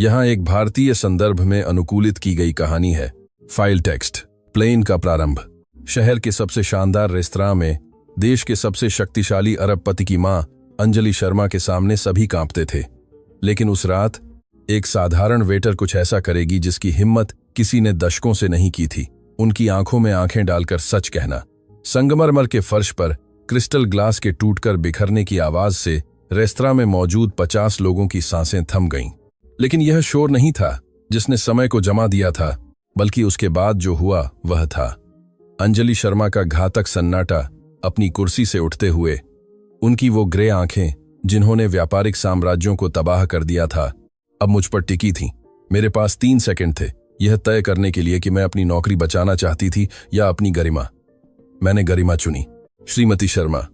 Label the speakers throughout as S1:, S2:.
S1: यहाँ एक भारतीय संदर्भ में अनुकूलित की गई कहानी है। File text. प्लेन का प्रारंभ। शहर के सबसे शानदार रेस्तरां में देश के सबसे शक्तिशाली अरबपति की मां अंजलि शर्मा के सामने सभी कांपते थे। लेकिन उस रात एक साधारण वेटर कुछ ऐसा करेगी जिसकी हिम्मत किसी ने दशकों से नहीं की थी। उनकी आंखों में आंखें डालकर सच कहना। संगमरमर के फर्श पर क्रिस्टल ग्लास के टूटकर बिखरने की आवाज से रेस्तरां में मौजूद 50 लोगों की सांसें थम गईं। लेकिन यह शोर नहीं था जिसने समय को जमा दिया था, बल्कि उसके बाद जो हुआ वह था। अंजलि शर्मा का घातक सन्नाटा। अपनी कुर्सी से उठते हुए उनकी वो ग्रे आंखें जिन्होंने व्यापारिक साम्राज्यों को तबाह कर दिया था, अब मुझ पर टिकी थीं। मेरे पास 3 सेकंड थे यह तय करने के लिए कि मैं अपनी नौकरी बचाना चाहती थी या अपनी गरिमा। मैंने गरिमा चुनी। श्रीमती शर्मा,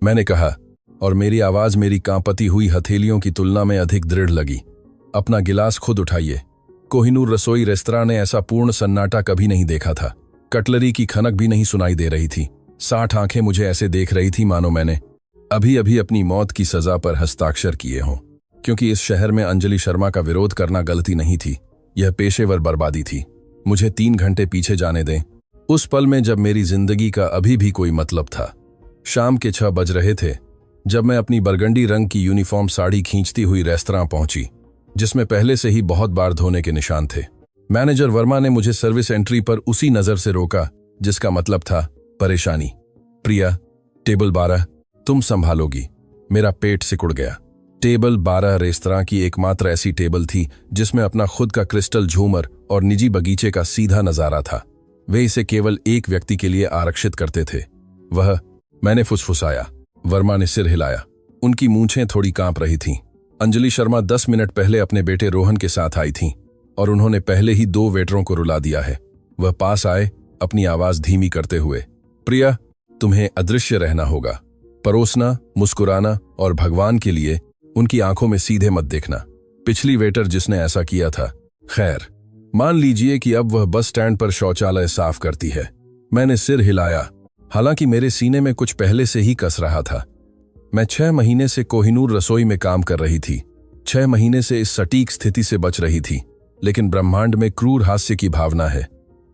S1: मैंने कहा, और मेरी आवाज मेरी कांपती हुई हथेलियों की तुलना में अधिक दृढ़ लगी। अपना गिलास खुद उठाइए। कोहिनूर रसोई रेस्तरां ने ऐसा पूर्ण सन्नाटा कभी नहीं देखा था। कटलरी की खनक भी नहीं सुनाई दे रही थी। 60 आंखें मुझे ऐसे देख रही थी मानो मैंने अभी अभी अपनी मौत की सजा पर हस्ताक्षर किए हों। क्योंकि इस शहर में अंजलि शर्मा का विरोध करना गलती नहीं थी, यह पेशेवर बर्बादी थी। मुझे 3 घंटे पीछे जाने दें, उस पल में जब मेरी जिंदगी का अभी भी कोई मतलब था। शाम के 6 बज रहे थे जब मैं अपनी बरगंडी रंग की यूनिफॉर्म साड़ी खींचती हुई रेस्तरां पहुंची, जिसमें पहले से ही बहुत बार धोने के निशान थे। मैनेजर वर्मा ने मुझे सर्विस एंट्री पर उसी नजर से रोका जिसका मतलब था परेशानी। प्रिया, टेबल 12 तुम संभालोगी। मेरा पेट सिकुड़ गया। टेबल 12 रेस्तरां की एकमात्र ऐसी टेबल थी जिसमें अपना खुद का क्रिस्टल झूमर और निजी बगीचे का सीधा नजारा था। वे इसे केवल एक व्यक्ति के लिए आरक्षित करते थे। वह, मैंने फुसफुसाया। वर्मा ने सिर हिलाया। उनकी मूंछें थोड़ी कांप रही थीं। अंजलि शर्मा 10 मिनट पहले अपने बेटे रोहन के साथ आई थीं और उन्होंने पहले ही 2 वेटरों को रुला दिया है। वह पास आए, अपनी आवाज धीमी करते हुए, प्रिया, तुम्हें अदृश्य रहना होगा। परोसना, मुस्कुराना और भगवान के लिए उनकी आंखों में सीधे मत देखना। पिछली वेटर जिसने ऐसा किया था। खैर, मान लीजिए कि अब वह बस स्टैंड पर शौचालय साफ करती है। मैंने सिर हिलाया, हालांकि मेरे सीने में कुछ पहले से ही कस रहा था। मैं 6 महीने से कोहिनूर रसोई में काम कर रही थी। 6 महीने से इस सटीक स्थिति से बच रही थी। लेकिन ब्रह्मांड में क्रूर हास्य की भावना है।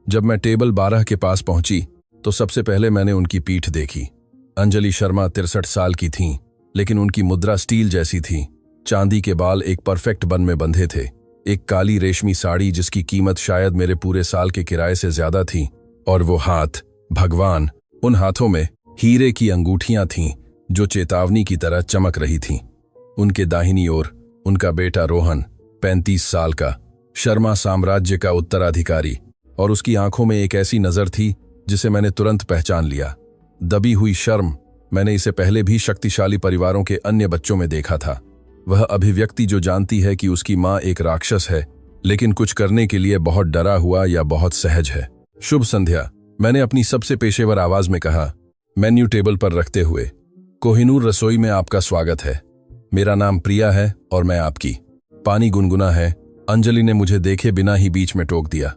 S1: जब मैं टेबल 12 के पास पहुंची तो सबसे पहले मैंने उनकी पीठ देखी। अंजलि शर्मा 63 साल की थीं, लेकिन उनकी मुद्रा स्टील जैसी थी। चांदी के बाल एक परफेक्ट बन में बंधे थे। एक काली रेशमी साड़ी जिसकी कीमत शायद मेरे पूरे साल के किराए से ज्यादा थी। और वो हाथ, भगवान, उन हाथों में हीरे की अंगूठियां थीं जो चेतावनी की तरह चमक रही थीं। उनके दाहिनी ओर उनका बेटा रोहन, 35 साल का, शर्मा साम्राज्य का उत्तराधिकारी, और उसकी आंखों में एक ऐसी नजर थी जिसे मैंने तुरंत पहचान लिया। दबी हुई शर्म। मैंने इसे पहले भी शक्तिशाली परिवारों के अन्य बच्चों में देखा था। वह अभिव्यक्ति जो जानती है कि उसकी मां एक राक्षस है, लेकिन कुछ करने के लिए बहुत डरा हुआ या बहुत सहज है। शुभ संध्या, मैंने अपनी सबसे पेशेवर आवाज में कहा, मेन्यू टेबल पर रखते हुए। कोहिनूर रसोई में आपका स्वागत है। मेरा नाम प्रिया है और मैं आपकी। पानी गुनगुना है, अंजलि ने मुझे देखे बिना ही बीच में टोक दिया।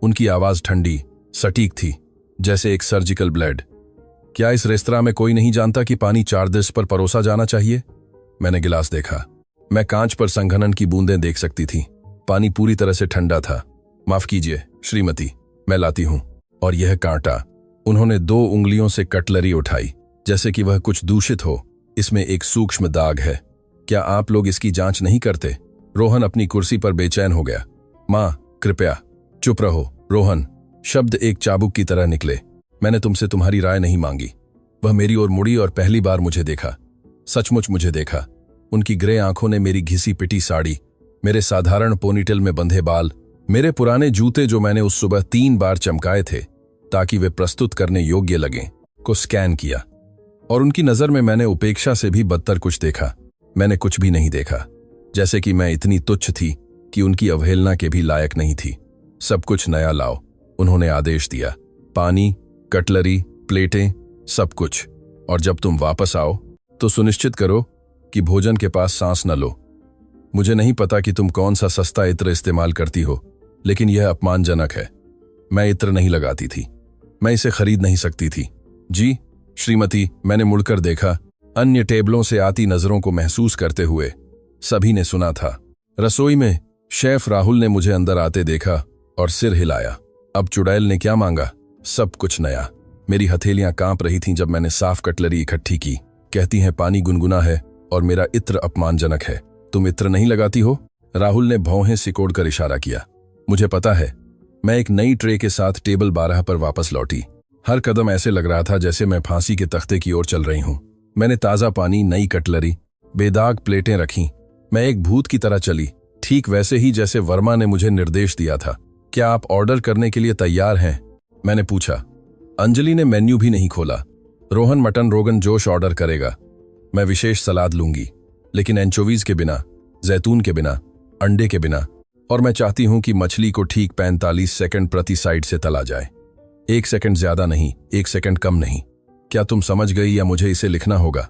S1: उनकी आवाज ठंडी, सटीक थी, जैसे एक सर्जिकल ब्लेड। क्या इस रेस्तरां में कोई नहीं जानता कि पानी 4 डिश पर परोसा जाना चाहिए? मैंने गिलास देखा। मैं कांच पर संघनन की बूंदें देख सकती थी। पानी पूरी तरह से ठंडा था। माफ कीजिए श्रीमती, मैं लाती हूं। और यह कांटा। उन्होंने 2 उंगलियों से कटलरी उठाई, जैसे कि वह कुछ दूषित हो। इसमें एक सूक्ष्म दाग है। क्या आप लोग इसकी जांच नहीं करते? रोहन अपनी कुर्सी पर बेचैन हो गया। मां, कृपया चुप रहो। रोहन, शब्द एक चाबुक की तरह निकले। मैंने तुमसे तुम्हारी राय नहीं मांगी। वह मेरी ओर मुड़ी और पहली बार मुझे देखा। सचमुच मुझे देखा। उनकी ग्रे आंखों ने मेरी घिसी पिटी साड़ी, मेरे साधारण पोनीटेल में बंधे बाल, मेरे पुराने जूते जो मैंने उस सुबह 3 बार चमकाए थे ताकि वे प्रस्तुत करने योग्य लगें, को स्कैन किया। और उनकी नजर में मैंने उपेक्षा से भी बदतर कुछ देखा। मैंने कुछ भी नहीं देखा, जैसे कि मैं इतनी तुच्छ थी कि उनकी अवहेलना के भी लायक नहीं थी। सब कुछ नया लाओ, उन्होंने आदेश दिया। पानी, कटलरी, प्लेटें, सब कुछ। और जब तुम वापस आओ तो सुनिश्चित करो कि भोजन के पास सांस न लो। मुझे नहीं पता कि तुम कौन सा सस्ता इत्र इस्तेमाल करती हो, लेकिन यह अपमानजनक है। मैं इत्र नहीं लगाती थी। मैं इसे खरीद नहीं सकती थी। जी श्रीमती, मैंने मुड़कर देखा, अन्य टेबलों से आती नजरों को महसूस करते हुए। सभी ने सुना था। रसोई में शेफ राहुल ने मुझे अंदर आते देखा और सिर हिलाया। अब चुड़ैल ने क्या मांगा? सब कुछ नया। मेरी हथेलियां कांप रही थीं जब मैंने साफ कटलरी इकट्ठी की। कहती हैं पानी गुनगुना है और मेरा इत्र अपमानजनक है। तुम इत्र नहीं लगाती हो? राहुल ने भौहें सिकोड़कर इशारा किया। मुझे पता है। मैं एक नई ट्रे के साथ टेबल 12 पर वापस लौटी। हर कदम ऐसे लग रहा था जैसे मैं फांसी के तख्ते की ओर चल रही हूं। मैंने ताज़ा पानी, नई कटलरी, बेदाग प्लेटें रखीं। मैं एक भूत की तरह चली, ठीक वैसे ही जैसे वर्मा ने मुझे निर्देश दिया था। क्या आप ऑर्डर करने के लिए तैयार हैं? मैंने पूछा। अंजलि ने मेन्यू भी नहीं खोला। रोहन मटन रोगन जोश ऑर्डर करेगा। मैं विशेष सलाद लूंगी, लेकिन एंचोवीज के बिना, जैतून के बिना, अंडे के बिना, और मैं चाहती हूं कि मछली को ठीक 45 सेकंड प्रति साइड से तला जाए। 1 सेकंड ज्यादा नहीं, 1 सेकंड कम नहीं। क्या तुम समझ गई या मुझे इसे लिखना होगा?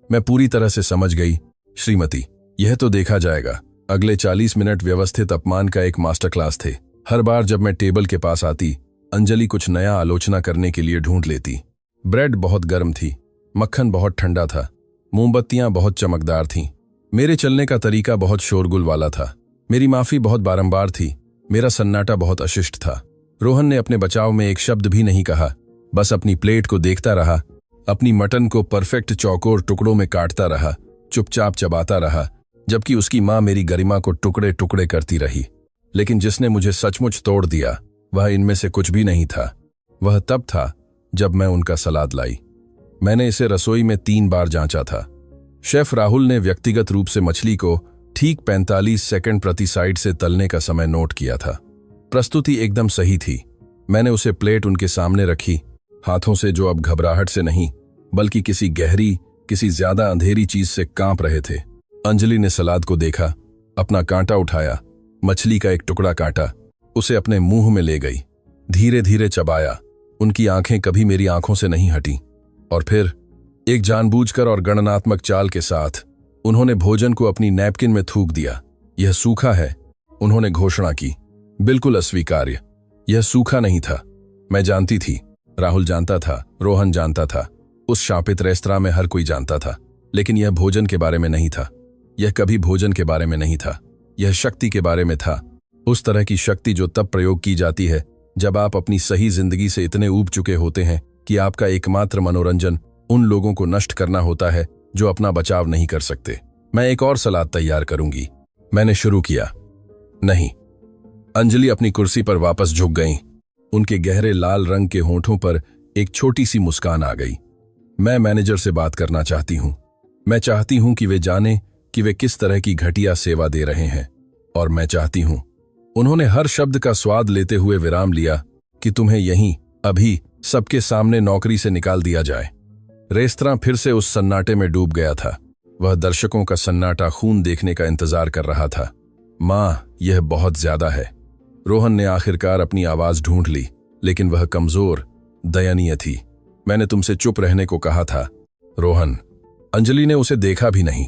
S1: मैं पूरी तरह से समझ गई श्रीमती। यह तो देखा जाएगा। अगले 40 मिनट व्यवस्थित अपमान का एक मास्टर क्लास थे। हर बार जब मैं टेबल के पास आती, अंजलि कुछ नया आलोचना करने के लिए ढूंढ लेती। ब्रेड बहुत गर्म थी, मक्खन बहुत ठंडा था, मोमबत्तियां बहुत चमकदार थीं। मेरे चलने का तरीका बहुत शोरगुल वाला था। मेरी माफी बहुत बारंबार थी। मेरा सन्नाटा बहुत अशिष्ट था। रोहन ने अपने बचाव में एक शब्द भी नहीं कहा, बस अपनी प्लेट को देखता रहा, अपनी मटन को परफेक्ट चौकोर टुकड़ों में काटता रहा, चुपचाप चबाता रहा, जबकि उसकी मां मेरी गरिमा को टुकड़े टुकड़े करती रही। लेकिन जिसने मुझे सचमुच तोड़ दिया वह इनमें से कुछ भी नहीं था। वह तब था जब मैं उनका सलाद लाई। मैंने इसे रसोई में 3 बार जांचा था। शेफ राहुल ने व्यक्तिगत रूप से मछली को ठीक 45 सेकंड प्रति साइड से तलने का समय नोट किया था। प्रस्तुति एकदम सही थी। मैंने उसे प्लेट उनके सामने रखी, हाथों से जो अब घबराहट से नहीं बल्कि किसी गहरी, किसी ज्यादा अंधेरी चीज से कांप रहे थे। अंजलि ने सलाद को देखा, अपना कांटा उठाया, मछली का एक टुकड़ा काटा, उसे अपने मुंह में ले गई, धीरे धीरे चबाया। उनकी आंखें कभी मेरी आंखों से नहीं हटी। और फिर एक जानबूझकर और गणनात्मक चाल के साथ उन्होंने भोजन को अपनी नैपकिन में थूक दिया। यह सूखा है, उन्होंने घोषणा की। बिल्कुल अस्वीकार्य। यह सूखा नहीं था। मैं जानती थी, राहुल जानता था, रोहन जानता था, उस शापित रेस्तरां में हर कोई जानता था। लेकिन यह भोजन के बारे में नहीं था। यह कभी भोजन के बारे में नहीं था। यह शक्ति के बारे में था। उस तरह की शक्ति जो तब प्रयोग की जाती है जब आप अपनी सही जिंदगी से इतने ऊब चुके होते हैं कि आपका एकमात्र मनोरंजन उन लोगों को नष्ट करना होता है जो अपना बचाव नहीं कर सकते। मैं एक और सलाद तैयार करूंगी, मैंने शुरू किया। नहीं। अंजलि अपनी कुर्सी पर वापस झुक गईं। उनके गहरे लाल रंग के होठों पर एक छोटी सी मुस्कान आ गई। मैं मैनेजर से बात करना चाहती हूं। मैं चाहती हूं कि वे जाने कि वे किस तरह की घटिया सेवा दे रहे हैं। और मैं चाहती हूं। उन्होंने हर शब्द का स्वाद लेते हुए विराम लिया कि तुम्हें यहीं, अभी, सबके सामने नौकरी से निकाल दिया जाए। रेस्तरां फिर से उस सन्नाटे में डूब गया था। वह दर्शकों का सन्नाटा खून देखने का इंतजार कर रहा था। मां, यह बहुत ज्यादा है। रोहन ने आखिरकार अपनी आवाज ढूंढ ली, लेकिन वह कमजोर, दयनीय थी। मैंने तुमसे चुप रहने को कहा था, रोहन। अंजलि ने उसे देखा भी नहीं।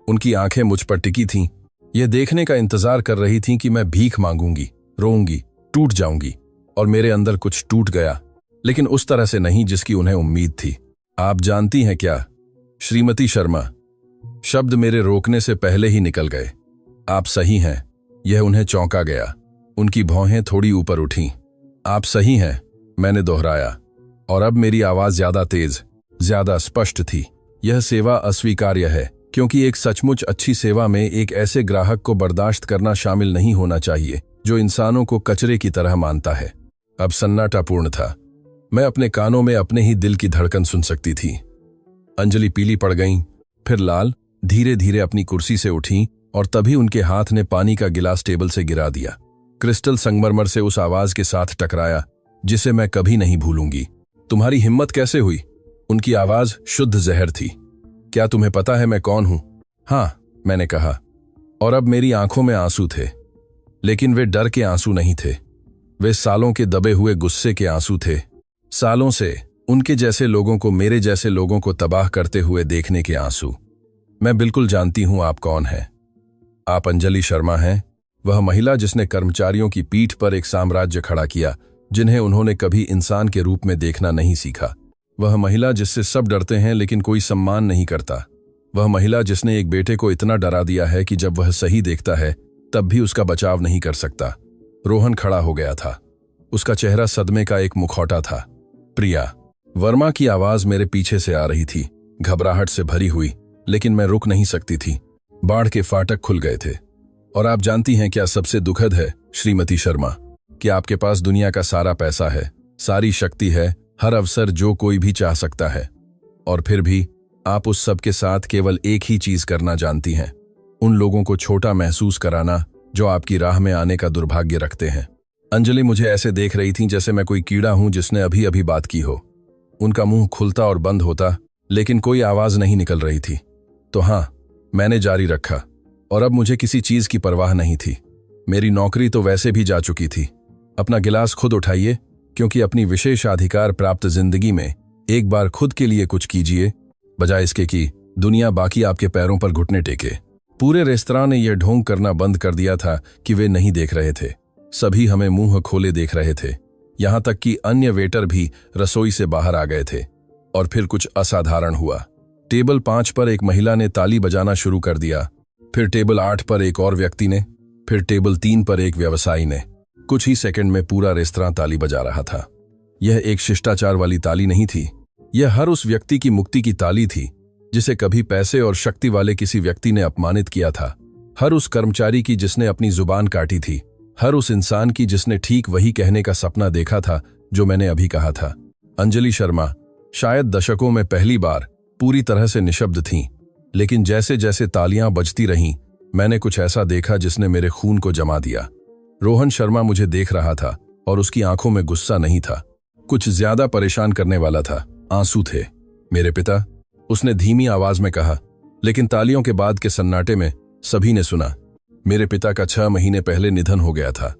S1: उनकी आंखें मुझ पर टिकी थीं, यह देखने का इंतजार कर रही थीं कि मैं भीख मांगूंगी, रोऊंगी, टूट जाऊंगी। और मेरे अंदर कुछ टूट गया, लेकिन उस तरह से नहीं जिसकी उन्हें उम्मीद थी। आप जानती हैं क्या, श्रीमती शर्मा? शब्द मेरे रोकने से पहले ही निकल गए। आप सही हैं। यह उन्हें चौंका गया। उनकी भौहें थोड़ी ऊपर उठीं। आप सही हैं, मैंने दोहराया। और अब मेरी आवाज ज्यादा तेज, ज्यादा स्पष्ट थी। यह सेवा अस्वीकार्य है, क्योंकि एक सचमुच अच्छी सेवा में एक ऐसे ग्राहक को बर्दाश्त करना शामिल नहीं होना चाहिए जो इंसानों को कचरे की तरह मानता है। अब सन्नाटा पूर्ण था। मैं अपने कानों में अपने ही दिल की धड़कन सुन सकती थी। अंजलि पीली पड़ गईं, फिर लाल, धीरे धीरे अपनी कुर्सी से उठीं और तभी उनके हाथ ने पानी का गिलास टेबल से गिरा दिया। क्रिस्टल संगमरमर से उस आवाज के साथ टकराया जिसे मैं कभी नहीं भूलूंगी। तुम्हारी हिम्मत कैसे हुई? उनकी आवाज शुद्ध जहर थी। क्या तुम्हें पता है मैं कौन हूं? हां, मैंने कहा। और अब मेरी आंखों में आंसू थे, लेकिन वे डर के आंसू नहीं थे। वे सालों के दबे हुए गुस्से के आंसू थे। सालों से उनके जैसे लोगों को, मेरे जैसे लोगों को तबाह करते हुए देखने के आंसू। मैं बिल्कुल जानती हूं आप कौन हैं। आप अंजलि शर्मा हैं, वह महिला जिसने कर्मचारियों की पीठ पर एक साम्राज्य खड़ा किया जिन्हें उन्होंने कभी इंसान के रूप में देखना नहीं सीखा। वह महिला जिससे सब डरते हैं लेकिन कोई सम्मान नहीं करता। वह महिला जिसने एक बेटे को इतना डरा दिया है कि जब वह सही देखता है तब भी उसका बचाव नहीं कर सकता। रोहन खड़ा हो गया था। उसका चेहरा सदमे का एक मुखौटा था। प्रिया। वर्मा की आवाज मेरे पीछे से आ रही थी, घबराहट से भरी हुई, लेकिन मैं रुक नहीं सकती थी। बाढ़ के फाटक खुल गए थे। और आप जानती हैं क्या सबसे दुखद है, श्रीमती शर्मा, कि आपके पास दुनिया का सारा पैसा है, सारी शक्ति है, हर अवसर जो कोई भी चाह सकता है, और फिर भी आप उस सब के साथ केवल एक ही चीज करना जानती हैं, उन लोगों को छोटा महसूस कराना जो आपकी राह में आने का दुर्भाग्य रखते हैं। अंजलि मुझे ऐसे देख रही थी जैसे मैं कोई कीड़ा हूं जिसने अभी अभी बात की हो। उनका मुंह खुलता और बंद होता, लेकिन कोई आवाज नहीं निकल रही थी। तो हाँ, मैंने जारी रखा, और अब मुझे किसी चीज की परवाह नहीं थी। मेरी नौकरी तो वैसे भी जा चुकी थी। अपना गिलास खुद उठाइए, क्योंकि अपनी विशेषाधिकार प्राप्त जिंदगी में एक बार खुद के लिए कुछ कीजिए, बजाय इसके कि दुनिया बाकी आपके पैरों पर घुटने टेके। पूरे रेस्तरां ने यह ढोंग करना बंद कर दिया था कि वे नहीं देख रहे थे। सभी हमें मुंह खोले देख रहे थे, यहां तक कि अन्य वेटर भी रसोई से बाहर आ गए थे। और फिर कुछ असाधारण हुआ। टेबल 5 पर एक महिला ने ताली बजाना शुरू कर दिया, फिर टेबल 8 पर एक और व्यक्ति ने, फिर टेबल 3 पर एक व्यवसायी ने। कुछ ही सेकंड में पूरा रेस्तरां ताली बजा रहा था। यह एक शिष्टाचार वाली ताली नहीं थी, यह हर उस व्यक्ति की मुक्ति की ताली थी जिसे कभी पैसे और शक्ति वाले किसी व्यक्ति ने अपमानित किया था। हर उस कर्मचारी की जिसने अपनी जुबान काटी थी, हर उस इंसान की जिसने ठीक वही कहने का सपना देखा था जो मैंने अभी कहा था। अंजलि शर्मा शायद दशकों में पहली बार पूरी तरह से निशब्द थीं, लेकिन जैसे जैसे तालियां बजती रहीं, मैंने कुछ ऐसा देखा जिसने मेरे खून को जमा दिया। रोहन शर्मा मुझे देख रहा था और उसकी आंखों में गुस्सा नहीं था, कुछ ज्यादा परेशान करने वाला था, आंसू थे। मेरे पिता, उसने धीमी आवाज में कहा, लेकिन तालियों के बाद के सन्नाटे में सभी ने सुना, मेरे पिता का 6 महीने पहले निधन हो गया था।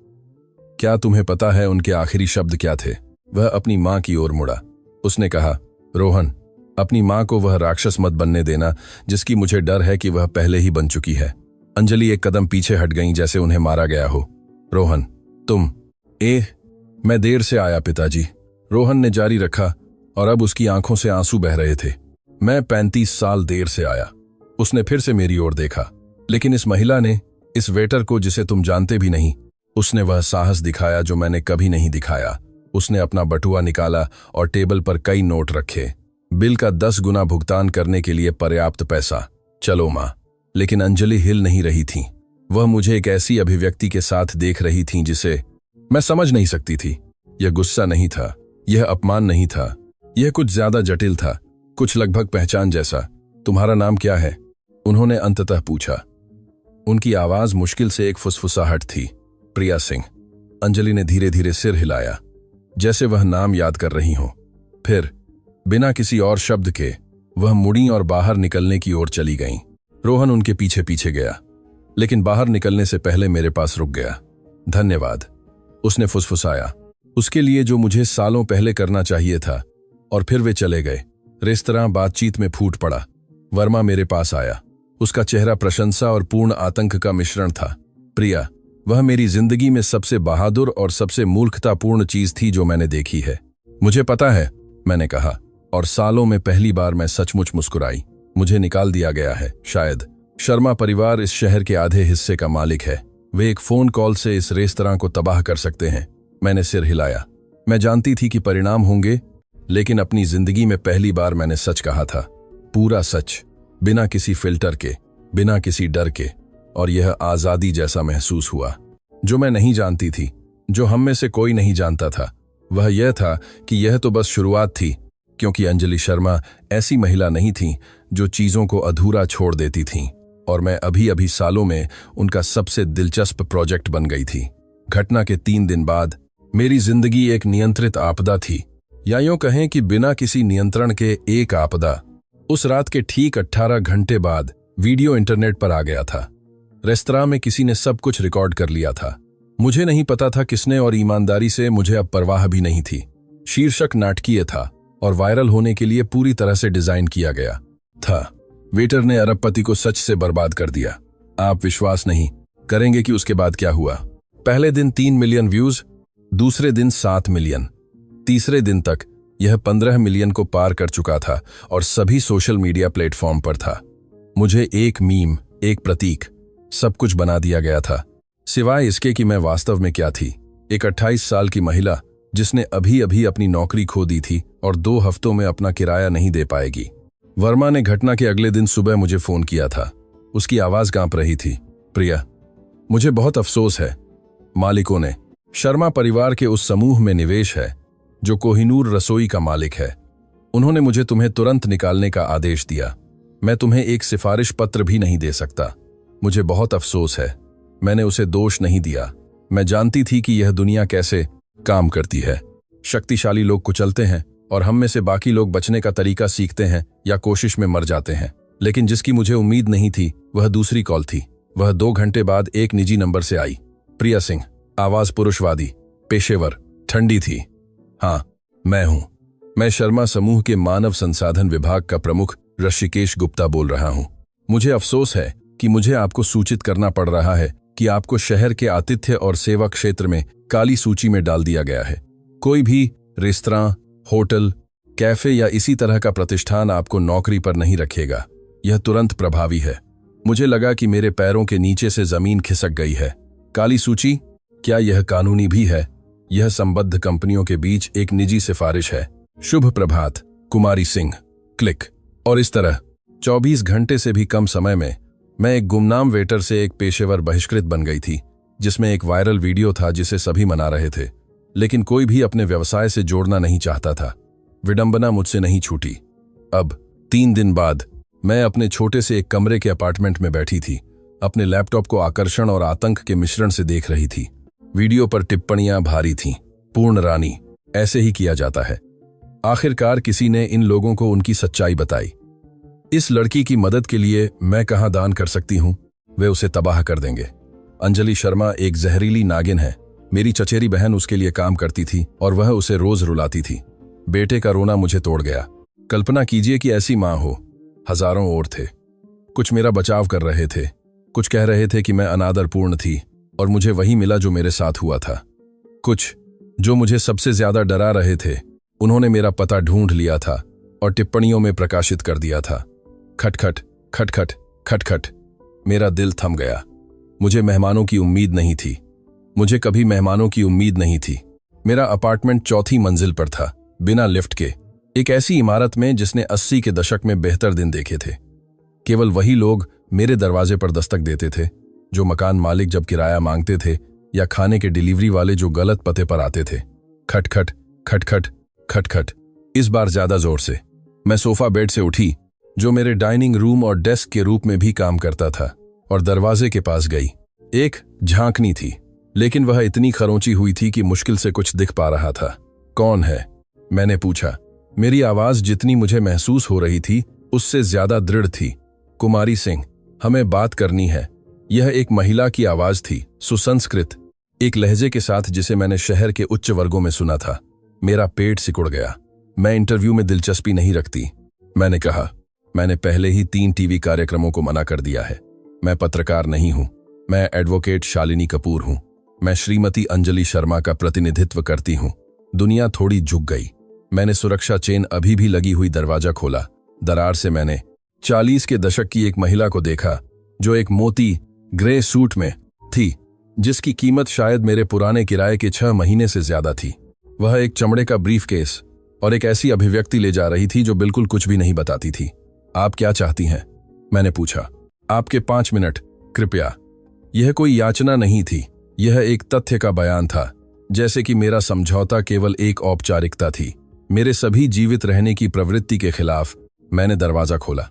S1: क्या तुम्हें पता है उनके आखिरी शब्द क्या थे? वह अपनी मां की ओर मुड़ा। उसने कहा, रोहन, अपनी मां को वह राक्षस मत बनने देना जिसकी मुझे डर है कि वह पहले ही बन चुकी है। अंजलि एक कदम पीछे हट गईं जैसे उन्हें मारा गया हो। रोहन, तुम? मैं देर से आया पिताजी, रोहन ने जारी रखा, और अब उसकी आंखों से आंसू बह रहे थे। मैं 35 साल देर से आया। उसने फिर से मेरी ओर देखा, लेकिन इस महिला ने, इस वेटर को जिसे तुम जानते भी नहीं, उसने वह साहस दिखाया जो मैंने कभी नहीं दिखाया। उसने अपना बटुआ निकाला और टेबल पर कई नोट रखे, बिल का 10 गुना भुगतान करने के लिए पर्याप्त पैसा। चलो मां। लेकिन अंजलि हिल नहीं रही थी। वह मुझे एक ऐसी अभिव्यक्ति के साथ देख रही थी जिसे मैं समझ नहीं सकती थी। यह गुस्सा नहीं था, यह अपमान नहीं था, यह कुछ ज्यादा जटिल था, कुछ लगभग पहचान जैसा। तुम्हारा नाम क्या है? उन्होंने अंततः पूछा। उनकी आवाज मुश्किल से एक फुसफुसाहट थी। प्रिया सिंह। अंजलि ने धीरे धीरे सिर हिलाया, जैसे वह नाम याद कर रही हो। फिर बिना किसी और शब्द के वह मुड़ी और बाहर निकलने की ओर चली गईं। रोहन उनके पीछे पीछे गया, लेकिन बाहर निकलने से पहले मेरे पास रुक गया। धन्यवाद, उसने फुसफुसाया, उसके लिए जो मुझे सालों पहले करना चाहिए था। और फिर वे चले गए। रेस्तरां बातचीत में फूट पड़ा। वर्मा मेरे पास आया। उसका चेहरा प्रशंसा और पूर्ण आतंक का मिश्रण था। प्रिया, वह मेरी जिंदगी में सबसे बहादुर और सबसे मूर्खतापूर्ण चीज थी जो मैंने देखी है। मुझे पता है, मैंने कहा, और सालों में पहली बार मैं सचमुच मुस्कुराई। मुझे निकाल दिया गया है, शायद। शर्मा परिवार इस शहर के आधे हिस्से का मालिक है। वे एक फोन कॉल से इस रेस्तरां को तबाह कर सकते हैं। मैंने सिर हिलाया। मैं जानती थी कि परिणाम होंगे, लेकिन अपनी जिंदगी में पहली बार मैंने सच कहा था, पूरा सच, बिना किसी फिल्टर के, बिना किसी डर के। और यह आजादी जैसा महसूस हुआ। जो मैं नहीं जानती थी, जो हम में से कोई नहीं जानता था, वह यह था कि यह तो बस शुरुआत थी, क्योंकि अंजलि शर्मा ऐसी महिला नहीं थी जो चीजों को अधूरा छोड़ देती थीं, और मैं अभी अभी सालों में उनका सबसे दिलचस्प प्रोजेक्ट बन गई थी। घटना के 3 दिन बाद मेरी जिंदगी एक नियंत्रित आपदा थी, या यूं कहें कि बिना किसी नियंत्रण के एक आपदा। उस रात के ठीक 18 घंटे बाद वीडियो इंटरनेट पर आ गया था। रेस्तरां में किसी ने सब कुछ रिकॉर्ड कर लिया था। मुझे नहीं पता था किसने, और ईमानदारी से मुझे अब परवाह भी नहीं थी। शीर्षक नाटकीय था और वायरल होने के लिए पूरी तरह से डिजाइन किया गया था। वेटर ने अरबपति को सच से बर्बाद कर दिया। आप विश्वास नहीं करेंगे कि उसके बाद क्या हुआ। पहले दिन 3 मिलियन व्यूज, दूसरे दिन 7 मिलियन, तीसरे दिन तक यह 15 मिलियन को पार कर चुका था और सभी सोशल मीडिया प्लेटफॉर्म पर था। मुझे एक मीम, एक प्रतीक, सब कुछ बना दिया गया था। सिवाय इसके कि मैं वास्तव में क्या थी, एक 28 साल की महिला जिसने अभी अभी अपनी नौकरी खो दी थी और 2 हफ्तों में अपना किराया नहीं दे पाएगी। वर्मा ने घटना के अगले दिन सुबह मुझे फोन किया था। उसकी आवाज कांप रही थी। प्रिया, मुझे बहुत अफसोस है। मालिकों ने शर्मा परिवार के उस समूह में निवेश है जो कोहिनूर रसोई का मालिक है। उन्होंने मुझे तुम्हें तुरंत निकालने का आदेश दिया। मैं तुम्हें एक सिफारिश पत्र भी नहीं दे सकता। मुझे बहुत अफसोस है। मैंने उसे दोष नहीं दिया। मैं जानती थी कि यह दुनिया कैसे काम करती है। शक्तिशाली लोग कुचलते हैं और हम में से बाकी लोग बचने का तरीका सीखते हैं या कोशिश में मर जाते हैं। लेकिन जिसकी मुझे उम्मीद नहीं थी वह दूसरी कॉल थी। वह 2 घंटे बाद एक निजी नंबर से आई। प्रिया सिंह, आवाज पुरुषवादी, पेशेवर, ठंडी थी। हाँ, मैं हूं। मैं शर्मा समूह के मानव संसाधन विभाग का प्रमुख ऋषिकेश गुप्ता बोल रहा हूं। मुझे अफसोस है कि मुझे आपको सूचित करना पड़ रहा है कि आपको शहर के आतिथ्य और सेवा क्षेत्र में काली सूची में डाल दिया गया है। कोई भी रेस्तरां, होटल, कैफे या इसी तरह का प्रतिष्ठान आपको नौकरी पर नहीं रखेगा। यह तुरंत प्रभावी है। मुझे लगा कि मेरे पैरों के नीचे से जमीन खिसक गई है। काली सूची? क्या यह कानूनी भी है? यह संबद्ध कंपनियों के बीच एक निजी सिफारिश है। शुभ प्रभात, कुमारी सिंह। क्लिक। और इस तरह 24 घंटे से भी कम समय में मैं एक गुमनाम वेटर से एक पेशेवर बहिष्कृत बन गई थी, जिसमें एक वायरल वीडियो था जिसे सभी मना रहे थे, लेकिन कोई भी अपने व्यवसाय से जोड़ना नहीं चाहता था। विडंबना मुझसे नहीं छूटी। अब 3 दिन बाद मैं अपने छोटे से एक कमरे के अपार्टमेंट में बैठी थी। अपने लैपटॉप को आकर्षण और आतंक के मिश्रण से देख रही थी। वीडियो पर टिप्पणियां भारी थीं। पूर्ण रानी, ऐसे ही किया जाता है। आखिरकार किसी ने इन लोगों को उनकी सच्चाई बताई। इस लड़की की मदद के लिए मैं कहां दान कर सकती हूं? वे उसे तबाह कर देंगे। अंजलि शर्मा एक जहरीली नागिन है। मेरी चचेरी बहन उसके लिए काम करती थी और वह उसे रोज रुलाती थी। बेटे का रोना मुझे तोड़ गया। कल्पना कीजिए कि ऐसी मां हो। हजारों और थे। कुछ मेरा बचाव कर रहे थे, कुछ कह रहे थे कि मैं अनादरपूर्ण थी और मुझे वही मिला जो मेरे साथ हुआ था। कुछ जो मुझे सबसे ज्यादा डरा रहे थे, उन्होंने मेरा पता ढूंढ लिया था और टिप्पणियों में प्रकाशित कर दिया था। खटखट, खटखट, खटखट। मेरा दिल थम गया। मुझे मेहमानों की उम्मीद नहीं थी। मुझे कभी मेहमानों की उम्मीद नहीं थी। मेरा अपार्टमेंट 4थी मंजिल पर था, बिना लिफ्ट के, एक ऐसी इमारत में जिसने 80 के दशक में बेहतर दिन देखे थे। केवल वही लोग मेरे दरवाजे पर दस्तक देते थे, जो मकान मालिक जब किराया मांगते थे या खाने के डिलीवरी वाले जो गलत पते पर आते थे। खटखट, खटखट, खटखट। इस बार ज्यादा जोर से। मैं सोफा बेड से उठी, जो मेरे डाइनिंग रूम और डेस्क के रूप में भी काम करता था, और दरवाजे के पास गई। एक झांकनी थी, लेकिन वह इतनी खरोंची हुई थी कि मुश्किल से कुछ दिख पा रहा था। कौन है? मैंने पूछा। मेरी आवाज जितनी मुझे महसूस हो रही थी उससे ज्यादा दृढ़ थी। कुमारी सिंह, हमें बात करनी है। यह एक महिला की आवाज थी, सुसंस्कृत, एक लहजे के साथ जिसे मैंने शहर के उच्च वर्गों में सुना था। मेरा पेट सिकुड़ गया। मैं इंटरव्यू में दिलचस्पी नहीं रखती, मैंने कहा। मैंने पहले ही 3 टीवी कार्यक्रमों को मना कर दिया है। मैं पत्रकार नहीं हूं। मैं एडवोकेट शालिनी कपूर हूं। मैं श्रीमती अंजलि शर्मा का प्रतिनिधित्व करती हूं। दुनिया थोड़ी झुक गई। मैंने सुरक्षा चेन अभी भी लगी हुई दरवाजा खोला। दरार से मैंने 40 के दशक की एक महिला को देखा, जो एक मोती ग्रे सूट में थी, जिसकी कीमत शायद मेरे पुराने किराए के 6 महीने से ज्यादा थी। वह एक चमड़े का ब्रीफकेस और एक ऐसी अभिव्यक्ति ले जा रही थी जो बिल्कुल कुछ भी नहीं बताती थी। आप क्या चाहती हैं? मैंने पूछा। आपके 5 मिनट, कृपया। यह कोई याचना नहीं थी, यह एक तथ्य का बयान था, जैसे कि मेरा समझौता केवल एक औपचारिकता थी। मेरे सभी जीवित रहने की प्रवृत्ति के खिलाफ मैंने दरवाजा खोला।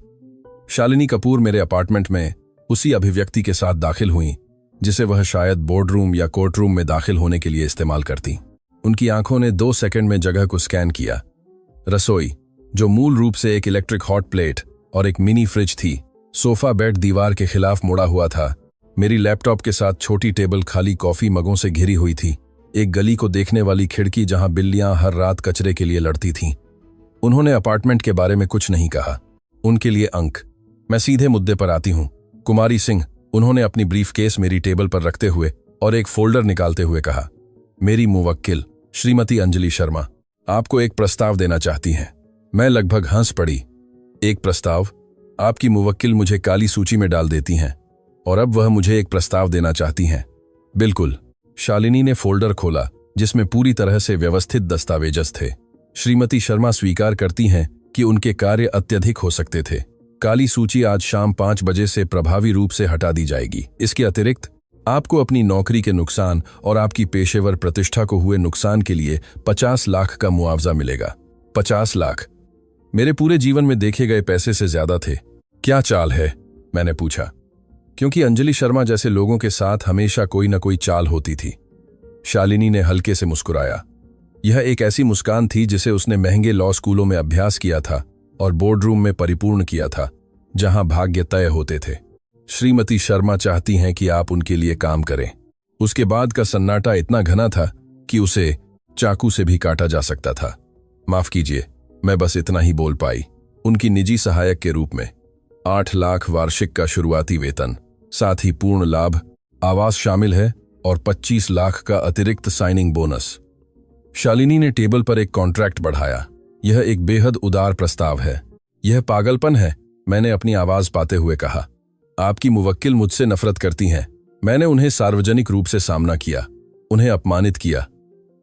S1: शालिनी कपूर मेरे अपार्टमेंट में उसी अभिव्यक्ति के साथ दाखिल हुई जिसे वह शायद बोर्डरूम या कोर्टरूम में दाखिल होने के लिए इस्तेमाल करती। उनकी आंखों ने 2 सेकंड में जगह को स्कैन किया। रसोई, जो मूल रूप से एक इलेक्ट्रिक हॉट प्लेट और एक मिनी फ्रिज थी, सोफा बेड दीवार के खिलाफ मुड़ा हुआ था। मेरी लैपटॉप के साथ छोटी टेबल खाली कॉफी मगों से घिरी हुई थी। एक गली को देखने वाली खिड़की जहां बिल्लियां हर रात कचरे के लिए लड़ती थीं। उन्होंने अपार्टमेंट के बारे में कुछ नहीं कहा। उनके लिए अंक। मैं सीधे मुद्दे पर आती हूं। कुमारी सिंह, उन्होंने अपनी ब्रीफकेस मेरी टेबल पर रखते हुए और एक फोल्डर निकालते हुए कहा। मेरी मुवक्किल श्रीमती अंजलि शर्मा आपको एक प्रस्ताव देना चाहती हैं। मैं लगभग हंस पड़ी। एक प्रस्ताव? आपकी मुवक्किल मुझे काली सूची में डाल देती हैं और अब वह मुझे एक प्रस्ताव देना चाहती हैं। बिल्कुल। शालिनी ने फोल्डर खोला जिसमें पूरी तरह से व्यवस्थित दस्तावेज थे। श्रीमती शर्मा स्वीकार करती हैं कि उनके कार्य अत्यधिक हो सकते थे। काली सूची आज शाम 5 बजे से प्रभावी रूप से हटा दी जाएगी। इसके अतिरिक्त आपको अपनी नौकरी के नुकसान और आपकी पेशेवर प्रतिष्ठा को हुए नुकसान के लिए 50 लाख का मुआवजा मिलेगा। 50 लाख मेरे पूरे जीवन में देखे गए पैसे से ज्यादा थे। क्या चाल है? मैंने पूछा, क्योंकि अंजलि शर्मा जैसे लोगों के साथ हमेशा कोई न कोई चाल होती थी। शालिनी ने हल्के से मुस्कुराया। यह एक ऐसी मुस्कान थी जिसे उसने महंगे लॉ स्कूलों में अभ्यास किया था और बोर्डरूम में परिपूर्ण किया था, जहां भाग्य तय होते थे। श्रीमती शर्मा चाहती हैं कि आप उनके लिए काम करें। उसके बाद का सन्नाटा इतना घना था कि उसे चाकू से भी काटा जा सकता था। माफ कीजिए, मैं बस इतना ही बोल पाई। उनकी निजी सहायक के रूप में 8 लाख वार्षिक का शुरुआती वेतन, साथ ही पूर्ण लाभ, आवास शामिल है और 25 लाख का अतिरिक्त साइनिंग बोनस। शालिनी ने टेबल पर एक कॉन्ट्रैक्ट बढ़ाया। यह एक बेहद उदार प्रस्ताव है। यह पागलपन है, मैंने अपनी आवाज पाते हुए कहा। आपकी मुवक्किल मुझसे नफरत करती हैं। मैंने उन्हें सार्वजनिक रूप से सामना किया, उन्हें अपमानित किया।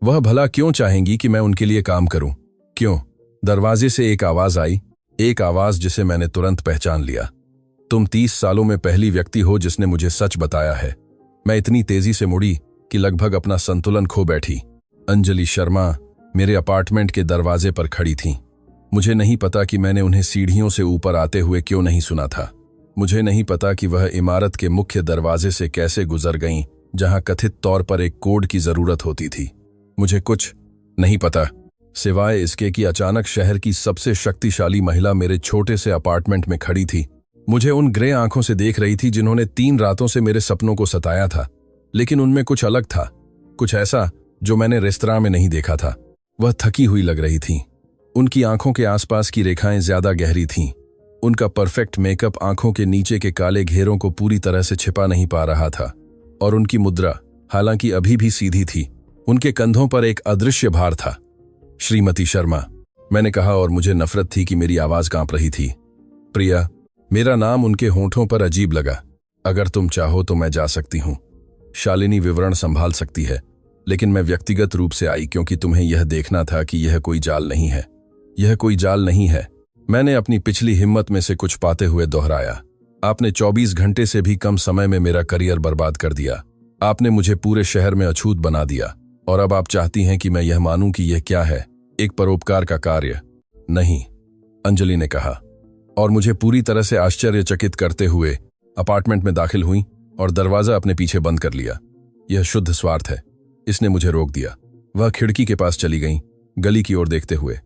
S1: वह भला क्यों चाहेंगी कि मैं उनके लिए काम करूं? क्यों? दरवाजे से एक आवाज आई, एक आवाज जिसे मैंने तुरंत पहचान लिया। तुम 30 सालों में पहली व्यक्ति हो जिसने मुझे सच बताया है। मैं इतनी तेजी से मुड़ी कि लगभग अपना संतुलन खो बैठी। अंजलि शर्मा मेरे अपार्टमेंट के दरवाजे पर खड़ी थीं। मुझे नहीं पता कि मैंने उन्हें सीढ़ियों से ऊपर आते हुए क्यों नहीं सुना था। मुझे नहीं पता कि वह इमारत के मुख्य दरवाजे से कैसे गुजर गईं, जहां कथित तौर पर एक कोड की जरूरत होती थी। मुझे कुछ नहीं पता, सिवाय इसके कि अचानक शहर की सबसे शक्तिशाली महिला मेरे छोटे से अपार्टमेंट में खड़ी थी। मुझे उन ग्रे आंखों से देख रही थी जिन्होंने 3 रातों से मेरे सपनों को सताया था, लेकिन उनमें कुछ अलग था, कुछ ऐसा जो मैंने रेस्तरां में नहीं देखा था। वह थकी हुई लग रही थीं। उनकी आंखों के आसपास की रेखाएं ज्यादा गहरी थीं। उनका परफेक्ट मेकअप आंखों के नीचे के काले घेरों को पूरी तरह से छिपा नहीं पा रहा था, और उनकी मुद्रा, हालांकि अभी भी सीधी थी, उनके कंधों पर एक अदृश्य भार था। श्रीमती शर्मा, मैंने कहा, और मुझे नफरत थी कि मेरी आवाज कांप रही थी। प्रिया, मेरा नाम उनके होंठों पर अजीब लगा। अगर तुम चाहो तो मैं जा सकती हूं। शालिनी विवरण संभाल सकती है, लेकिन मैं व्यक्तिगत रूप से आई क्योंकि तुम्हें यह देखना था कि यह कोई जाल नहीं है। यह कोई जाल नहीं है, मैंने अपनी पिछली हिम्मत में से कुछ पाते हुए दोहराया। आपने 24 घंटे से भी कम समय में मेरा करियर बर्बाद कर दिया। आपने मुझे पूरे शहर में अछूत बना दिया, और अब आप चाहती हैं कि मैं यह मानूं कि यह क्या है, एक परोपकार का कार्य? नहीं, अंजलि ने कहा, और मुझे पूरी तरह से आश्चर्यचकित करते हुए अपार्टमेंट में दाखिल हुई और दरवाजा अपने पीछे बंद कर लिया। यह शुद्ध स्वार्थ है। इसने मुझे रोक दिया। वह खिड़की के पास चली गईं, गली की ओर देखते हुए।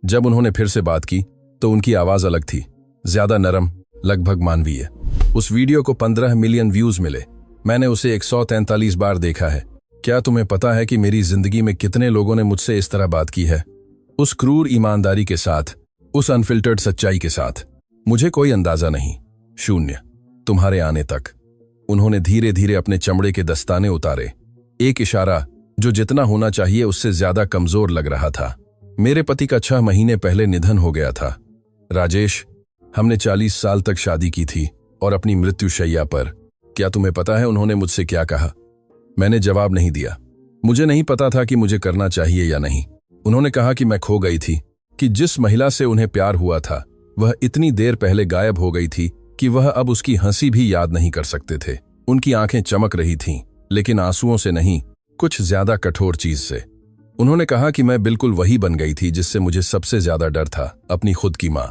S1: जब उन्होंने फिर से बात की तो उनकी आवाज अलग थी, ज्यादा नरम, लगभग मानवीय। उस वीडियो को 15 मिलियन व्यूज मिले। मैंने उसे 143 बार देखा है। क्या तुम्हें पता है कि मेरी जिंदगी में कितने लोगों ने मुझसे इस तरह बात की है? उस क्रूर ईमानदारी के साथ, उस अनफिल्टर्ड सच्चाई के साथ। मुझे कोई अंदाजा नहीं, शून्य, तुम्हारे आने तक। उन्होंने धीरे धीरे अपने चमड़े के दस्ताने उतारे। एक इशारा जो जितना होना चाहिए उससे ज्यादा कमजोर लग रहा था। मेरे पति का 6 महीने पहले निधन हो गया था। राजेश, हमने 40 साल तक शादी की थी, और अपनी मृत्युशैया पर, क्या तुम्हें पता है उन्होंने मुझसे क्या कहा? मैंने जवाब नहीं दिया। मुझे नहीं पता था कि मुझे करना चाहिए या नहीं। उन्होंने कहा कि मैं खो गई थी, कि जिस महिला से उन्हें प्यार हुआ था वह इतनी देर पहले गायब हो गई थी कि वह अब उसकी हंसी भी याद नहीं कर सकते थे। उनकी आंखें चमक रही थीं, लेकिन आंसुओं से नहीं, कुछ ज्यादा कठोर चीज से। उन्होंने कहा कि मैं बिल्कुल वही बन गई थी जिससे मुझे सबसे ज्यादा डर था, अपनी खुद की मां।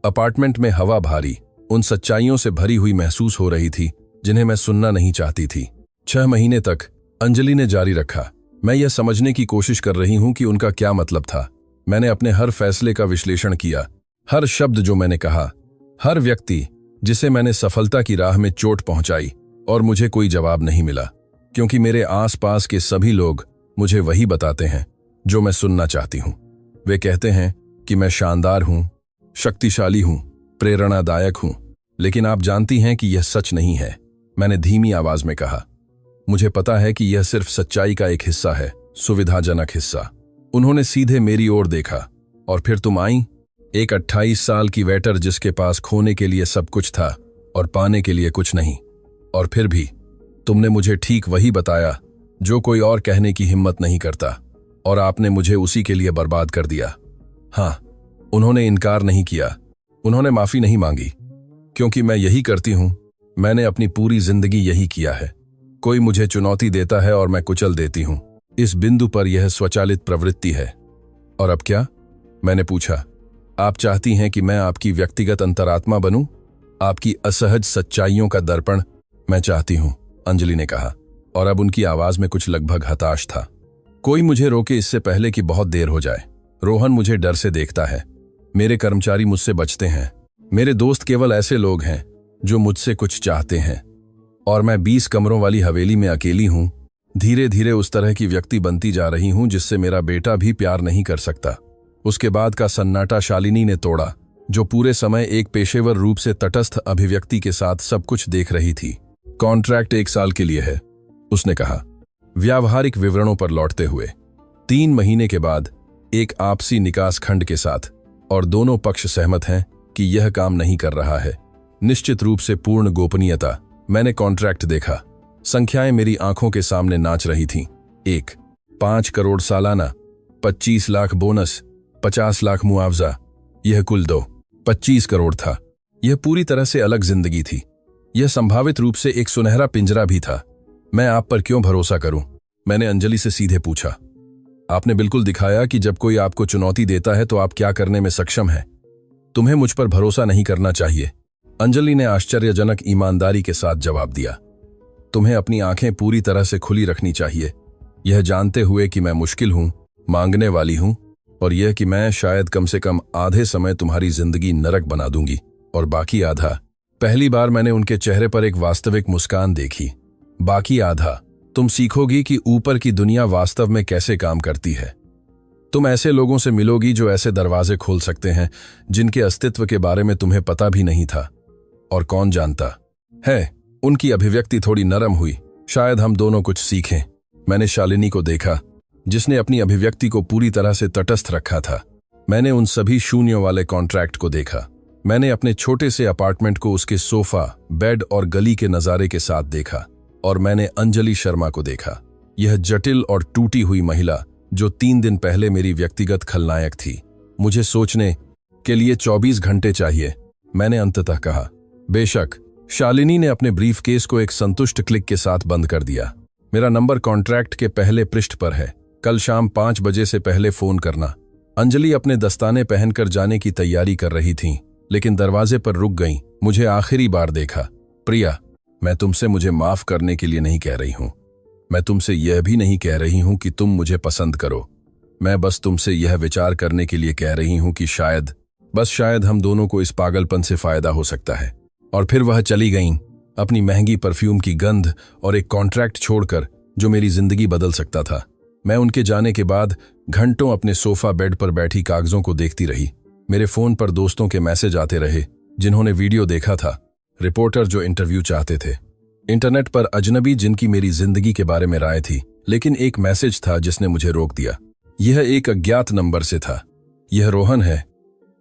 S1: अपार्टमेंट में हवा भारी, उन सच्चाइयों से भरी हुई महसूस हो रही थी जिन्हें मैं सुनना नहीं चाहती थी। 6 महीने तक अंजलि ने जारी रखा। मैं यह समझने की कोशिश कर रही हूं कि उनका क्या मतलब था। मैंने अपने हर फैसले का विश्लेषण किया, हर शब्द जो मैंने कहा, हर व्यक्ति जिसे मैंने सफलता की राह में चोट पहुंचाई, और मुझे कोई जवाब नहीं मिला, क्योंकि मेरे आसपास के सभी लोग मुझे वही बताते हैं जो मैं सुनना चाहती हूं। वे कहते हैं कि मैं शानदार हूं, शक्तिशाली हूं, प्रेरणादायक हूं, लेकिन आप जानती हैं कि यह सच नहीं है। मैंने धीमी आवाज में कहा, मुझे पता है कि यह सिर्फ सच्चाई का एक हिस्सा है, सुविधाजनक हिस्सा। उन्होंने सीधे मेरी ओर देखा। और फिर तुम आई, एक 28 साल की वेटर जिसके पास खोने के लिए सब कुछ था और पाने के लिए कुछ नहीं। और फिर भी तुमने मुझे ठीक वही बताया जो कोई और कहने की हिम्मत नहीं करता, और आपने मुझे उसी के लिए बर्बाद कर दिया। हाँ, उन्होंने इनकार नहीं किया, उन्होंने माफी नहीं मांगी, क्योंकि मैं यही करती हूं। मैंने अपनी पूरी जिंदगी यही किया है। कोई मुझे चुनौती देता है और मैं कुचल देती हूं। इस बिंदु पर यह स्वचालित प्रवृत्ति है। और अब क्या? मैंने पूछा। आप चाहती हैं कि मैं आपकी व्यक्तिगत अंतरात्मा बनूं? आपकी असहज सच्चाइयों का दर्पण? मैं चाहती हूं, अंजलि ने कहा, और अब उनकी आवाज में कुछ लगभग हताश था। कोई मुझे रोके इससे पहले कि बहुत देर हो जाए। रोहन मुझे डर से देखता है। मेरे कर्मचारी मुझसे बचते हैं। मेरे दोस्त केवल ऐसे लोग हैं जो मुझसे कुछ चाहते हैं, और मैं 20 कमरों वाली हवेली में अकेली हूं। धीरे धीरे उस तरह की व्यक्ति बनती जा रही हूं जिससे मेरा बेटा भी प्यार नहीं कर सकता। उसके बाद का सन्नाटा शालिनी ने तोड़ा, जो पूरे समय एक पेशेवर रूप से तटस्थ अभिव्यक्ति के साथ सब कुछ देख रही थी। कॉन्ट्रैक्ट 1 साल के लिए है, उसने कहा, व्यावहारिक विवरणों पर लौटते हुए। 3 महीने के बाद एक आपसी निकास खंड के साथ, और दोनों पक्ष सहमत हैं कि यह काम नहीं कर रहा है। निश्चित रूप से पूर्ण गोपनीयता। मैंने कॉन्ट्रैक्ट देखा। संख्याएं मेरी आंखों के सामने नाच रही थीं। 1, 5 करोड़ सालाना, 25 लाख बोनस, 50 लाख मुआवजा। यह कुल 2, 25 करोड़ था। यह पूरी तरह से अलग जिंदगी थी। यह संभावित रूप से एक सुनहरा पिंजरा भी था। मैं आप पर क्यों भरोसा करूं? मैंने अंजलि से सीधे पूछा। आपने बिल्कुल दिखाया कि जब कोई आपको चुनौती देता है तो आप क्या करने में सक्षम हैं। तुम्हें मुझ पर भरोसा नहीं करना चाहिए, अंजलि ने आश्चर्यजनक ईमानदारी के साथ जवाब दिया। तुम्हें अपनी आंखें पूरी तरह से खुली रखनी चाहिए, यह जानते हुए कि मैं मुश्किल हूं, मांगने वाली हूं, और यह कि मैं शायद कम से कम आधे समय तुम्हारी जिंदगी नरक बना दूंगी, और बाकी आधा। पहली बार मैंने उनके चेहरे पर एक वास्तविक मुस्कान देखी। बाकी आधा, तुम सीखोगी कि ऊपर की दुनिया वास्तव में कैसे काम करती है। तुम ऐसे लोगों से मिलोगी जो ऐसे दरवाजे खोल सकते हैं जिनके अस्तित्व के बारे में तुम्हें पता भी नहीं था। और कौन जानता है, उनकी अभिव्यक्ति थोड़ी नरम हुई। शायद हम दोनों कुछ सीखें। मैंने शालिनी को देखा, जिसने अपनी अभिव्यक्ति को पूरी तरह से तटस्थ रखा था। मैंने उन सभी शून्यों वाले कॉन्ट्रैक्ट को देखा। मैंने अपने छोटे से अपार्टमेंट को उसके सोफा, बेड और गली के नजारे के साथ देखा। और मैंने अंजलि शर्मा को देखा, यह जटिल और टूटी हुई महिला जो 3 दिन पहले मेरी व्यक्तिगत खलनायक थी। मुझे सोचने के लिए 24 घंटे चाहिए, मैंने अंततः कहा। बेशक, शालिनी ने अपने ब्रीफकेस को एक संतुष्ट क्लिक के साथ बंद कर दिया। मेरा नंबर कॉन्ट्रैक्ट के पहले पृष्ठ पर है। कल शाम 5 बजे से पहले फोन करना। अंजलि अपने दस्ताने पहनकर जाने की तैयारी कर रही थीं, लेकिन दरवाजे पर रुक गईं। मुझे आखिरी बार देखा। प्रिया, मैं तुमसे मुझे माफ करने के लिए नहीं कह रही हूं। मैं तुमसे यह भी नहीं कह रही हूं कि तुम मुझे पसंद करो। मैं बस तुमसे यह विचार करने के लिए कह रही हूं कि शायद, बस शायद हम दोनों को इस पागलपन से फायदा हो सकता है। और फिर वह चली गईं, अपनी महंगी परफ्यूम की गंध और एक कॉन्ट्रैक्ट छोड़कर जो मेरी जिंदगी बदल सकता था। मैं उनके जाने के बाद घंटों अपने सोफा बेड पर बैठी कागजों को देखती रही। मेरे फोन पर दोस्तों के मैसेज आते रहे जिन्होंने वीडियो देखा था, रिपोर्टर जो इंटरव्यू चाहते थे, इंटरनेट पर अजनबी जिनकी मेरी जिंदगी के बारे में राय थी। लेकिन एक मैसेज था जिसने मुझे रोक दिया। यह एक अज्ञात नंबर से था। यह रोहन है,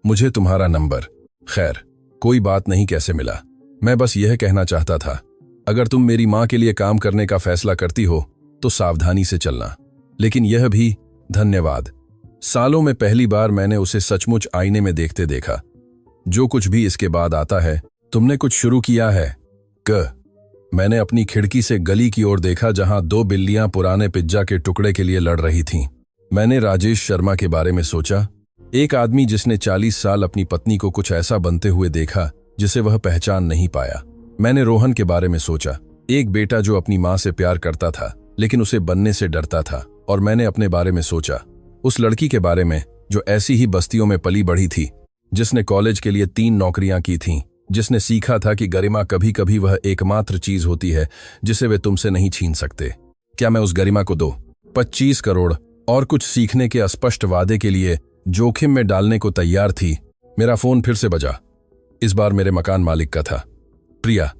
S1: मुझे तुम्हारा नंबर। खैर, कोई बात नहीं, कैसे मिला। मैं बस यह कहना चाहता था, अगर तुम मेरी मां के लिए काम करने का फैसला करती हो तो सावधानी से चलना। लेकिन यह भी धन्यवाद। सालों में पहली बार मैंने उसे सचमुच आईने में देखते देखा। जो कुछ भी इसके बाद आता है, तुमने कुछ शुरू किया है। मैंने अपनी खिड़की से गली की ओर देखा जहां 2 बिल्लियां पुराने पिज्जा के टुकड़े के लिए लड़ रही थीं। मैंने राजेश शर्मा के बारे में सोचा, एक आदमी जिसने 40 साल अपनी पत्नी को कुछ ऐसा बनते हुए देखा जिसे वह पहचान नहीं पाया। मैंने रोहन के बारे में सोचा, एक बेटा जो अपनी मां से प्यार करता था लेकिन उसे बनने से डरता था। और मैंने अपने बारे में सोचा, उस लड़की के बारे में जो ऐसी ही बस्तियों में पली बढ़ी थी, जिसने कॉलेज के लिए 3 नौकरियां की थीं, जिसने सीखा था कि गरिमा कभी कभी वह एकमात्र चीज होती है जिसे वे तुमसे नहीं छीन सकते। क्या मैं उस गरिमा को 25 करोड़ और कुछ सीखने के अस्पष्ट वादे के लिए जोखिम में डालने को तैयार थी? मेरा फोन फिर से बजा। इस बार मेरे मकान मालिक का था। प्रिया,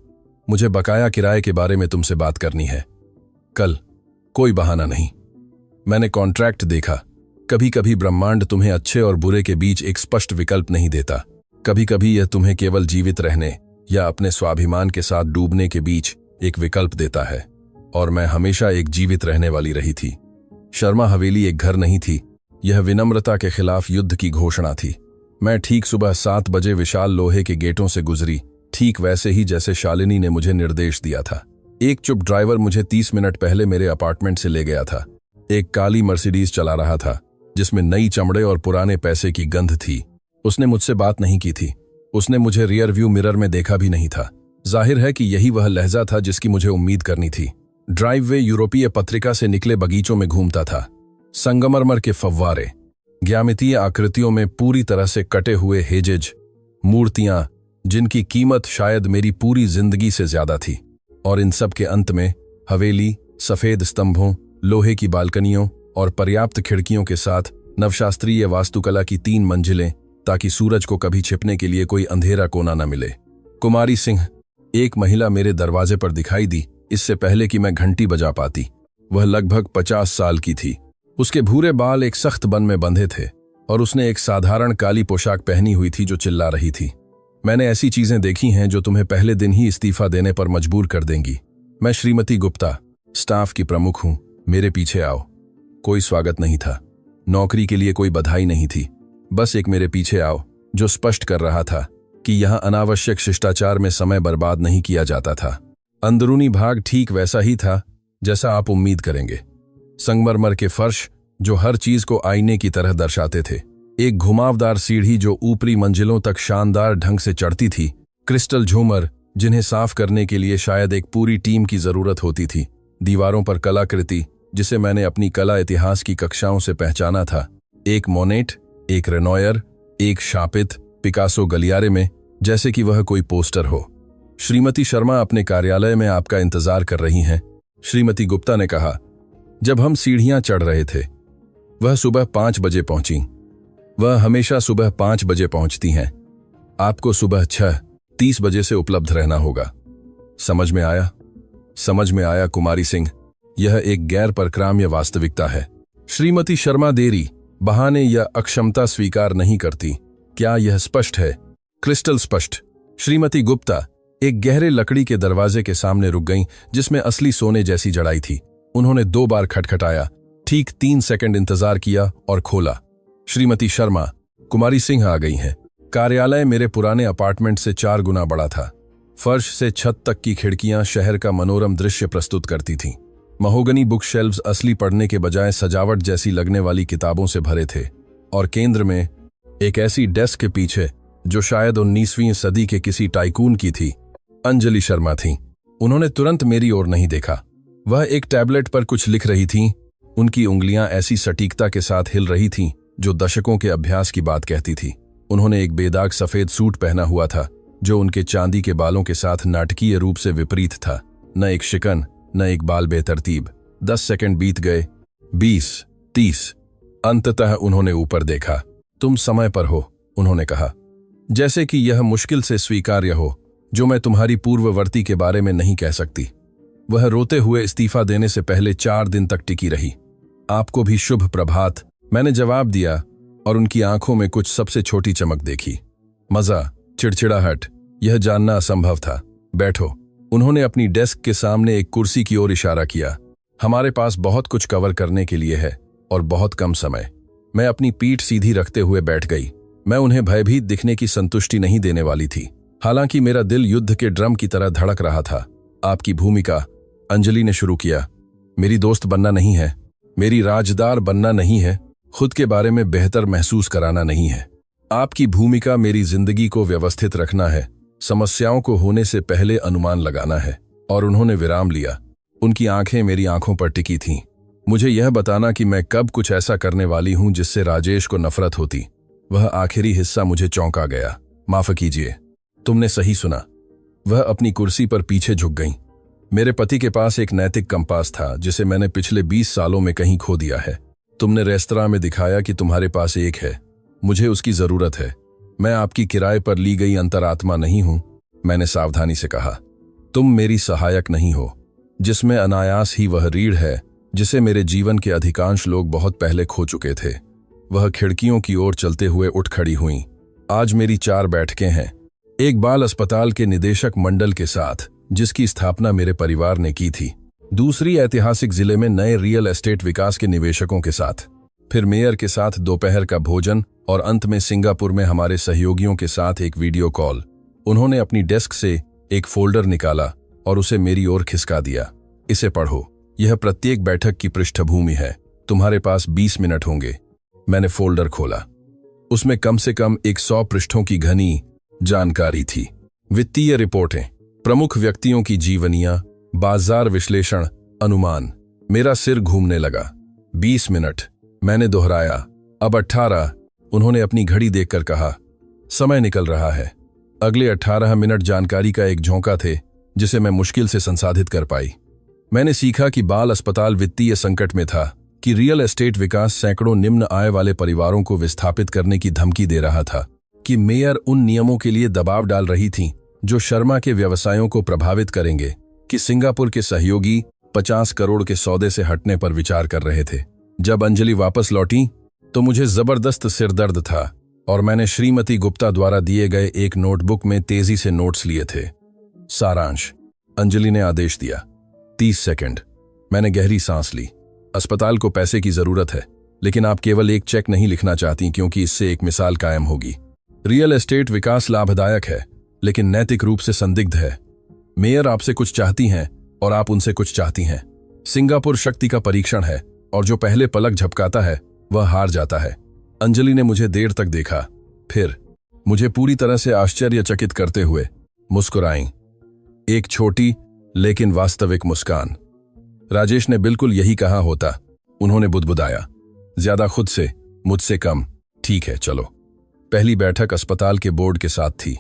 S1: मुझे बकाया किराए के बारे में तुमसे बात करनी है। कल, कोई बहाना नहीं। मैंने कॉन्ट्रैक्ट देखा। कभी कभी ब्रह्मांड तुम्हें अच्छे और बुरे के बीच एक स्पष्ट विकल्प नहीं देता। कभी कभी यह तुम्हें केवल जीवित रहने या अपने स्वाभिमान के साथ डूबने के बीच एक विकल्प देता है। और मैं हमेशा एक जीवित रहने वाली रही थी। शर्मा हवेली एक घर नहीं थी, यह विनम्रता के खिलाफ युद्ध की घोषणा थी। मैं ठीक सुबह 7 बजे विशाल लोहे के गेटों से गुजरी, ठीक वैसे ही जैसे शालिनी ने मुझे निर्देश दिया था। एक चुप ड्राइवर मुझे 30 मिनट पहले मेरे अपार्टमेंट से ले गया था। एक काली मर्सिडीज चला रहा था जिसमें नई चमड़े और पुराने पैसे की गंध थी। उसने मुझसे बात नहीं की थी, उसने मुझे रियर व्यू मिरर में देखा भी नहीं था। जाहिर है कि यही वह लहजा था जिसकी मुझे उम्मीद करनी थी। ड्राइववे यूरोपीय पत्रिका से निकले बगीचों में घूमता था। संगमरमर के फव्वारे, ज्यामितीय आकृतियों में पूरी तरह से कटे हुए हेजेज, मूर्तियां जिनकी कीमत शायद मेरी पूरी जिंदगी से ज्यादा थी, और इन सब के अंत में हवेली, सफेद स्तंभों, लोहे की बालकनियों और पर्याप्त खिड़कियों के साथ नवशास्त्रीय वास्तुकला की 3 मंजिलें, ताकि सूरज को कभी छिपने के लिए कोई अंधेरा कोना न मिले। कुमारी सिंह, एक महिला मेरे दरवाजे पर दिखाई दी इससे पहले कि मैं घंटी बजा पाती। वह लगभग 50 साल की थी। उसके भूरे बाल एक सख्त बन में बंधे थे और उसने एक साधारण काली पोशाक पहनी हुई थी जो चिल्ला रही थी। मैंने ऐसी चीजें देखी हैं जो तुम्हें पहले दिन ही इस्तीफा देने पर मजबूर कर देंगी। मैं श्रीमती गुप्ता, स्टाफ की प्रमुख हूं, मेरे पीछे आओ। कोई स्वागत नहीं था, नौकरी के लिए कोई बधाई नहीं थी, बस एक मेरे पीछे आओ जो स्पष्ट कर रहा था कि यहां अनावश्यक शिष्टाचार में समय बर्बाद नहीं किया जाता था। अंदरूनी भाग ठीक वैसा ही था जैसा आप उम्मीद करेंगे। संगमरमर के फर्श जो हर चीज को आईने की तरह दर्शाते थे, एक घुमावदार सीढ़ी जो ऊपरी मंजिलों तक शानदार ढंग से चढ़ती थी, क्रिस्टल झूमर जिन्हें साफ करने के लिए शायद एक पूरी टीम की जरूरत होती थी, दीवारों पर कलाकृति जिसे मैंने अपनी कला इतिहास की कक्षाओं से पहचाना था, एक मोनेट, एक रेनॉयर, एक शापित, पिकासो गलियारे में, जैसे कि वह कोई पोस्टर हो। श्रीमती शर्मा अपने कार्यालय में आपका इंतजार कर रही हैं, श्रीमती गुप्ता ने कहा जब हम सीढ़ियां चढ़ रहे थे। वह सुबह 5 बजे पहुंची। वह हमेशा सुबह 5 बजे पहुंचती हैं। आपको सुबह 6:30 बजे से उपलब्ध रहना होगा। समझ में आया? समझ में आया कुमारी सिंह, यह एक गैर परक्राम्य वास्तविकता है। श्रीमती शर्मा देरी, बहाने या अक्षमता स्वीकार नहीं करती। क्या यह स्पष्ट है? क्रिस्टल स्पष्ट। श्रीमती गुप्ता एक गहरे लकड़ी के दरवाजे के सामने रुक गईं जिसमें असली सोने जैसी जड़ाई थी। उन्होंने 2 बार खटखटाया, ठीक 3 सेकंड इंतजार किया और खोला। श्रीमती शर्मा, कुमारी सिंह आ गई हैं। कार्यालय मेरे पुराने अपार्टमेंट से 4 गुना बड़ा था। फर्श से छत तक की खिड़कियां शहर का मनोरम दृश्य प्रस्तुत करती थीं। महोगनी बुक शेल्व्स असली पढ़ने के बजाय सजावट जैसी लगने वाली किताबों से भरे थे, और केंद्र में एक ऐसी डेस्क के पीछे जो शायद 19वीं सदी के किसी टाइकून की थी, अंजलि शर्मा थीं। उन्होंने तुरंत मेरी ओर नहीं देखा। वह एक टैबलेट पर कुछ लिख रही थीं। उनकी उंगलियां ऐसी सटीकता के साथ हिल रही थीं जो दशकों के अभ्यास की बात कहती थी। उन्होंने एक बेदाग सफेद सूट पहना हुआ था जो उनके चांदी के बालों के साथ नाटकीय रूप से विपरीत था। न एक शिकन, न एक बाल बेतरतीब। 10 सेकंड बीत गए, 20, 30। अंततः उन्होंने ऊपर देखा। तुम समय पर हो, उन्होंने कहा, जैसे कि यह मुश्किल से स्वीकार्य हो, जो मैं तुम्हारी पूर्ववर्ती के बारे में नहीं कह सकती। वह रोते हुए इस्तीफा देने से पहले 4 दिन तक टिकी रही। आपको भी शुभ प्रभात, मैंने जवाब दिया, और उनकी आंखों में कुछ सबसे छोटी चमक देखी। मजा, चिड़चिड़ाहट, यह जानना असंभव था। बैठो। उन्होंने अपनी डेस्क के सामने एक कुर्सी की ओर इशारा किया। हमारे पास बहुत कुछ कवर करने के लिए है और बहुत कम समय। मैं अपनी पीठ सीधी रखते हुए बैठ गई। मैं उन्हें भयभीत दिखने की संतुष्टि नहीं देने वाली थी, हालांकि मेरा दिल युद्ध के ड्रम की तरह धड़क रहा था। आपकी भूमिका, अंजलि ने शुरू किया, मेरी दोस्त बनना नहीं है, मेरी राजदार बनना नहीं है, खुद के बारे में बेहतर महसूस कराना नहीं है। आपकी भूमिका मेरी जिंदगी को व्यवस्थित रखना है, समस्याओं को होने से पहले अनुमान लगाना है। और उन्होंने विराम लिया। उनकी आंखें मेरी आंखों पर टिकी थीं। मुझे यह बताना कि मैं कब कुछ ऐसा करने वाली हूं जिससे राजेश को नफरत होती। वह आखिरी हिस्सा मुझे चौंका गया। माफ कीजिए, तुमने सही सुना। वह अपनी कुर्सी पर पीछे झुक गईं। मेरे पति के पास एक नैतिक कंपास था जिसे मैंने पिछले 20 सालों में कहीं खो दिया है। तुमने रेस्तरां में दिखाया कि तुम्हारे पास एक है। मुझे उसकी जरूरत है। मैं आपकी किराए पर ली गई अंतरात्मा नहीं हूं, मैंने सावधानी से कहा। तुम मेरी सहायक नहीं हो, जिसमें अनायास ही वह रीढ़ है जिसे मेरे जीवन के अधिकांश लोग बहुत पहले खो चुके थे। वह खिड़कियों की ओर चलते हुए उठ खड़ी हुईं। आज मेरी 4 बैठकें हैं। एक बाल अस्पताल के निदेशक मंडल के साथ, जिसकी स्थापना मेरे परिवार ने की थी। दूसरी ऐतिहासिक जिले में नए रियल एस्टेट विकास के निवेशकों के साथ, फिर मेयर के साथ दोपहर का भोजन और अंत में सिंगापुर में हमारे सहयोगियों के साथ एक वीडियो कॉल। उन्होंने अपनी डेस्क से एक फोल्डर निकाला और उसे मेरी ओर खिसका दिया। इसे पढ़ो, यह प्रत्येक बैठक की पृष्ठभूमि है, तुम्हारे पास 20 मिनट होंगे। मैंने फोल्डर खोला। उसमें कम से कम 100 पृष्ठों की घनी जानकारी थी। वित्तीय रिपोर्टें, प्रमुख व्यक्तियों की जीवनियां, बाजार विश्लेषण, अनुमान। मेरा सिर घूमने लगा। 20 मिनट, मैंने दोहराया। अब 18। उन्होंने अपनी घड़ी देखकर कहा, समय निकल रहा है। अगले 18 मिनट जानकारी का एक झोंका थे जिसे मैं मुश्किल से संसाधित कर पाई। मैंने सीखा कि बाल अस्पताल वित्तीय संकट में था, कि रियल एस्टेट विकास सैकड़ों निम्न आय वाले परिवारों को विस्थापित करने की धमकी दे रहा था, कि मेयर उन नियमों के लिए दबाव डाल रही थी जो शर्मा के व्यवसायों को प्रभावित करेंगे, कि सिंगापुर के सहयोगी 50 करोड़ के सौदे से हटने पर विचार कर रहे थे। जब अंजलि वापस लौटी तो मुझे जबरदस्त सिरदर्द था और मैंने श्रीमती गुप्ता द्वारा दिए गए एक नोटबुक में तेजी से नोट्स लिए थे। सारांश, अंजलि ने आदेश दिया। 30 सेकंड। मैंने गहरी सांस ली। अस्पताल को पैसे की जरूरत है, लेकिन आप केवल एक चेक नहीं लिखना चाहती, क्योंकि इससे एक मिसाल कायम होगी। रियल एस्टेट विकास लाभदायक है, लेकिन नैतिक रूप से संदिग्ध है। मेयर आपसे कुछ चाहती हैं और आप उनसे कुछ चाहती हैं। सिंगापुर शक्ति का परीक्षण है और जो पहले पलक झपकाता है वह हार जाता है। अंजलि ने मुझे देर तक देखा, फिर मुझे पूरी तरह से आश्चर्यचकित करते हुए मुस्कुराईं। एक छोटी लेकिन वास्तविक मुस्कान। राजेश ने बिल्कुल यही कहा होता, उन्होंने बुदबुदाया। ज्यादा खुद से, मुझसे कम। ठीक है, चलो। पहली बैठक अस्पताल के बोर्ड के साथ थी।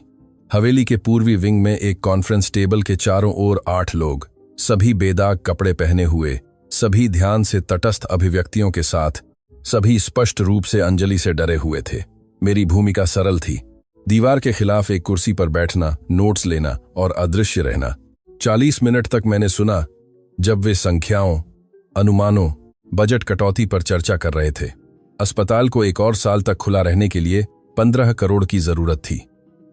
S1: हवेली के पूर्वी विंग में एक कॉन्फ्रेंस टेबल के चारों ओर 8 लोग, सभी बेदाग कपड़े पहने हुए, सभी ध्यान से तटस्थ अभिव्यक्तियों के साथ, सभी स्पष्ट रूप से अंजलि से डरे हुए थे। मेरी भूमिका सरल थी, दीवार के खिलाफ एक कुर्सी पर बैठना, नोट्स लेना और अदृश्य रहना। 40 मिनट तक मैंने सुना जब वे संख्याओं, अनुमानों, बजट कटौती पर चर्चा कर रहे थे। अस्पताल को एक और साल तक खुला रहने के लिए 15 करोड़ की जरूरत थी।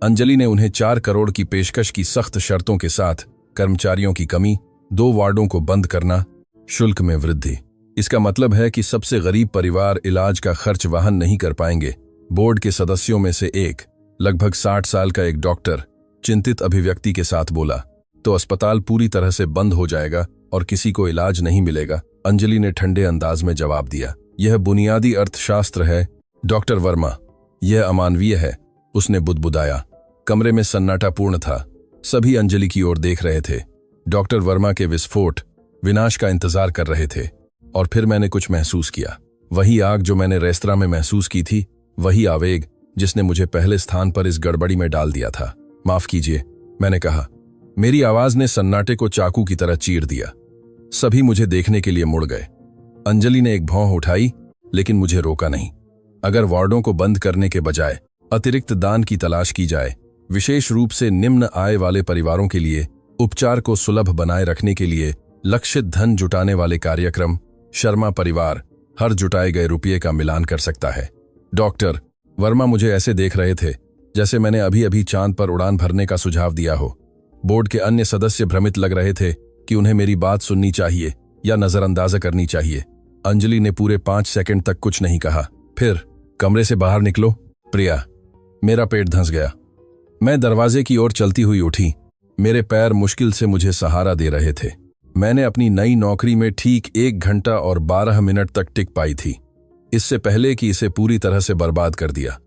S1: अंजलि ने उन्हें 4 करोड़ की पेशकश की सख्त शर्तों के साथ, कर्मचारियों की कमी, 2 वार्डों को बंद करना, शुल्क में वृद्धि। इसका मतलब है कि सबसे गरीब परिवार इलाज का खर्च वहन नहीं कर पाएंगे। बोर्ड के सदस्यों में से एक, लगभग 60 साल का एक डॉक्टर, चिंतित अभिव्यक्ति के साथ बोला, तो अस्पताल पूरी तरह से बंद हो जाएगा और किसी को इलाज नहीं मिलेगा। अंजलि ने ठंडे अंदाज में जवाब दिया, यह बुनियादी अर्थशास्त्र है डॉक्टर वर्मा, यह अमानवीय है। उसने बुदबुदाया। कमरे में सन्नाटा पूर्ण था। सभी अंजलि की ओर देख रहे थे, डॉक्टर वर्मा के विस्फोट, विनाश का इंतजार कर रहे थे। और फिर मैंने कुछ महसूस किया। वही आग जो मैंने रेस्तरां में महसूस की थी, वही आवेग जिसने मुझे पहले स्थान पर इस गड़बड़ी में डाल दिया था। माफ कीजिए, मैंने कहा। मेरी आवाज ने सन्नाटे को चाकू की तरह चीर दिया। सभी मुझे देखने के लिए मुड़ गए। अंजलि ने एक भौं उठाई, लेकिन मुझे रोका नहीं। अगर वार्डों को बंद करने के बजाय अतिरिक्त दान की तलाश की जाए, विशेष रूप से निम्न आय वाले परिवारों के लिए उपचार को सुलभ बनाए रखने के लिए लक्षित धन जुटाने वाले कार्यक्रम, शर्मा परिवार हर जुटाए गए रुपये का मिलान कर सकता है। डॉक्टर वर्मा मुझे ऐसे देख रहे थे जैसे मैंने अभी अभी चांद पर उड़ान भरने का सुझाव दिया हो। बोर्ड के अन्य सदस्य भ्रमित लग रहे थे कि उन्हें मेरी बात सुननी चाहिए या नजरअंदाज करनी चाहिए। अंजलि ने पूरे 5 सेकंड तक कुछ नहीं कहा। फिर, कमरे से बाहर निकलो प्रिया। मेरा पेट धंस गया। मैं दरवाजे की ओर चलती हुई उठी। मेरे पैर मुश्किल से मुझे सहारा दे रहे थे। मैंने अपनी नई नौकरी में ठीक 1 घंटा और 12 मिनट तक टिक पाई थी, इससे पहले कि इसे पूरी तरह से बर्बाद कर दिया।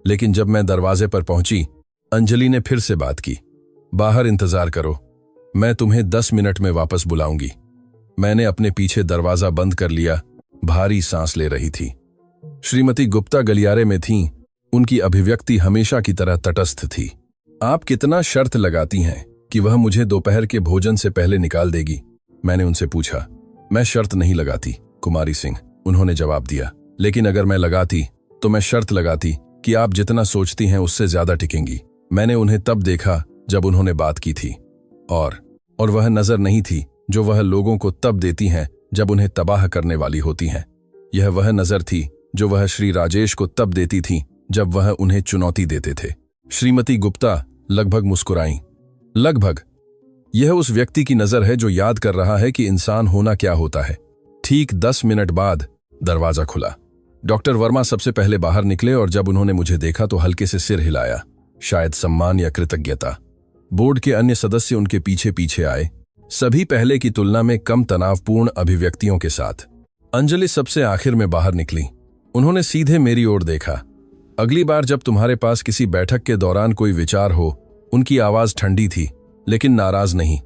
S1: लेकिन जब मैं दरवाजे पर पहुंची, अंजलि ने फिर से बात की, बाहर इंतजार करो, मैं तुम्हें 10 मिनट में वापस बुलाऊंगी। मैंने अपने पीछे दरवाजा बंद कर लिया, भारी सांस ले रही थी। श्रीमती गुप्ता गलियारे में थीं। उनकी अभिव्यक्ति हमेशा की तरह तटस्थ थी। आप कितना शर्त लगाती हैं कि वह मुझे दोपहर के भोजन से पहले निकाल देगी? मैंने उनसे पूछा। मैं शर्त नहीं लगाती कुमारी सिंह, उन्होंने जवाब दिया। लेकिन अगर मैं लगाती तो मैं शर्त लगाती कि आप जितना सोचती हैं उससे ज्यादा टिकेंगी। मैंने उन्हें तब देखा जब उन्होंने बात की थी, और वह नजर नहीं थी जो वह लोगों को तब देती हैं जब उन्हें तबाह करने वाली होती हैं। यह वह नजर थी जो वह श्री राजेश को तब देती थी जब वह उन्हें चुनौती देते थे। श्रीमती गुप्ता लगभग मुस्कुराईं। लगभग, यह उस व्यक्ति की नजर है जो याद कर रहा है कि इंसान होना क्या होता है। ठीक 10 मिनट बाद दरवाजा खुला। डॉक्टर वर्मा सबसे पहले बाहर निकले और जब उन्होंने मुझे देखा तो हल्के से सिर हिलाया, शायद सम्मान या कृतज्ञता। बोर्ड के अन्य सदस्य उनके पीछे पीछे आए, सभी पहले की तुलना में कम तनावपूर्ण अभिव्यक्तियों के साथ। अंजलि सबसे आखिर में बाहर निकली। उन्होंने सीधे मेरी ओर देखा। अगली बार जब तुम्हारे पास किसी बैठक के दौरान कोई विचार हो, उनकी आवाज ठंडी थी लेकिन नाराज नहीं,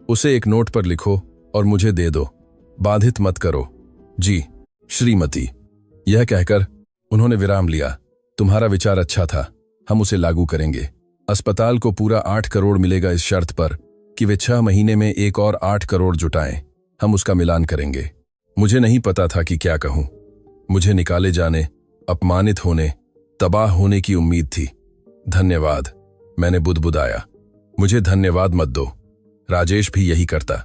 S1: उसे एक नोट पर लिखो और मुझे दे दो, बाधित मत करो। जी श्रीमती। यह कहकर उन्होंने विराम लिया। तुम्हारा विचार अच्छा था, हम उसे लागू करेंगे। अस्पताल को पूरा 8 करोड़ मिलेगा इस शर्त पर कि वे 6 महीने में एक और 8 करोड़ जुटाएं। हम उसका मिलान करेंगे। मुझे नहीं पता था कि क्या कहूं। मुझे निकाले जाने, अपमानित होने, तबाह होने की उम्मीद थी। धन्यवाद, मैंने बुदबुदाया। मुझे धन्यवाद मत दो, राजेश भी यही करता।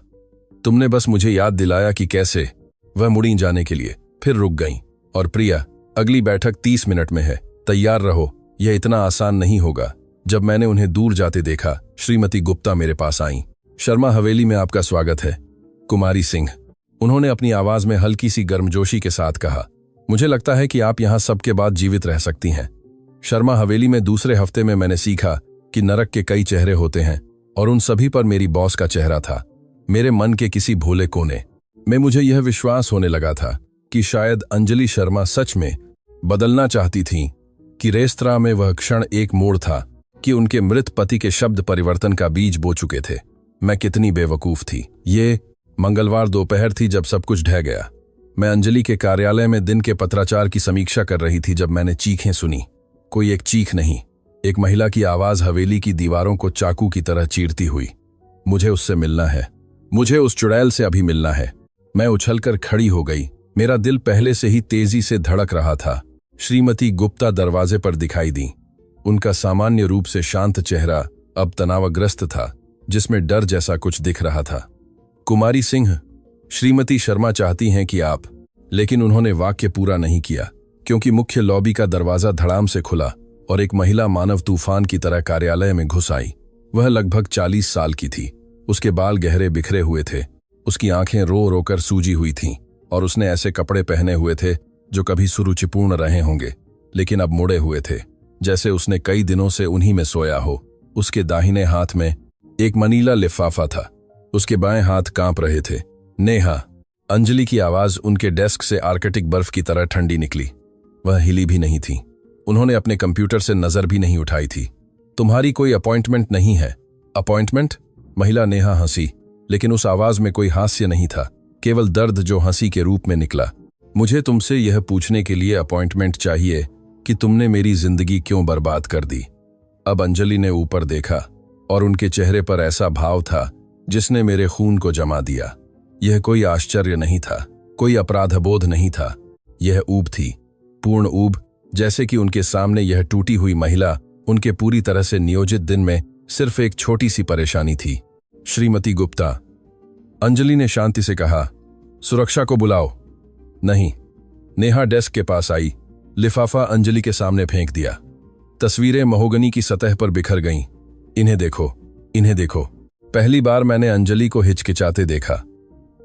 S1: तुमने बस मुझे याद दिलाया कि कैसे। वह मुड़ी जाने के लिए, फिर रुक गईं। और प्रिया, अगली बैठक 30 मिनट में है, तैयार रहो। यह इतना आसान नहीं होगा। जब मैंने उन्हें दूर जाते देखा, श्रीमती गुप्ता मेरे पास आईं। शर्मा हवेली में आपका स्वागत है, कुमारी सिंह। उन्होंने अपनी आवाज में हल्की सी गर्मजोशी के साथ कहा। मुझे लगता है कि आप यहां सबके बाद जीवित रह सकती हैं। शर्मा हवेली में दूसरे हफ्ते में मैंने सीखा कि नरक के कई चेहरे होते हैं और उन सभी पर मेरी बॉस का चेहरा था। मेरे मन के किसी भोले कोने में मुझे यह विश्वास होने लगा था कि शायद अंजलि शर्मा सच में बदलना चाहती थीं, कि रेस्तरां में वह क्षण एक मोड़ था, कि उनके मृत पति के शब्द परिवर्तन का बीज बो चुके थे। मैं कितनी बेवकूफ थी। ये मंगलवार दोपहर थी जब सब कुछ ढह गया। मैं अंजलि के कार्यालय में दिन के पत्राचार की समीक्षा कर रही थी जब मैंने चीखें सुनी। कोई एक चीख नहीं, एक महिला की आवाज हवेली की दीवारों को चाकू की तरह चीरती हुई। मुझे उससे मिलना है, मुझे उस चुड़ैल से अभी मिलना है। मैं उछलकर खड़ी हो गई। मेरा दिल पहले से ही तेजी से धड़क रहा था। श्रीमती गुप्ता दरवाजे पर दिखाई दी। उनका सामान्य रूप से शांत चेहरा अब तनावग्रस्त था, जिसमें डर जैसा कुछ दिख रहा था। कुमारी सिंह, श्रीमती शर्मा चाहती हैं कि आप। लेकिन उन्होंने वाक्य पूरा नहीं किया, क्योंकि मुख्य लॉबी का दरवाजा धड़ाम से खुला और एक महिला मानव तूफान की तरह कार्यालय में घुस आई। वह लगभग 40 साल की थी। उसके बाल गहरे बिखरे हुए थे, उसकी आंखें रो रो कर सूजी हुई थीं और उसने ऐसे कपड़े पहने हुए थे जो कभी सुरुचिपूर्ण रहे होंगे, लेकिन अब मुड़े हुए थे, जैसे उसने कई दिनों से उन्हीं में सोया हो। उसके दाहिने हाथ में एक मनीला लिफाफा था, उसके बाएं हाथ कांप रहे थे। नेहा, अंजलि की आवाज उनके डेस्क से आर्कटिक बर्फ की तरह ठंडी निकली। वह हिली भी नहीं थी। उन्होंने अपने कंप्यूटर से नजर भी नहीं उठाई थी। तुम्हारी कोई अपॉइंटमेंट नहीं है? अपॉइंटमेंट? महिला नेहा हंसी, लेकिन उस आवाज में कोई हास्य नहीं था, केवल दर्द जो हंसी के रूप में निकला। मुझे तुमसे यह पूछने के लिए अपॉइंटमेंट चाहिए कि तुमने मेरी जिंदगी क्यों बर्बाद कर दी। अब अंजलि ने ऊपर देखा और उनके चेहरे पर ऐसा भाव था जिसने मेरे खून को जमा दिया। यह कोई आश्चर्य नहीं था, कोई अपराधबोध नहीं था। यह ऊब थी, पूर्ण ऊब, जैसे कि उनके सामने यह टूटी हुई महिला उनके पूरी तरह से नियोजित दिन में सिर्फ एक छोटी सी परेशानी थी। श्रीमती गुप्ता, अंजलि ने शांति से कहा, सुरक्षा को बुलाओ। नहीं। नेहा डेस्क के पास आई, लिफाफा अंजलि के सामने फेंक दिया। तस्वीरें महोगनी की सतह पर बिखर गईं। इन्हें देखो, इन्हें देखो। पहली बार मैंने अंजलि को हिचकिचाते देखा।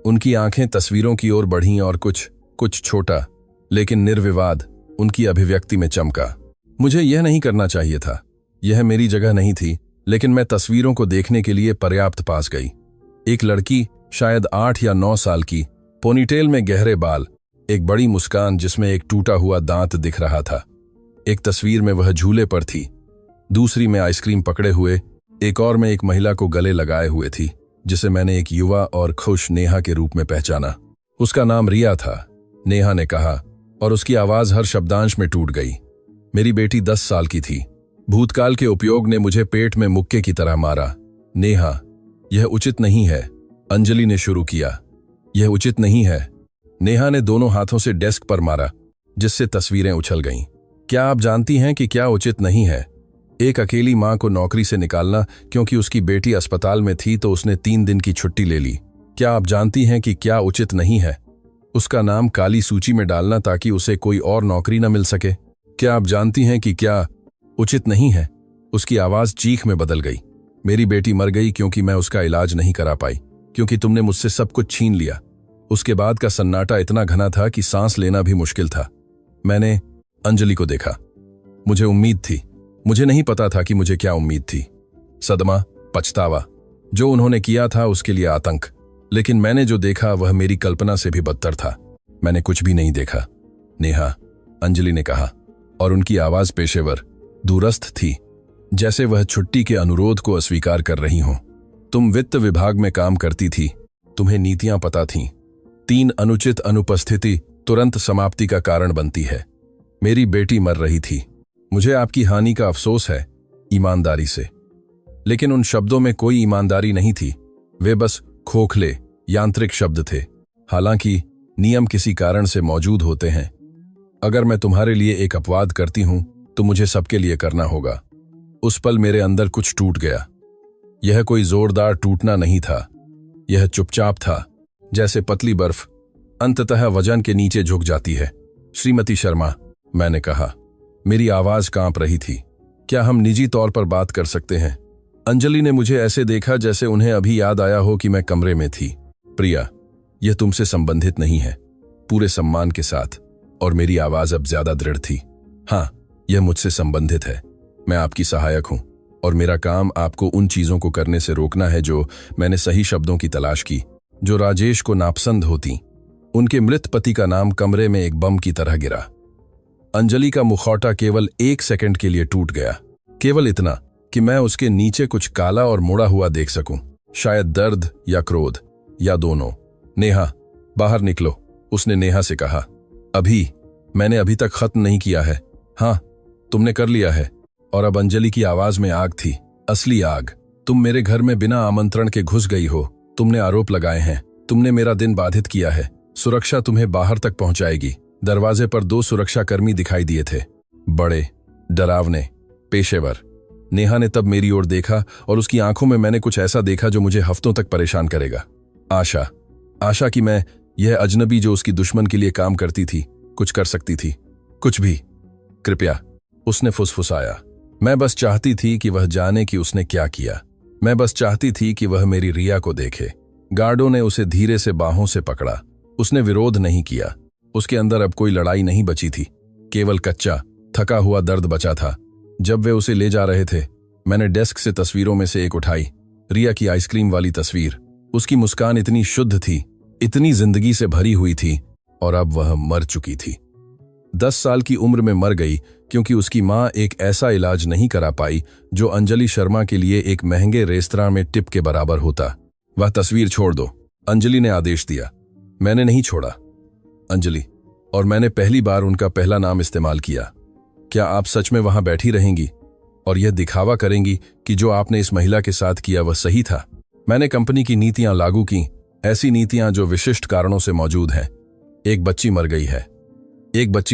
S1: उनकी आंखें तस्वीरों की ओर बढ़ीं और कुछ छोटा लेकिन निर्विवाद उनकी अभिव्यक्ति में चमका। मुझे यह नहीं करना चाहिए था, यह मेरी जगह नहीं थी, लेकिन मैं तस्वीरों को देखने के लिए पर्याप्त पास गई। एक लड़की, शायद 8 या 9 साल की, पोनीटेल में गहरे बाल, एक बड़ी मुस्कान जिसमें एक टूटा हुआ दांत दिख रहा था। एक तस्वीर में वह झूले पर थी, दूसरी में आइसक्रीम पकड़े हुए, एक और में एक महिला को गले लगाए हुए थी, जिसे मैंने एक युवा और खुश नेहा के रूप में पहचाना। उसका नाम रिया था, नेहा ने कहा, और उसकी आवाज हर शब्दांश में टूट गई। मेरी बेटी 10 साल की थी। भूतकाल के उपयोग ने मुझे पेट में मुक्के की तरह मारा। नेहा, यह उचित नहीं है, अंजलि ने शुरू किया। यह उचित नहीं है। नेहा ने दोनों हाथों से डेस्क पर मारा, जिससे तस्वीरें उछल गईं। क्या आप जानती हैं कि क्या उचित नहीं है? एक अकेली मां को नौकरी से निकालना क्योंकि उसकी बेटी अस्पताल में थी तो उसने 3 दिन की छुट्टी ले ली। क्या आप जानती हैं कि क्या उचित नहीं है? उसका नाम काली सूची में डालना ताकि उसे कोई और नौकरी न मिल सके। क्या आप जानती हैं कि क्या उचित नहीं है? उसकी आवाज चीख में बदल गई। मेरी बेटी मर गई क्योंकि मैं उसका इलाज नहीं करा पाई, क्योंकि तुमने मुझसे सब कुछ छीन लिया। उसके बाद का सन्नाटा इतना घना था कि सांस लेना भी मुश्किल था। मैंने अंजलि को देखा। मुझे उम्मीद थी, मुझे नहीं पता था कि मुझे क्या उम्मीद थी। सदमा, पछतावा, जो उन्होंने किया था उसके लिए आतंक। लेकिन मैंने जो देखा वह मेरी कल्पना से भी बदतर था। मैंने कुछ भी नहीं देखा, नेहा, अंजलि ने कहा, और उनकी आवाज पेशेवर, दूरस्थ थी, जैसे वह छुट्टी के अनुरोध को अस्वीकार कर रही हों। तुम वित्त विभाग में काम करती थी, तुम्हें नीतियां पता थीं। 3 अनुचित अनुपस्थिति तुरंत समाप्ति का कारण बनती है। मेरी बेटी मर रही थी, मुझे आपकी हानि का अफसोस है, ईमानदारी से। लेकिन उन शब्दों में कोई ईमानदारी नहीं थी, वे बस खोखले, यांत्रिक शब्द थे। हालांकि नियम किसी कारण से मौजूद होते हैं। अगर मैं तुम्हारे लिए एक अपवाद करती हूं तो मुझे सबके लिए करना होगा। उस पल मेरे अंदर कुछ टूट गया। यह कोई जोरदार टूटना नहीं था, यह चुपचाप था, जैसे पतली बर्फ अंततः वजन के नीचे झुक जाती है। श्रीमती शर्मा, मैंने कहा, मेरी आवाज कांप रही थी, क्या हम निजी तौर पर बात कर सकते हैं? अंजलि ने मुझे ऐसे देखा जैसे उन्हें अभी याद आया हो कि मैं कमरे में थी। प्रिया, यह तुमसे संबंधित नहीं है, पूरे सम्मान के साथ। और मेरी आवाज अब ज्यादा दृढ़ थी। हाँ, यह मुझसे संबंधित है। मैं आपकी सहायक हूं और मेरा काम आपको उन चीजों को करने से रोकना है जो मैंने सही शब्दों की तलाश की, जो राजेश को नापसंद होती। उनके मृत पति का नाम कमरे में एक बम की तरह गिरा। अंजलि का मुखौटा केवल 1 सेकंड के लिए टूट गया, केवल इतना कि मैं उसके नीचे कुछ काला और मुड़ा हुआ देख सकूं, शायद दर्द या क्रोध या दोनों। नेहा, बाहर निकलो, उसने नेहा से कहा। मैंने अभी तक खत्म नहीं किया है। हाँ, तुमने कर लिया है। और अब अंजलि की आवाज में आग थी, असली आग। तुम मेरे घर में बिना आमंत्रण के घुस गई हो, तुमने आरोप लगाए हैं, तुमने मेरा दिन बाधित किया है। सुरक्षा तुम्हें बाहर तक पहुंचाएगी। दरवाजे पर 2 सुरक्षाकर्मी दिखाई दिए थे, बड़े, डरावने, पेशेवर। नेहा ने तब मेरी ओर देखा और उसकी आंखों में मैंने कुछ ऐसा देखा जो मुझे हफ्तों तक परेशान करेगा। आशा कि मैं, यह अजनबी जो उसकी दुश्मन के लिए काम करती थी, कुछ कर सकती थी। कुछ भी। कृपया, उसने फुसफुसाया। मैं बस चाहती थी कि वह जाने कि उसने क्या किया। मैं बस चाहती थी कि वह मेरी रिया को देखे। गार्डों ने उसे धीरे से बाहों से पकड़ा। उसने विरोध नहीं किया। उसके अंदर अब कोई लड़ाई नहीं बची थी, केवल कच्चा, थका हुआ दर्द बचा था। जब वे उसे ले जा रहे थे, मैंने डेस्क से तस्वीरों में से एक उठाई, रिया की आइसक्रीम वाली तस्वीर। उसकी मुस्कान इतनी शुद्ध थी, इतनी जिंदगी से भरी हुई थी, और अब वह मर चुकी थी। 10 साल की उम्र में मर गई क्योंकि उसकी मां एक ऐसा इलाज नहीं करा पाई जो अंजलि शर्मा के लिए एक महंगे रेस्तरां में टिप के बराबर होता। वह तस्वीर छोड़ दो, अंजलि ने आदेश दिया। मैंने नहीं छोड़ा, अंजलि, और मैंने पहली बार उनका पहला नाम इस्तेमाल किया। क्या आप सच में वहां बैठी रहेंगी और यह दिखावा करेंगी कि जो आपने इस महिला के साथ किया वह सही था? मैंने कंपनी की नीतियां लागू की, ऐसी नीतियां जो विशिष्ट कारणों से मौजूद हैं। एक बच्ची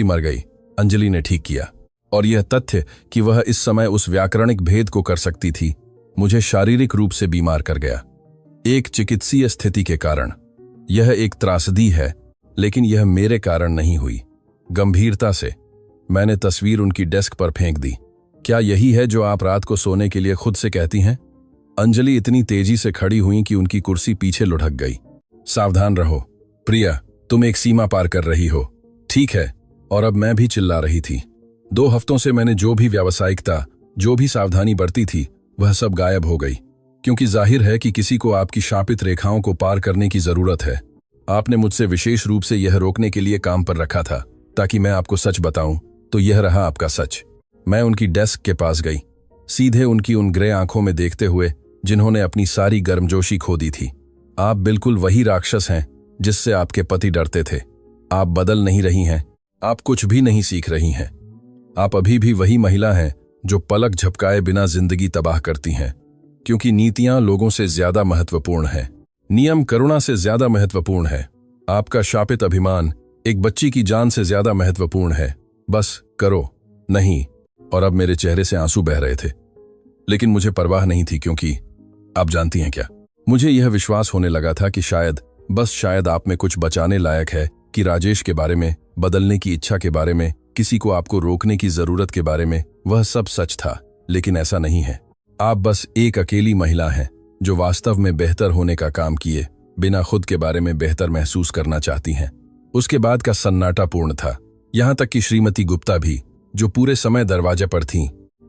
S1: मर गई, अंजलि ने ठीक किया। और यह तथ्य कि वह इस समय उस व्याकरणिक भेद को कर सकती थी, मुझे शारीरिक रूप से बीमार कर गया। एक चिकित्सीय स्थिति के कारण। यह एक त्रासदी है, लेकिन यह मेरे कारण नहीं हुई। गंभीरता से मैंने तस्वीर उनकी डेस्क पर फेंक दी। क्या यही है जो आप रात को सोने के लिए खुद से कहती हैं? अंजलि इतनी तेजी से खड़ी हुई कि उनकी कुर्सी पीछे लुढ़क गई। सावधान रहो प्रिया, तुम एक सीमा पार कर रही हो। ठीक है। और अब मैं भी चिल्ला रही थी। 2 हफ्तों से मैंने जो भी व्यावसायिकता, जो भी सावधानी बरती थी, वह सब गायब हो गई। क्योंकि जाहिर है कि किसी को आपकी शापित रेखाओं को पार करने की जरूरत है। आपने मुझसे विशेष रूप से यह रोकने के लिए काम पर रखा था ताकि मैं आपको सच बताऊं, तो यह रहा आपका सच। मैं उनकी डेस्क के पास गई, सीधे उनकी उन ग्रे आंखों में देखते हुए जिन्होंने अपनी सारी गर्मजोशी खो दी थी। आप बिल्कुल वही राक्षस हैं जिससे आपके पति डरते थे। आप बदल नहीं रही हैं, आप कुछ भी नहीं सीख रही हैं। आप अभी भी वही महिला हैं जो पलक झपकाए बिना जिंदगी तबाह करती हैं। क्योंकि नीतियां लोगों से ज्यादा महत्वपूर्ण हैं, नियम करुणा से ज्यादा महत्वपूर्ण है। आपका शापित अभिमान एक बच्ची की जान से ज्यादा महत्वपूर्ण है। बस करो। नहीं। और अब मेरे चेहरे से आंसू बह रहे थे, लेकिन मुझे परवाह नहीं थी, क्योंकि आप जानती हैं क्या, मुझे यह विश्वास होने लगा था कि शायद, बस शायद आप में कुछ बचाने लायक है कि राजेश के बारे में, बदलने की इच्छा के बारे में, किसी को आपको रोकने की जरूरत के बारे में, वह सब सच था। लेकिन ऐसा नहीं है। आप बस एक अकेली महिला हैं जो वास्तव में बेहतर होने का काम किए बिना खुद के बारे में बेहतर महसूस करना चाहती हैं। उसके बाद का सन्नाटा पूर्ण था, यहां तक कि श्रीमती गुप्ता भी, जो पूरे समय दरवाजे पर थीं।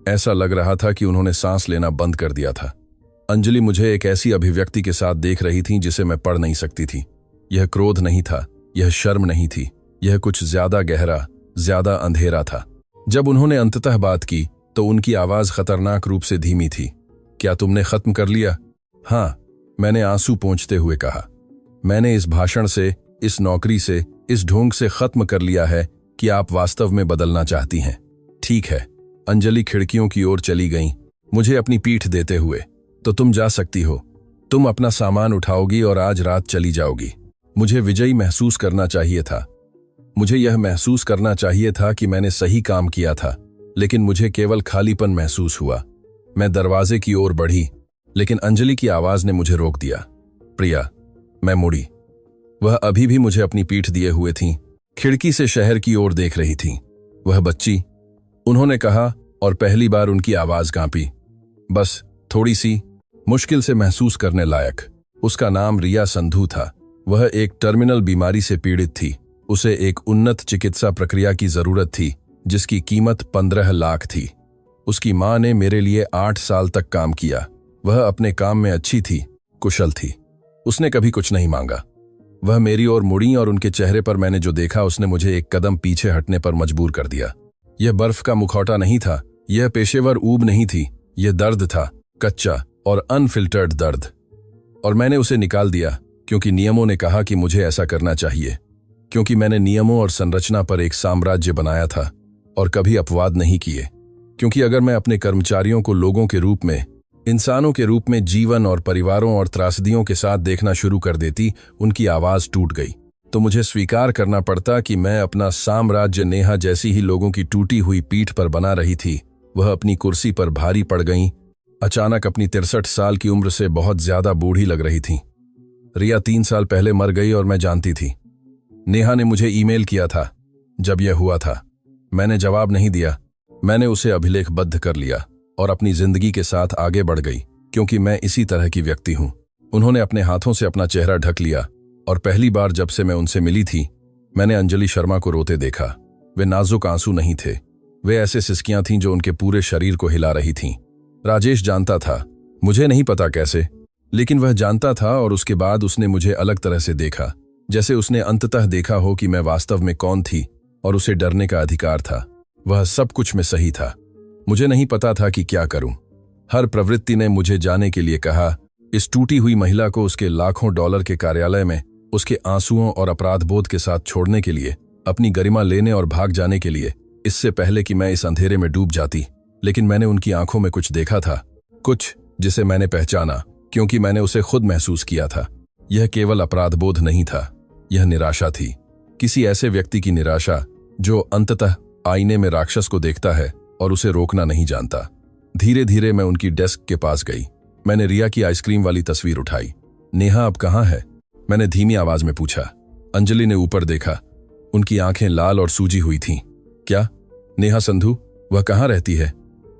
S1: ऐसा लग रहा था कि उन्होंने सांस लेना बंद कर दिया था। अंजलि मुझे एक ऐसी अभिव्यक्ति के साथ देख रही थी जिसे मैं पढ़ नहीं सकती थी। यह क्रोध नहीं था, यह शर्म नहीं थी, यह कुछ ज्यादा गहरा, ज्यादा अंधेरा था। जब उन्होंने अंततः बात की तो उनकी आवाज खतरनाक रूप से धीमी थी। क्या तुमने खत्म कर लिया? हाँ, मैंने आंसू पोंछते हुए कहा। मैंने इस भाषण से, इस नौकरी से, इस ढोंग से खत्म कर लिया है कि आप वास्तव में बदलना चाहती हैं। ठीक है, अंजलि खिड़कियों की ओर चली गईं, मुझे अपनी पीठ देते हुए। तो तुम जा सकती हो। तुम अपना सामान उठाओगी और आज रात चली जाओगी। मुझे विजयी महसूस करना चाहिए था। मुझे यह महसूस करना चाहिए था कि मैंने सही काम किया था, लेकिन मुझे केवल खालीपन महसूस हुआ। मैं दरवाजे की ओर बढ़ी, लेकिन अंजलि की आवाज ने मुझे रोक दिया। प्रिया। मैं मुड़ी। वह अभी भी मुझे अपनी पीठ दिए हुए थीं, खिड़की से शहर की ओर देख रही थीं। वह बच्ची, उन्होंने कहा, और पहली बार उनकी आवाज कांपी। बस थोड़ी सी, मुश्किल से महसूस करने लायक। उसका नाम रिया संधू था। वह एक टर्मिनल बीमारी से पीड़ित थी। उसे एक उन्नत चिकित्सा प्रक्रिया की जरूरत थी जिसकी कीमत 15 लाख थी। उसकी मां ने मेरे लिए 8 साल तक काम किया। वह अपने काम में अच्छी थी, कुशल थी। उसने कभी कुछ नहीं मांगा। वह मेरी ओर मुड़ी और उनके चेहरे पर मैंने जो देखा उसने मुझे एक कदम पीछे हटने पर मजबूर कर दिया। यह बर्फ का मुखौटा नहीं था, यह पेशेवर ऊब नहीं थी, यह दर्द था, कच्चा और अनफिल्टर्ड दर्द। और मैंने उसे निकाल दिया क्योंकि नियमों ने कहा कि मुझे ऐसा करना चाहिए, क्योंकि मैंने नियमों और संरचना पर एक साम्राज्य बनाया था और कभी अपवाद नहीं किए। क्योंकि अगर मैं अपने कर्मचारियों को लोगों के रूप में, इंसानों के रूप में जीवन और परिवारों और त्रासदियों के साथ देखना शुरू कर देती, उनकी आवाज टूट गई, तो मुझे स्वीकार करना पड़ता कि मैं अपना साम्राज्य नेहा जैसी ही लोगों की टूटी हुई पीठ पर बना रही थी। वह अपनी कुर्सी पर भारी पड़ गईं, अचानक अपनी 63 साल की उम्र से बहुत ज्यादा बूढ़ी लग रही थीं। रिया 3 साल पहले मर गई और मैं जानती थी। नेहा ने मुझे ईमेल किया था जब यह हुआ था। मैंने जवाब नहीं दिया। मैंने उसे अभिलेखबद्ध कर लिया और अपनी जिंदगी के साथ आगे बढ़ गई, क्योंकि मैं इसी तरह की व्यक्ति हूं। उन्होंने अपने हाथों से अपना चेहरा ढक लिया और पहली बार जब से मैं उनसे मिली थी, मैंने अंजलि शर्मा को रोते देखा। वे नाजुक आंसू नहीं थे, वे ऐसे सिसकियां थीं जो उनके पूरे शरीर को हिला रही थीं। राजेश जानता था, मुझे नहीं पता कैसे, लेकिन वह जानता था और उसके बाद उसने मुझे अलग तरह से देखा, जैसे उसने अंततः देखा हो कि मैं वास्तव में कौन थी और उसे डरने का अधिकार था। वह सब कुछ में सही था। मुझे नहीं पता था कि क्या करूं। हर प्रवृत्ति ने मुझे जाने के लिए कहा। इस टूटी हुई महिला को उसके लाखों डॉलर के कार्यालय में उसके आंसुओं और अपराधबोध के साथ छोड़ने के लिए, अपनी गरिमा लेने और भाग जाने के लिए, इससे पहले कि मैं इस अंधेरे में डूब जाती। लेकिन मैंने उनकी आंखों में कुछ देखा था, कुछ जिसे मैंने पहचाना, क्योंकि मैंने उसे खुद महसूस किया था। यह केवल अपराधबोध नहीं था, यह निराशा थी। किसी ऐसे व्यक्ति की निराशा जो अंततः आईने में राक्षस को देखता है और उसे रोकना नहीं जानता। धीरे धीरे मैं उनकी डेस्क के पास गई। मैंने रिया की आइसक्रीम वाली तस्वीर उठाई। नेहा अब कहाँ है? मैंने धीमी आवाज में पूछा। अंजलि ने ऊपर देखा। उनकी आंखें लाल और सूजी हुई थीं। क्या? नेहा संधू? वह कहाँ रहती है?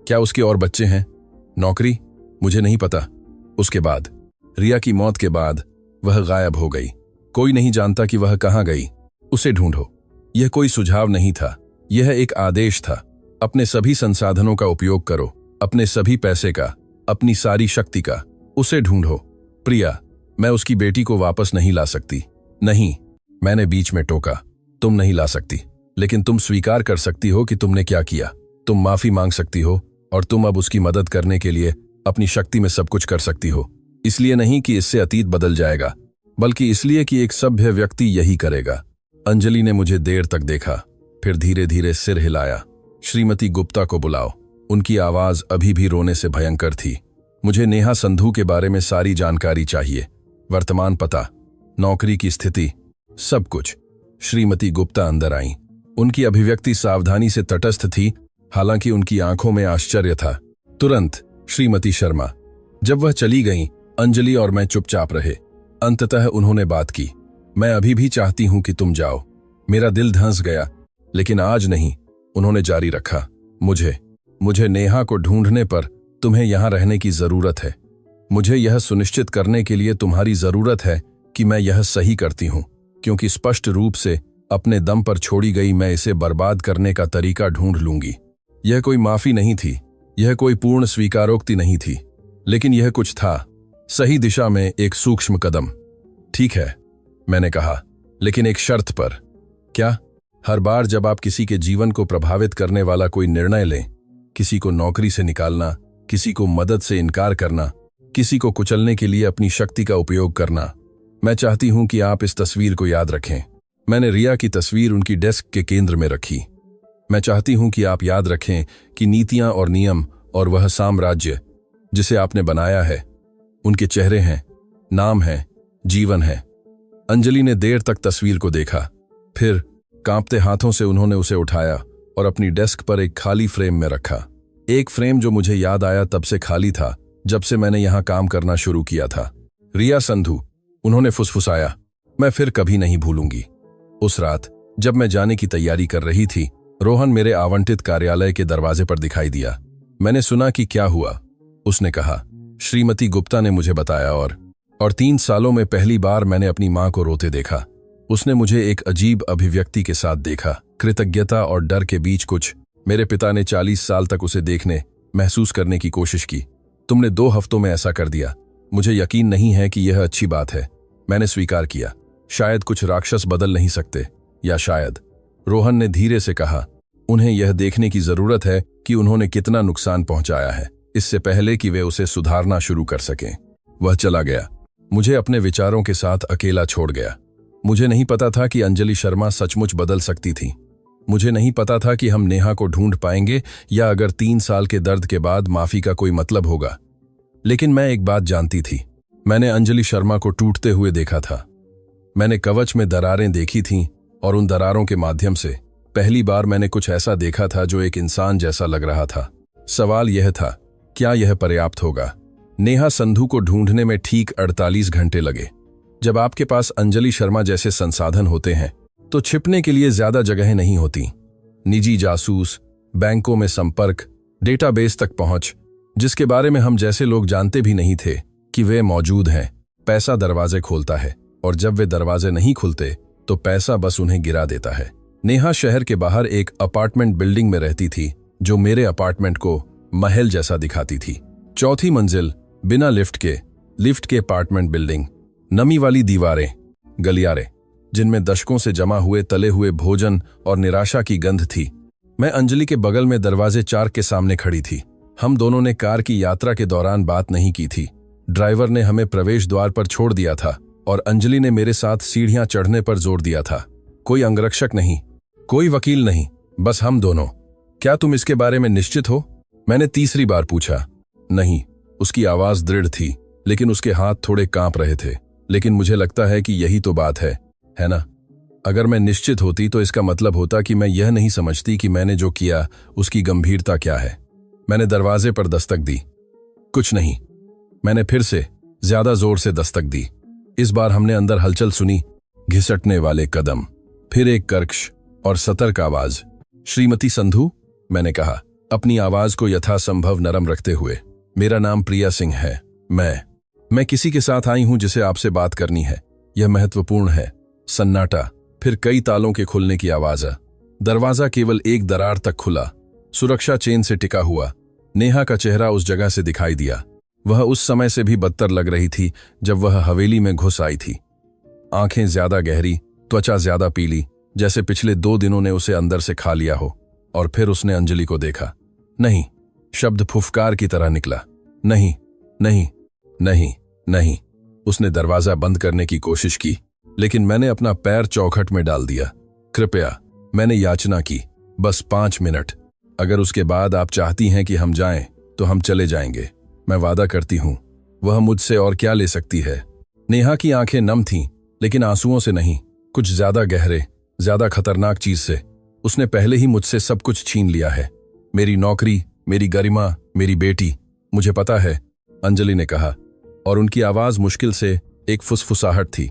S1: क्या उसके और बच्चे हैं? नौकरी? मुझे नहीं पता। उसके बाद, रिया की मौत के बाद, वह गायब हो गई। कोई नहीं जानता कि वह कहाँ गई। उसे ढूंढो। यह कोई सुझाव नहीं था, यह एक आदेश था। अपने सभी संसाधनों का उपयोग करो, अपने सभी पैसे का, अपनी सारी शक्ति का। उसे ढूंढो। प्रिया, मैं उसकी बेटी को वापस नहीं ला सकती। नहीं, मैंने बीच में टोका। तुम नहीं ला सकती, लेकिन तुम स्वीकार कर सकती हो कि तुमने क्या किया। तुम माफी मांग सकती हो और तुम अब उसकी मदद करने के लिए अपनी शक्ति में सब कुछ कर सकती हो। इसलिए नहीं कि इससे अतीत बदल जाएगा, बल्कि इसलिए कि एक सभ्य व्यक्ति यही करेगा। अंजलि ने मुझे देर तक देखा, फिर धीरे धीरे सिर हिलाया। श्रीमती गुप्ता को बुलाओ। उनकी आवाज अभी भी रोने से भयंकर थी। मुझे नेहा संधू के बारे में सारी जानकारी चाहिए। वर्तमान पता, नौकरी की स्थिति, सब कुछ। श्रीमती गुप्ता अंदर आईं। उनकी अभिव्यक्ति सावधानी से तटस्थ थी, हालांकि उनकी आंखों में आश्चर्य था। तुरंत, श्रीमती शर्मा। जब वह चली गईं, अंजलि और मैं चुपचाप रहे। अंततः उन्होंने बात की। मैं अभी भी चाहती हूं कि तुम जाओ। मेरा दिल धंस गया, लेकिन आज नहीं। उन्होंने जारी रखा। मुझे नेहा को ढूंढने पर तुम्हें यहां रहने की जरूरत है। मुझे यह सुनिश्चित करने के लिए तुम्हारी जरूरत है कि मैं यह सही करती हूं, क्योंकि स्पष्ट रूप से अपने दम पर छोड़ी गई मैं इसे बर्बाद करने का तरीका ढूंढ लूंगी। यह कोई माफी नहीं थी, यह कोई पूर्ण स्वीकारोक्ति नहीं थी, लेकिन यह कुछ था, सही दिशा में एक सूक्ष्म कदम। ठीक है, मैंने कहा, लेकिन एक शर्त पर। क्या? हर बार जब आप किसी के जीवन को प्रभावित करने वाला कोई निर्णय लें, किसी को नौकरी से निकालना, किसी को मदद से इनकार करना, किसी को कुचलने के लिए अपनी शक्ति का उपयोग करना, मैं चाहती हूं कि आप इस तस्वीर को याद रखें। मैंने रिया की तस्वीर उनकी डेस्क के केंद्र में रखी। मैं चाहती हूं कि आप याद रखें कि नीतियां और नियम और वह साम्राज्य जिसे आपने बनाया है, उनके चेहरे हैं, नाम है, जीवन है। अंजलि ने देर तक तस्वीर को देखा, फिर कांपते हाथों से उन्होंने उसे उठाया और अपनी डेस्क पर एक खाली फ्रेम में रखा। एक फ्रेम जो मुझे याद आया तब से खाली था जब से मैंने यहां काम करना शुरू किया था। रिया संधू, उन्होंने फुसफुसाया, मैं फिर कभी नहीं भूलूंगी। उस रात जब मैं जाने की तैयारी कर रही थी, रोहन मेरे आवंटित कार्यालय के दरवाजे पर दिखाई दिया। मैंने सुना कि क्या हुआ, उसने कहा। श्रीमती गुप्ता ने मुझे बताया और 3 सालों में पहली बार मैंने अपनी मां को रोते देखा। उसने मुझे एक अजीब अभिव्यक्ति के साथ देखा, कृतज्ञता और डर के बीच कुछ। मेरे पिता ने 40 साल तक उसे देखने, महसूस करने की कोशिश की। तुमने 2 हफ्तों में ऐसा कर दिया। मुझे यकीन नहीं है कि यह अच्छी बात है। मैंने स्वीकार किया। शायद कुछ राक्षस बदल नहीं सकते, या शायद, रोहन ने धीरे से कहा, उन्हें यह देखने की जरूरत है कि उन्होंने कितना नुकसान पहुंचाया है, इससे पहले कि वे उसे सुधारना शुरू कर सकें। वह चला गया, मुझे अपने विचारों के साथ अकेला छोड़ गया। मुझे नहीं पता था कि अंजलि शर्मा सचमुच बदल सकती थी। मुझे नहीं पता था कि हम नेहा को ढूंढ पाएंगे या अगर 3 साल के दर्द के बाद माफी का कोई मतलब होगा। लेकिन मैं एक बात जानती थी, मैंने अंजलि शर्मा को टूटते हुए देखा था। मैंने कवच में दरारें देखी थीं और उन दरारों के माध्यम से पहली बार मैंने कुछ ऐसा देखा था जो एक इंसान जैसा लग रहा था। सवाल यह था, क्या यह पर्याप्त होगा? नेहा संधू को ढूंढने में ठीक 48 घंटे लगे। जब आपके पास अंजलि शर्मा जैसे संसाधन होते हैं तो छिपने के लिए ज्यादा जगहें नहीं होती। निजी जासूस, बैंकों में संपर्क, डेटाबेस तक पहुंच, जिसके बारे में हम जैसे लोग जानते भी नहीं थे कि वे मौजूद हैं। पैसा दरवाजे खोलता है, और जब वे दरवाजे नहीं खुलते तो पैसा बस उन्हें गिरा देता है। नेहा शहर के बाहर एक अपार्टमेंट बिल्डिंग में रहती थी जो मेरे अपार्टमेंट को महल जैसा दिखाती थी। 4थी मंजिल, बिना लिफ्ट के अपार्टमेंट बिल्डिंग, नमी वाली दीवारें, गलियारे जिनमें दशकों से जमा हुए तले हुए भोजन और निराशा की गंध थी। मैं अंजलि के बगल में दरवाजे 4 के सामने खड़ी थी। हम दोनों ने कार की यात्रा के दौरान बात नहीं की थी। ड्राइवर ने हमें प्रवेश द्वार पर छोड़ दिया था और अंजलि ने मेरे साथ सीढ़ियां चढ़ने पर जोर दिया था। कोई अंगरक्षक नहीं, कोई वकील नहीं, बस हम दोनों। क्या तुम इसके बारे में निश्चित हो? मैंने तीसरी बार पूछा। नहीं, उसकी आवाज दृढ़ थी, लेकिन उसके हाथ थोड़े कांप रहे थे। लेकिन मुझे लगता है कि यही तो बात है ना? अगर मैं निश्चित होती तो इसका मतलब होता कि मैं यह नहीं समझती कि मैंने जो किया उसकी गंभीरता क्या है। मैंने दरवाजे पर दस्तक दी। कुछ नहीं। मैंने फिर से ज्यादा जोर से दस्तक दी। इस बार हमने अंदर हलचल सुनी, घिसटने वाले कदम, फिर एक कर्कश और सतर्क आवाज। श्रीमती संधू, मैंने कहा, अपनी आवाज को यथासंभव नरम रखते हुए। मेरा नाम प्रिया सिंह है। मैं किसी के साथ आई हूं जिसे आपसे बात करनी है। यह महत्वपूर्ण है। सन्नाटा, फिर कई तालों के खुलने की आवाज। दरवाजा केवल एक दरार तक खुला, सुरक्षा चेन से टिका हुआ। नेहा का चेहरा उस जगह से दिखाई दिया। वह उस समय से भी बदतर लग रही थी जब वह हवेली में घुस आई थी। आंखें ज्यादा गहरी, त्वचा ज्यादा पीली, जैसे पिछले 2 दिनों ने उसे अंदर से खा लिया हो। और फिर उसने अंजलि को देखा। नहीं, शब्द फुफकार की तरह निकला। नहीं, नहीं, नहीं, नहीं। उसने दरवाजा बंद करने की कोशिश की, लेकिन मैंने अपना पैर चौखट में डाल दिया। कृपया, मैंने याचना की, बस 5 मिनट। अगर उसके बाद आप चाहती हैं कि हम जाएं, तो हम चले जाएंगे। मैं वादा करती हूं। वह मुझसे और क्या ले सकती है? नेहा की आंखें नम थीं, लेकिन आंसुओं से नहीं, कुछ ज्यादा गहरे, ज्यादा खतरनाक चीज से। उसने पहले ही मुझसे सब कुछ छीन लिया है। मेरी नौकरी, मेरी गरिमा, मेरी बेटी। मुझे पता है, अंजलि ने कहा, और उनकी आवाज मुश्किल से एक फुसफुसाहट थी।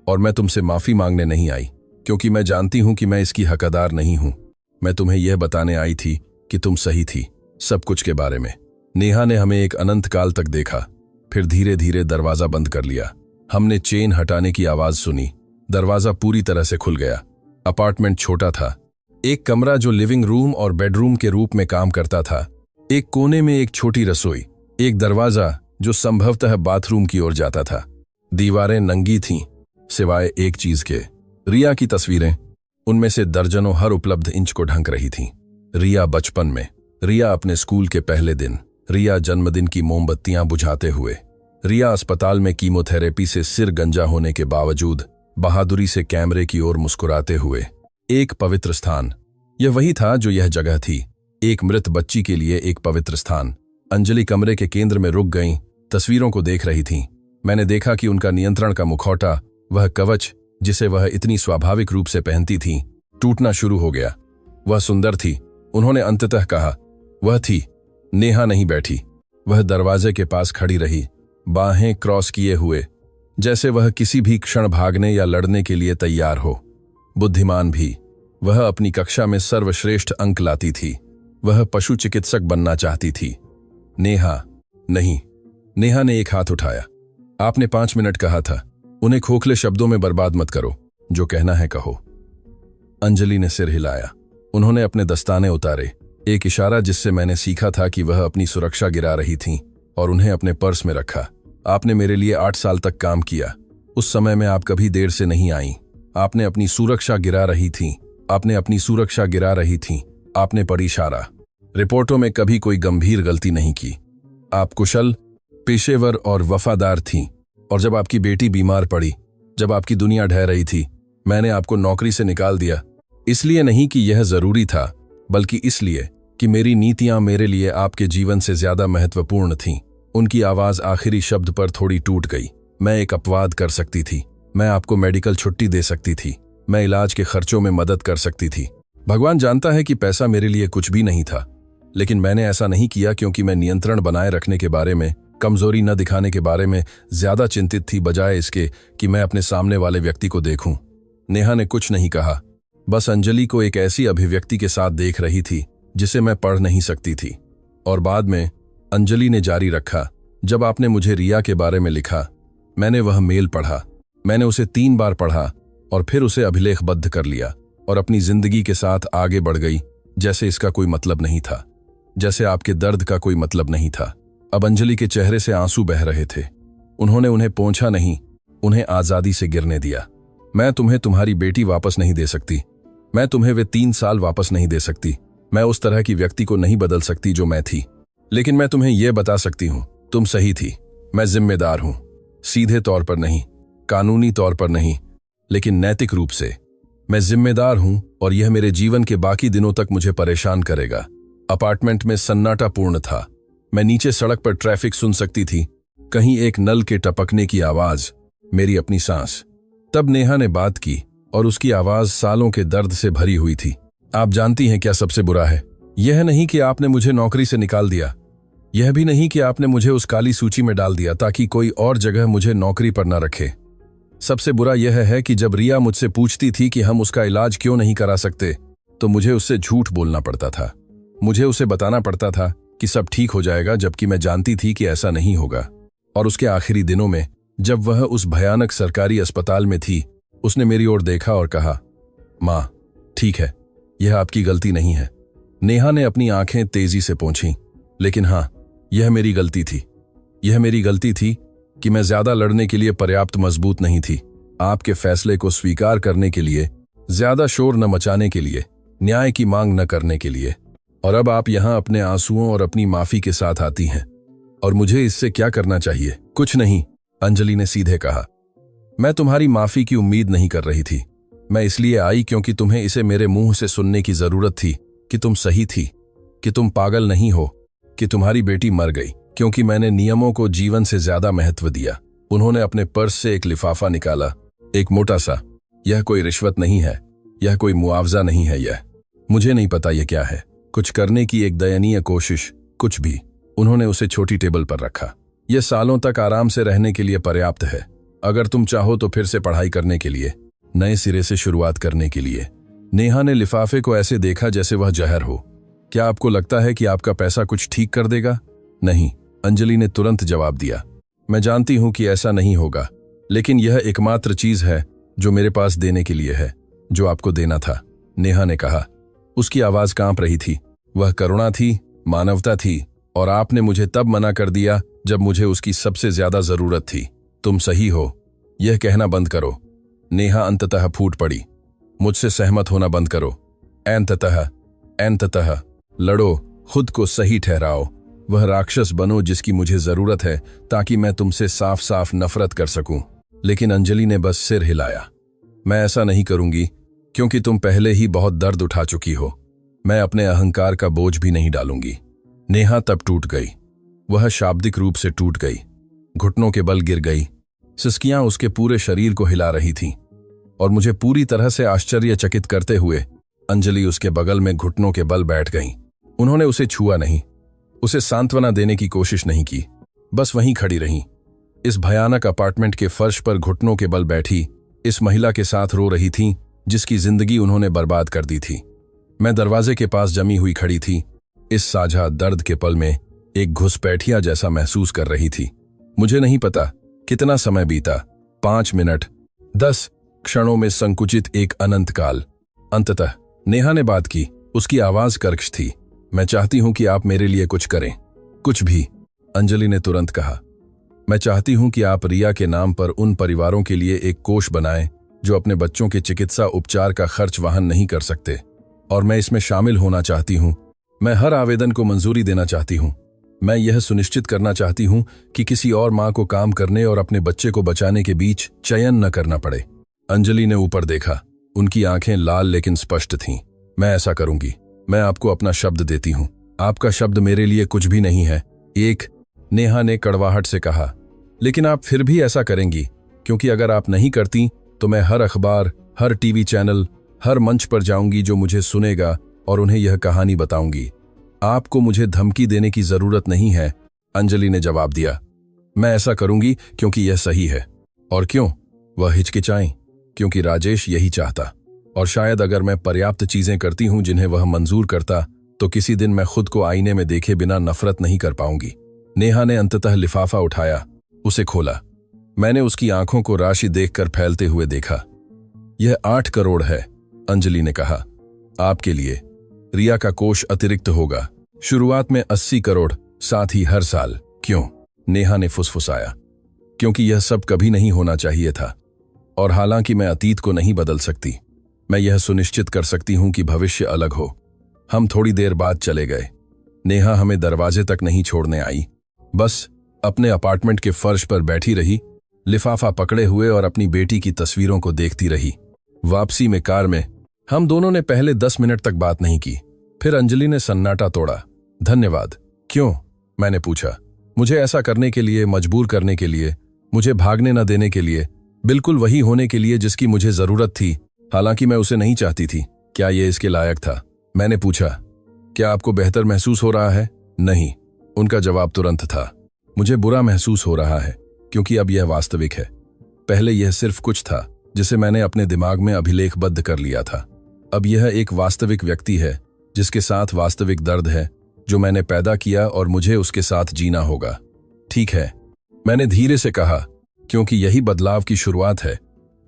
S1: और मैं तुमसे माफी मांगने नहीं आई, क्योंकि मैं जानती हूं कि मैं इसकी हकदार नहीं हूं। मैं तुम्हें यह बताने आई थी कि तुम सही थी, सब कुछ के बारे में। नेहा ने हमें एक अनंत काल तक देखा, फिर धीरे धीरे दरवाजा बंद कर लिया। हमने चेन हटाने की आवाज सुनी। दरवाजा पूरी तरह से खुल गया। अपार्टमेंट छोटा था। एक कमरा जो लिविंग रूम और बेडरूम के रूप में काम करता था, एक कोने में एक छोटी रसोई, एक दरवाजा जो संभवतः बाथरूम की ओर जाता था। दीवारें नंगी थीं, सिवाय एक चीज के, रिया की तस्वीरें। उनमें से दर्जनों हर उपलब्ध इंच को ढंक रही थीं। रिया बचपन में, रिया अपने स्कूल के पहले दिन, रिया जन्मदिन की मोमबत्तियां बुझाते हुए, रिया अस्पताल में कीमोथेरेपी से सिर गंजा होने के बावजूद बहादुरी से कैमरे की ओर मुस्कुराते हुए। एक पवित्र स्थान। यह वही था जो यह जगह थी, एक मृत बच्ची के लिए एक पवित्र स्थान। अंजलि कमरे के केंद्र में रुक गईं, तस्वीरों को देख रही थीं। मैंने देखा कि उनका नियंत्रण का मुखौटा, वह कवच जिसे वह इतनी स्वाभाविक रूप से पहनती थीं, टूटना शुरू हो गया। वह सुंदर थी, उन्होंने अंततः कहा। वह थी। नेहा नहीं बैठी। वह दरवाजे के पास खड़ी रही, बाहें क्रॉस किए हुए, जैसे वह किसी भी क्षण भागने या लड़ने के लिए तैयार हो। बुद्धिमान भी। वह अपनी कक्षा में सर्वश्रेष्ठ अंक लाती थी। वह पशु चिकित्सक बनना चाहती थी। नेहा नहीं। नेहा ने एक हाथ उठाया। आपने 5 मिनट कहा था, उन्हें खोखले शब्दों में बर्बाद मत करो, जो कहना है कहो। अंजलि ने सिर हिलाया। उन्होंने अपने दस्ताने उतारे, एक इशारा जिससे मैंने सीखा था कि वह अपनी सुरक्षा गिरा रही थीं, और उन्हें अपने पर्स में रखा। आपने मेरे लिए 8 साल तक काम किया। उस समय में आप कभी देर से नहीं आईं। आपने अपनी सुरक्षा गिरा रही थीं। आपने अपनी सुरक्षा गिरा रही थीं। आपने पढ़ी इशारा। रिपोर्टों में कभी कोई गंभीर गलती नहीं की। आप कुशल, पेशेवर और वफादार थीं। और जब आपकी बेटी बीमार पड़ी, जब आपकी दुनिया ढह रही थी, मैंने आपको नौकरी से निकाल दिया। इसलिए नहीं कि यह जरूरी था, बल्कि इसलिए कि मेरी नीतियां मेरे लिए आपके जीवन से ज्यादा महत्वपूर्ण थीं। उनकी आवाज आखिरी शब्द पर थोड़ी टूट गई। मैं एक अपवाद कर सकती थी। मैं आपको मेडिकल छुट्टी दे सकती थी। मैं इलाज के खर्चों में मदद कर सकती थी। भगवान जानता है कि पैसा मेरे लिए कुछ भी नहीं था, लेकिन मैंने ऐसा नहीं किया क्योंकि मैं नियंत्रण बनाए रखने के बारे में, कमजोरी न दिखाने के बारे में ज्यादा चिंतित थी, बजाय इसके कि मैं अपने सामने वाले व्यक्ति को देखूं। नेहा ने कुछ नहीं कहा, बस अंजलि को एक ऐसी अभिव्यक्ति के साथ देख रही थी जिसे मैं पढ़ नहीं सकती थी। और बाद में अंजलि ने जारी रखा, जब आपने मुझे रिया के बारे में लिखा, मैंने वह मेल पढ़ा। मैंने उसे 3 बार पढ़ा और फिर उसे अभिलेखबद्ध कर लिया और अपनी जिंदगी के साथ आगे बढ़ गई, जैसे इसका कोई मतलब नहीं था, जैसे आपके दर्द का कोई मतलब नहीं था। अब अंजलि के चेहरे से आंसू बह रहे थे। उन्होंने उन्हें पोंछा नहीं, उन्हें आजादी से गिरने दिया। मैं तुम्हें तुम्हारी बेटी वापस नहीं दे सकती। मैं तुम्हें वे 3 साल वापस नहीं दे सकती। मैं उस तरह की व्यक्ति को नहीं बदल सकती जो मैं थी। लेकिन मैं तुम्हें यह बता सकती हूं, तुम सही थी। मैं जिम्मेदार हूं, सीधे तौर पर नहीं, कानूनी तौर पर नहीं, लेकिन नैतिक रूप से। मैं जिम्मेदार हूं और यह मेरे जीवन के बाकी दिनों तक मुझे परेशान करेगा। अपार्टमेंट में सन्नाटा पूर्ण था। मैं नीचे सड़क पर ट्रैफिक सुन सकती थी, कहीं एक नल के टपकने की आवाज, मेरी अपनी सांस। तब नेहा ने बात की और उसकी आवाज सालों के दर्द से भरी हुई थी। आप जानती हैं क्या सबसे बुरा है? यह नहीं कि आपने मुझे नौकरी से निकाल दिया, यह भी नहीं कि आपने मुझे उस काली सूची में डाल दिया ताकि कोई और जगह मुझे नौकरी पर न रखे। सबसे बुरा यह है कि जब रिया मुझसे पूछती थी कि हम उसका इलाज क्यों नहीं करा सकते, तो मुझे उससे झूठ बोलना पड़ता था। मुझे उसे बताना पड़ता था कि सब ठीक हो जाएगा, जबकि मैं जानती थी कि ऐसा नहीं होगा। और उसके आखिरी दिनों में, जब वह उस भयानक सरकारी अस्पताल में थी, उसने मेरी ओर देखा और कहा, माँ, ठीक है, यह आपकी गलती नहीं है। नेहा ने अपनी आंखें तेजी से पोंछीं। लेकिन हाँ, यह मेरी गलती थी। यह मेरी गलती थी कि मैं ज्यादा लड़ने के लिए पर्याप्त मजबूत नहीं थी, आपके फैसले को स्वीकार करने के लिए, ज्यादा शोर न मचाने के लिए, न्याय की मांग न करने के लिए। और अब आप यहां अपने आंसुओं और अपनी माफी के साथ आती हैं। और मुझे इससे क्या करना चाहिए? कुछ नहीं, अंजलि ने सीधे कहा। मैं तुम्हारी माफी की उम्मीद नहीं कर रही थी। मैं इसलिए आई क्योंकि तुम्हें इसे मेरे मुंह से सुनने की जरूरत थी कि तुम सही थी, कि तुम पागल नहीं हो, कि तुम्हारी बेटी मर गई, क्योंकि मैंने नियमों को जीवन से ज्यादा महत्व दिया। उन्होंने अपने पर्स से एक लिफाफा निकाला, एक मोटा सा। यह कोई रिश्वत नहीं है, यह कोई मुआवजा नहीं है, यह, मुझे नहीं पता यह क्या है, कुछ करने की एक दयनीय कोशिश, कुछ भी। उन्होंने उसे छोटी टेबल पर रखा। यह सालों तक आराम से रहने के लिए पर्याप्त है। अगर तुम चाहो तो फिर से पढ़ाई करने के लिए, नए सिरे से शुरुआत करने के लिए। नेहा ने लिफाफे को ऐसे देखा जैसे वह जहर हो। क्या आपको लगता है कि आपका पैसा कुछ ठीक कर देगा? नहीं, अंजलि ने तुरंत जवाब दिया। मैं जानती हूं कि ऐसा नहीं होगा, लेकिन यह एकमात्र चीज है जो मेरे पास देने के लिए है, जो आपको देना था, नेहा ने कहा। उसकी आवाज कांप रही थी। वह करुणा थी, मानवता थी, और आपने मुझे तब मना कर दिया जब मुझे उसकी सबसे ज्यादा जरूरत थी। तुम सही हो, यह कहना बंद करो। नेहा अंततः फूट पड़ी। मुझसे सहमत होना बंद करो। अंततः लड़ो, खुद को सही ठहराओ। वह राक्षस बनो जिसकी मुझे जरूरत है, ताकि मैं तुमसे साफ साफ नफरत कर सकूं। लेकिन अंजलि ने बस सिर हिलाया। मैं ऐसा नहीं करूंगी, क्योंकि तुम पहले ही बहुत दर्द उठा चुकी हो। मैं अपने अहंकार का बोझ भी नहीं डालूंगी। नेहा तब टूट गई। वह शाब्दिक रूप से टूट गई, घुटनों के बल गिर गई। सिसकियां उसके पूरे शरीर को हिला रही थीं, और मुझे पूरी तरह से आश्चर्यचकित करते हुए अंजलि उसके बगल में घुटनों के बल बैठ गईं। उन्होंने उसे छुआ नहीं, उसे सांत्वना देने की कोशिश नहीं की, बस वहीं खड़ी रहीं। इस भयानक अपार्टमेंट के फर्श पर घुटनों के बल बैठी इस महिला के साथ रो रही थीं, जिसकी जिंदगी उन्होंने बर्बाद कर दी थी। मैं दरवाजे के पास जमी हुई खड़ी थी, इस साझा दर्द के पल में एक घुसपैठिया जैसा महसूस कर रही थी। मुझे नहीं पता कितना समय बीता, 5 मिनट, 10 क्षणों में संकुचित एक अनंत काल। अंततः नेहा ने बात की। उसकी आवाज कर्कश थी। मैं चाहती हूं कि आप मेरे लिए कुछ करें, कुछ भी, अंजलि ने तुरंत कहा। मैं चाहती हूं कि आप रिया के नाम पर उन परिवारों के लिए एक कोष बनाएं जो अपने बच्चों के चिकित्सा उपचार का खर्च वहन नहीं कर सकते, और मैं इसमें शामिल होना चाहती हूं। मैं हर आवेदन को मंजूरी देना चाहती हूं। मैं यह सुनिश्चित करना चाहती हूं कि किसी और मां को काम करने और अपने बच्चे को बचाने के बीच चयन न करना पड़े। अंजलि ने ऊपर देखा। उनकी आंखें लाल लेकिन स्पष्ट थीं। मैं ऐसा करूंगी। मैं आपको अपना शब्द देती हूं। आपका शब्द मेरे लिए कुछ भी नहीं है। नेहा ने कड़वाहट से कहा। लेकिन आप फिर भी ऐसा करेंगी, क्योंकि अगर आप नहीं करती तो मैं हर अखबार, हर टीवी चैनल, हर मंच पर जाऊंगी जो मुझे सुनेगा, और उन्हें यह कहानी बताऊंगी। आपको मुझे धमकी देने की जरूरत नहीं है, अंजलि ने जवाब दिया। मैं ऐसा करूंगी क्योंकि यह सही है। और क्यों? वह हिचकिचाई। क्योंकि राजेश यही चाहता, और शायद अगर मैं पर्याप्त चीजें करती हूं जिन्हें वह मंजूर करता, तो किसी दिन मैं खुद को आईने में देखे बिना नफरत नहीं कर पाऊंगी। नेहा ने अंततः लिफाफा उठाया, उसे खोला। मैंने उसकी आंखों को राशि देखकर फैलते हुए देखा। यह 8 करोड़ है, अंजलि ने कहा। आपके लिए। रिया का कोष अतिरिक्त होगा। शुरुआत में 80 करोड़, साथ ही हर साल। क्यों? नेहा ने फुसफुसाया। क्योंकि यह सब कभी नहीं होना चाहिए था, और हालांकि मैं अतीत को नहीं बदल सकती, मैं यह सुनिश्चित कर सकती हूं कि भविष्य अलग हो। हम थोड़ी देर बाद चले गए। नेहा हमें दरवाजे तक नहीं छोड़ने आई, बस अपने अपार्टमेंट के फर्श पर बैठी रही, लिफाफा पकड़े हुए, और अपनी बेटी की तस्वीरों को देखती रही। वापसी में कार में हम दोनों ने पहले 10 मिनट तक बात नहीं की। फिर अंजलि ने सन्नाटा तोड़ा। धन्यवाद। क्यों? मैंने पूछा। मुझे ऐसा करने के लिए, मजबूर करने के लिए, मुझे भागने न देने के लिए, बिल्कुल वही होने के लिए जिसकी मुझे जरूरत थी, हालांकि मैं उसे नहीं चाहती थी। क्या यह इसके लायक था? मैंने पूछा। क्या आपको बेहतर महसूस हो रहा है? नहीं, उनका जवाब तुरंत था। मुझे बुरा महसूस हो रहा है, क्योंकि अब यह वास्तविक है। पहले यह सिर्फ कुछ था जिसे मैंने अपने दिमाग में अभिलेखबद्ध कर लिया था। अब यह एक वास्तविक व्यक्ति है, जिसके साथ वास्तविक दर्द है, जो मैंने पैदा किया, और मुझे उसके साथ जीना होगा। ठीक है, मैंने धीरे से कहा, क्योंकि यही बदलाव की शुरुआत है।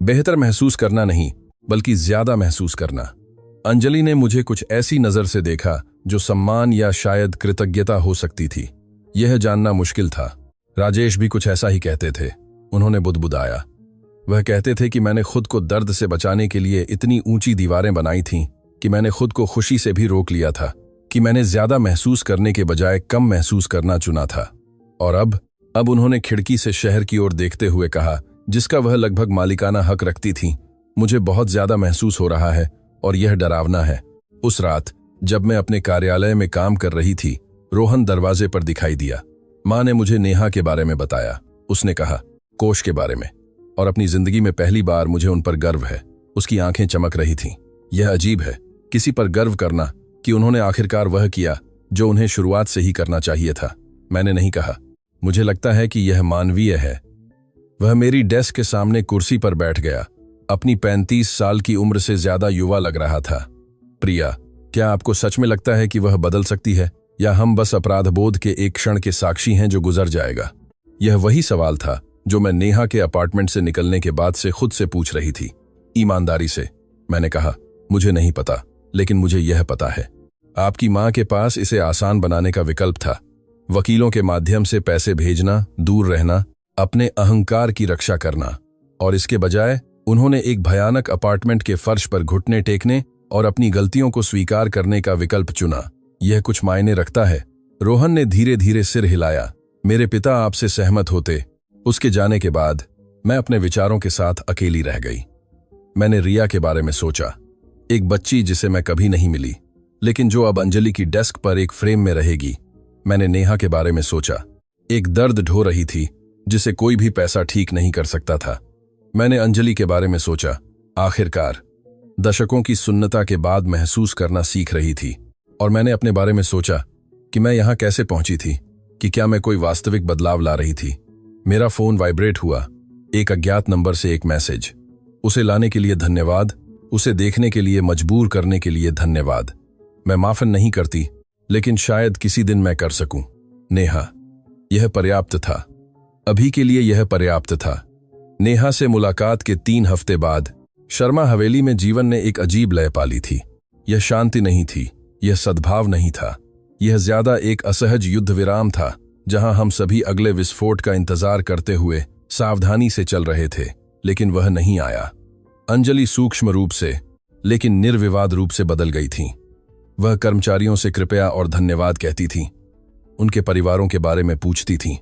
S1: बेहतर महसूस करना नहीं, बल्कि ज्यादा महसूस करना। अंजलि ने मुझे कुछ ऐसी नजर से देखा जो सम्मान या शायद कृतज्ञता हो सकती थी। यह जानना मुश्किल था। राजेश भी कुछ ऐसा ही कहते थे। उन्होंने बुदबुदाया। वह कहते थे कि मैंने खुद को दर्द से बचाने के लिए इतनी ऊंची दीवारें बनाई थीं कि मैंने खुद को खुशी से भी रोक लिया था, कि मैंने ज्यादा महसूस करने के बजाय कम महसूस करना चुना था। और अब उन्होंने खिड़की से शहर की ओर देखते हुए कहा, जिसका वह लगभग मालिकाना हक रखती थीं, मुझे बहुत ज्यादा महसूस हो रहा है, और यह डरावना है। उस रात जब मैं अपने कार्यालय में काम कर रही थी, रोहन दरवाजे पर दिखाई दिया। मां ने मुझे नेहा के बारे में बताया। उसने कहा, कोष के बारे में, और अपनी जिंदगी में पहली बार मुझे उन पर गर्व है। उसकी आंखें चमक रही थीं। यह अजीब है, किसी पर गर्व करना, कि उन्होंने आखिरकार वह किया जो उन्हें शुरुआत से ही करना चाहिए था। मैंने नहीं कहा, मुझे लगता है कि यह मानवीय है। वह मेरी डेस्क के सामने कुर्सी पर बैठ गया। अपनी 35 साल की उम्र से ज्यादा युवा लग रहा था। प्रिया, क्या आपको सच में लगता है कि वह बदल सकती है? या हम बस अपराधबोध के एक क्षण के साक्षी हैं जो गुजर जाएगा? यह वही सवाल था जो मैं नेहा के अपार्टमेंट से निकलने के बाद से खुद से पूछ रही थी। ईमानदारी से मैंने कहा, मुझे नहीं पता, लेकिन मुझे यह पता है, आपकी मां के पास इसे आसान बनाने का विकल्प था। वकीलों के माध्यम से पैसे भेजना, दूर रहना, अपने अहंकार की रक्षा करना, और इसके बजाय उन्होंने एक भयानक अपार्टमेंट के फर्श पर घुटने टेकने और अपनी गलतियों को स्वीकार करने का विकल्प चुना। यह कुछ मायने रखता है? रोहन ने धीरे धीरे सिर हिलाया। मेरे पिता आपसे सहमत होते। उसके जाने के बाद मैं अपने विचारों के साथ अकेली रह गई। मैंने रिया के बारे में सोचा, एक बच्ची जिसे मैं कभी नहीं मिली, लेकिन जो अब अंजलि की डेस्क पर एक फ्रेम में रहेगी। मैंने नेहा के बारे में सोचा, एक दर्द ढो रही थी जिसे कोई भी पैसा ठीक नहीं कर सकता था। मैंने अंजलि के बारे में सोचा, आखिरकार दशकों की सुन्नता के बाद महसूस करना सीख रही थी। और मैंने अपने बारे में सोचा कि मैं यहां कैसे पहुंची थी, कि क्या मैं कोई वास्तविक बदलाव ला रही थी। मेरा फोन वाइब्रेट हुआ। एक अज्ञात नंबर से एक मैसेज। उसे लाने के लिए धन्यवाद, उसे देखने के लिए मजबूर करने के लिए धन्यवाद। मैं माफन नहीं करती, लेकिन शायद किसी दिन मैं कर सकूं। नेहा। यह पर्याप्त था। अभी के लिए यह पर्याप्त था। नेहा से मुलाकात के 3 हफ्ते बाद शर्मा हवेली में जीवन ने एक अजीब लय पाली थी। यह शांति नहीं थी, यह सद्भाव नहीं था, यह ज्यादा एक असहज युद्ध विराम था, जहां हम सभी अगले विस्फोट का इंतजार करते हुए सावधानी से चल रहे थे, लेकिन वह नहीं आया। अंजलि सूक्ष्म रूप से लेकिन निर्विवाद रूप से बदल गई थी। वह कर्मचारियों से कृपया और धन्यवाद कहती थी, उनके परिवारों के बारे में पूछती थी।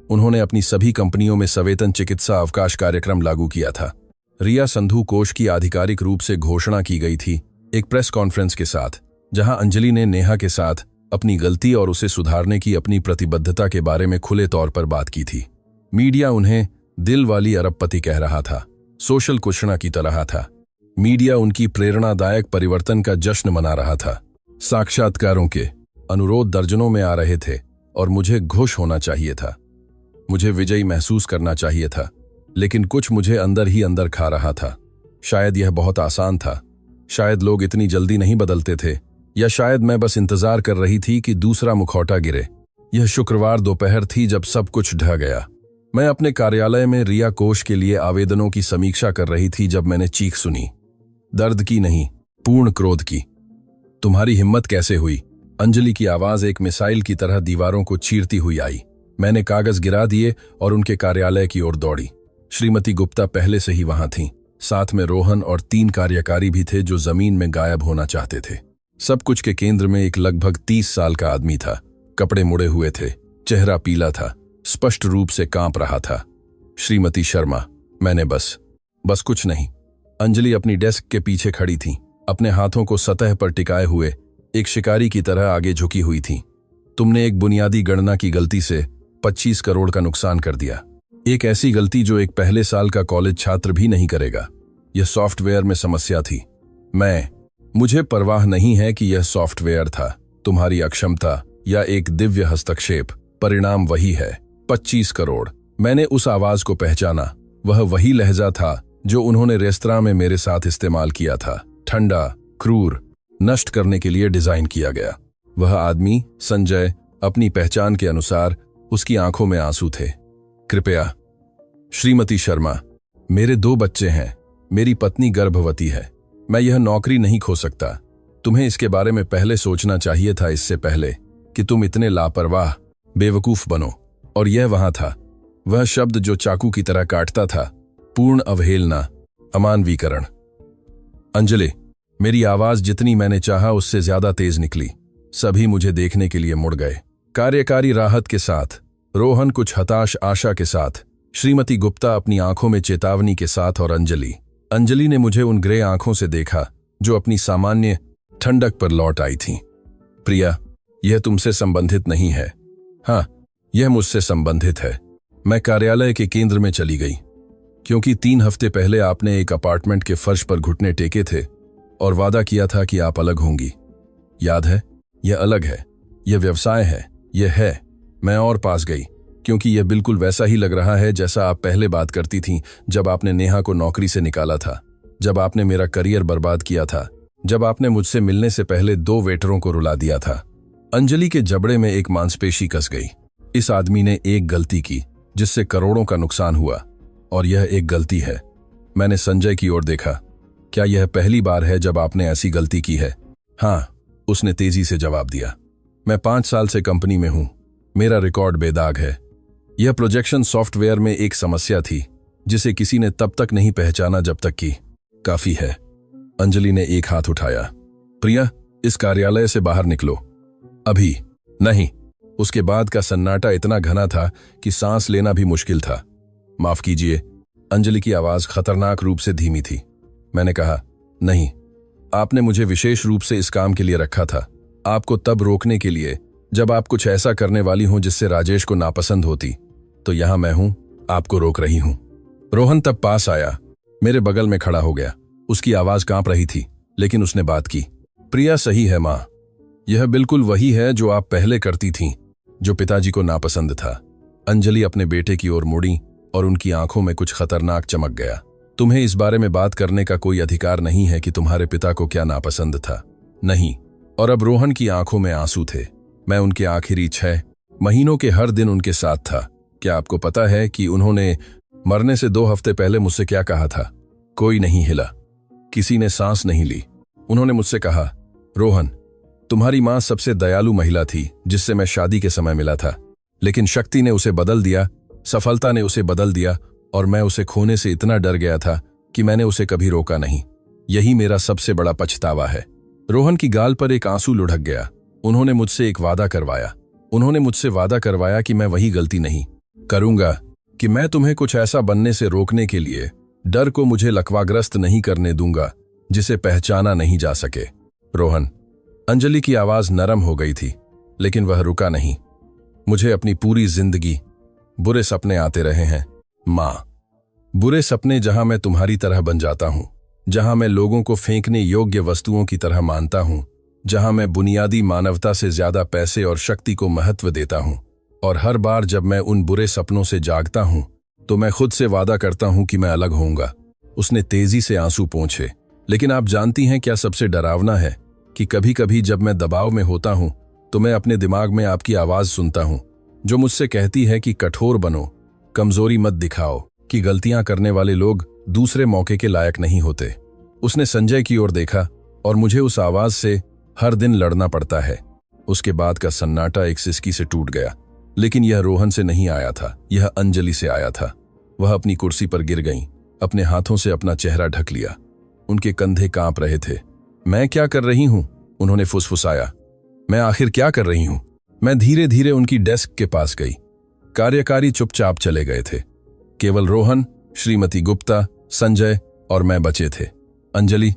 S1: उन्होंने अपनी सभी कंपनियों में सवेतन चिकित्सा अवकाश कार्यक्रम लागू किया था। रिया संधू कोष की आधिकारिक रूप से घोषणा की गई थी, एक प्रेस कॉन्फ्रेंस के साथ, जहां अंजलि ने नेहा के साथ अपनी गलती और उसे सुधारने की अपनी प्रतिबद्धता के बारे में खुले तौर पर बात की थी। मीडिया उन्हें दिल वाली अरबपति कह रहा था, सोशल कुशना की तरह था। मीडिया उनकी प्रेरणादायक परिवर्तन का जश्न मना रहा था। साक्षात्कारों के अनुरोध दर्जनों में आ रहे थे और मुझे खुश होना चाहिए था। मुझे विजयी महसूस करना चाहिए था, लेकिन कुछ मुझे अंदर ही अंदर खा रहा था। शायद यह बहुत आसान था, शायद लोग इतनी जल्दी नहीं बदलते थे, या शायद मैं बस इंतजार कर रही थी कि दूसरा मुखौटा गिरे। यह शुक्रवार दोपहर थी जब सब कुछ ढह गया। मैं अपने कार्यालय में रिया कोष के लिए आवेदनों की समीक्षा कर रही थी जब मैंने चीख सुनी। दर्द की नहीं, पूर्ण क्रोध की। तुम्हारी हिम्मत कैसे हुई? अंजलि की आवाज एक मिसाइल की तरह दीवारों को चीरती हुई आई। मैंने कागज गिरा दिए और उनके कार्यालय की ओर दौड़ी। श्रीमती गुप्ता पहले से ही वहां थीं। साथ में रोहन और 3 कार्यकारी भी थे जो जमीन में गायब होना चाहते थे। सब कुछ के केंद्र में एक लगभग 30 साल का आदमी था। कपड़े मुड़े हुए थे, चेहरा पीला था, स्पष्ट रूप से कांप रहा था। श्रीमती शर्मा। मैंने बस कुछ नहीं। अंजलि अपनी डेस्क के पीछे खड़ी थी, अपने हाथों को सतह पर टिकाए हुए एक शिकारी की तरह आगे झुकी हुई थी। तुमने एक बुनियादी गणना की गलती से 25 करोड़ का नुकसान कर दिया। एक ऐसी गलती जो एक पहले साल का कॉलेज छात्र भी नहीं करेगा। यह सॉफ्टवेयर में समस्या थी। मुझे परवाह नहीं है कि यह सॉफ्टवेयर था, तुम्हारी अक्षमता या एक दिव्य हस्तक्षेप। परिणाम वही है, 25 करोड़। मैंने उस आवाज को पहचाना। वह वही लहजा था जो उन्होंने रेस्तरां में मेरे साथ इस्तेमाल किया था। ठंडा, क्रूर, नष्ट करने के लिए डिजाइन किया गया। वह आदमी, संजय, अपनी पहचान के अनुसार उसकी आंखों में आंसू थे। कृपया। श्रीमती शर्मा, मेरे 2 बच्चे हैं, मेरी पत्नी गर्भवती है। मैं यह नौकरी नहीं खो सकता। तुम्हें इसके बारे में पहले सोचना चाहिए था, इससे पहले कि तुम इतने लापरवाह, बेवकूफ बनो। और यह वहां था, वह शब्द जो चाकू की तरह काटता था, पूर्ण अवहेलना, अमानवीकरण। अंजलि। मेरी आवाज जितनी मैंने चाहा उससे ज्यादा तेज निकली। सभी मुझे देखने के लिए मुड़ गए। कार्यकारी राहत के साथ, रोहन कुछ हताश आशा के साथ, श्रीमती गुप्ता अपनी आंखों में चेतावनी के साथ, और अंजलि ने मुझे उन ग्रे आंखों से देखा जो अपनी सामान्य ठंडक पर लौट आई थीं। प्रिया, यह तुमसे संबंधित नहीं है। हाँ, यह मुझसे संबंधित है। मैं कार्यालय के केंद्र में चली गई, क्योंकि 3 हफ्ते पहले आपने एक अपार्टमेंट के फर्श पर घुटने टेके थे और वादा किया था कि आप अलग होंगी। याद है? यह अलग है, यह व्यवसाय है, यह है। मैं और पास गई, क्योंकि यह बिल्कुल वैसा ही लग रहा है जैसा आप पहले बात करती थीं जब आपने नेहा को नौकरी से निकाला था, जब आपने मेरा करियर बर्बाद किया था, जब आपने मुझसे मिलने से पहले 2 वेटरों को रुला दिया था। अंजलि के जबड़े में एक मांसपेशी कस गई। इस आदमी ने एक गलती की जिससे करोड़ों का नुकसान हुआ, और यह एक गलती है। मैंने संजय की ओर देखा। क्या यह पहली बार है जब आपने ऐसी गलती की है? हाँ, उसने तेजी से जवाब दिया। मैं 5 साल से कंपनी में हूं। मेरा रिकॉर्ड बेदाग है। यह प्रोजेक्शन सॉफ्टवेयर में एक समस्या थी जिसे किसी ने तब तक नहीं पहचाना जब तक कि काफी है। अंजलि ने एक हाथ उठाया। प्रिया, इस कार्यालय से बाहर निकलो। अभी नहीं। उसके बाद का सन्नाटा इतना घना था कि सांस लेना भी मुश्किल था। माफ कीजिए। अंजलि की आवाज खतरनाक रूप से धीमी थी। मैंने कहा, नहीं, आपने मुझे विशेष रूप से इस काम के लिए रखा था, आपको तब रोकने के लिए जब आप कुछ ऐसा करने वाली हों जिससे राजेश को नापसंद होती। तो यहां मैं हूं, आपको रोक रही हूं। रोहन तब पास आया, मेरे बगल में खड़ा हो गया। उसकी आवाज कांप रही थी, लेकिन उसने बात की। प्रिया सही है मां, यह बिल्कुल वही है जो आप पहले करती थीं, जो पिताजी को नापसंद था। अंजलि अपने बेटे की ओर मुड़ी और उनकी आंखों में कुछ खतरनाक चमक गया। तुम्हें इस बारे में बात करने का कोई अधिकार नहीं है कि तुम्हारे पिता को क्या नापसंद था। नहीं। और अब रोहन की आंखों में आंसू थे। मैं उनके आखिरी 6 महीनों के हर दिन उनके साथ था। क्या आपको पता है कि उन्होंने मरने से 2 हफ्ते पहले मुझसे क्या कहा था? कोई नहीं हिला, किसी ने सांस नहीं ली। उन्होंने मुझसे कहा, रोहन, तुम्हारी मां सबसे दयालु महिला थी जिससे मैं शादी के समय मिला था, लेकिन शक्ति ने उसे बदल दिया, सफलता ने उसे बदल दिया, और मैं उसे खोने से इतना डर गया था कि मैंने उसे कभी रोका नहीं। यही मेरा सबसे बड़ा पछतावा है। रोहन की गाल पर एक आंसू लुढ़क गया। उन्होंने मुझसे एक वादा करवाया। उन्होंने मुझसे वादा करवाया कि मैं वही गलती नहीं करूंगा, कि मैं तुम्हें कुछ ऐसा बनने से रोकने के लिए डर को मुझे लकवाग्रस्त नहीं करने दूंगा जिसे पहचाना नहीं जा सके। रोहन। अंजलि की आवाज नरम हो गई थी, लेकिन वह रुका नहीं। मुझे अपनी पूरी जिंदगी बुरे सपने आते रहे हैं मां। बुरे सपने जहां मैं तुम्हारी तरह बन जाता हूं, जहां मैं लोगों को फेंकने योग्य वस्तुओं की तरह मानता हूं, जहां मैं बुनियादी मानवता से ज्यादा पैसे और शक्ति को महत्व देता हूं। और हर बार जब मैं उन बुरे सपनों से जागता हूं तो मैं खुद से वादा करता हूं कि मैं अलग होऊंगा। उसने तेजी से आंसू पोंछे। लेकिन आप जानती हैं क्या सबसे डरावना है? कि कभी कभी जब मैं दबाव में होता हूं तो मैं अपने दिमाग में आपकी आवाज सुनता हूं, जो मुझसे कहती है कि कठोर बनो, कमजोरी मत दिखाओ, कि गलतियां करने वाले लोग दूसरे मौके के लायक नहीं होते। उसने संजय की ओर देखा, और मुझे उस आवाज से हर दिन लड़ना पड़ता है। उसके बाद का सन्नाटा एक सिसकी से टूट गया। लेकिन यह रोहन से नहीं आया था, यह अंजलि से आया था। वह अपनी कुर्सी पर गिर गईं, अपने हाथों से अपना चेहरा ढक लिया। उनके कंधे कांप रहे थे। मैं क्या कर रही हूं? उन्होंने फुसफुसाया। मैं आखिर क्या कर रही हूं? मैं धीरे धीरे उनकी डेस्क के पास गई। कार्यकारी चुपचाप चले गए थे। केवल रोहन, श्रीमती गुप्ता, संजय और मैं बचे थे। अंजलि,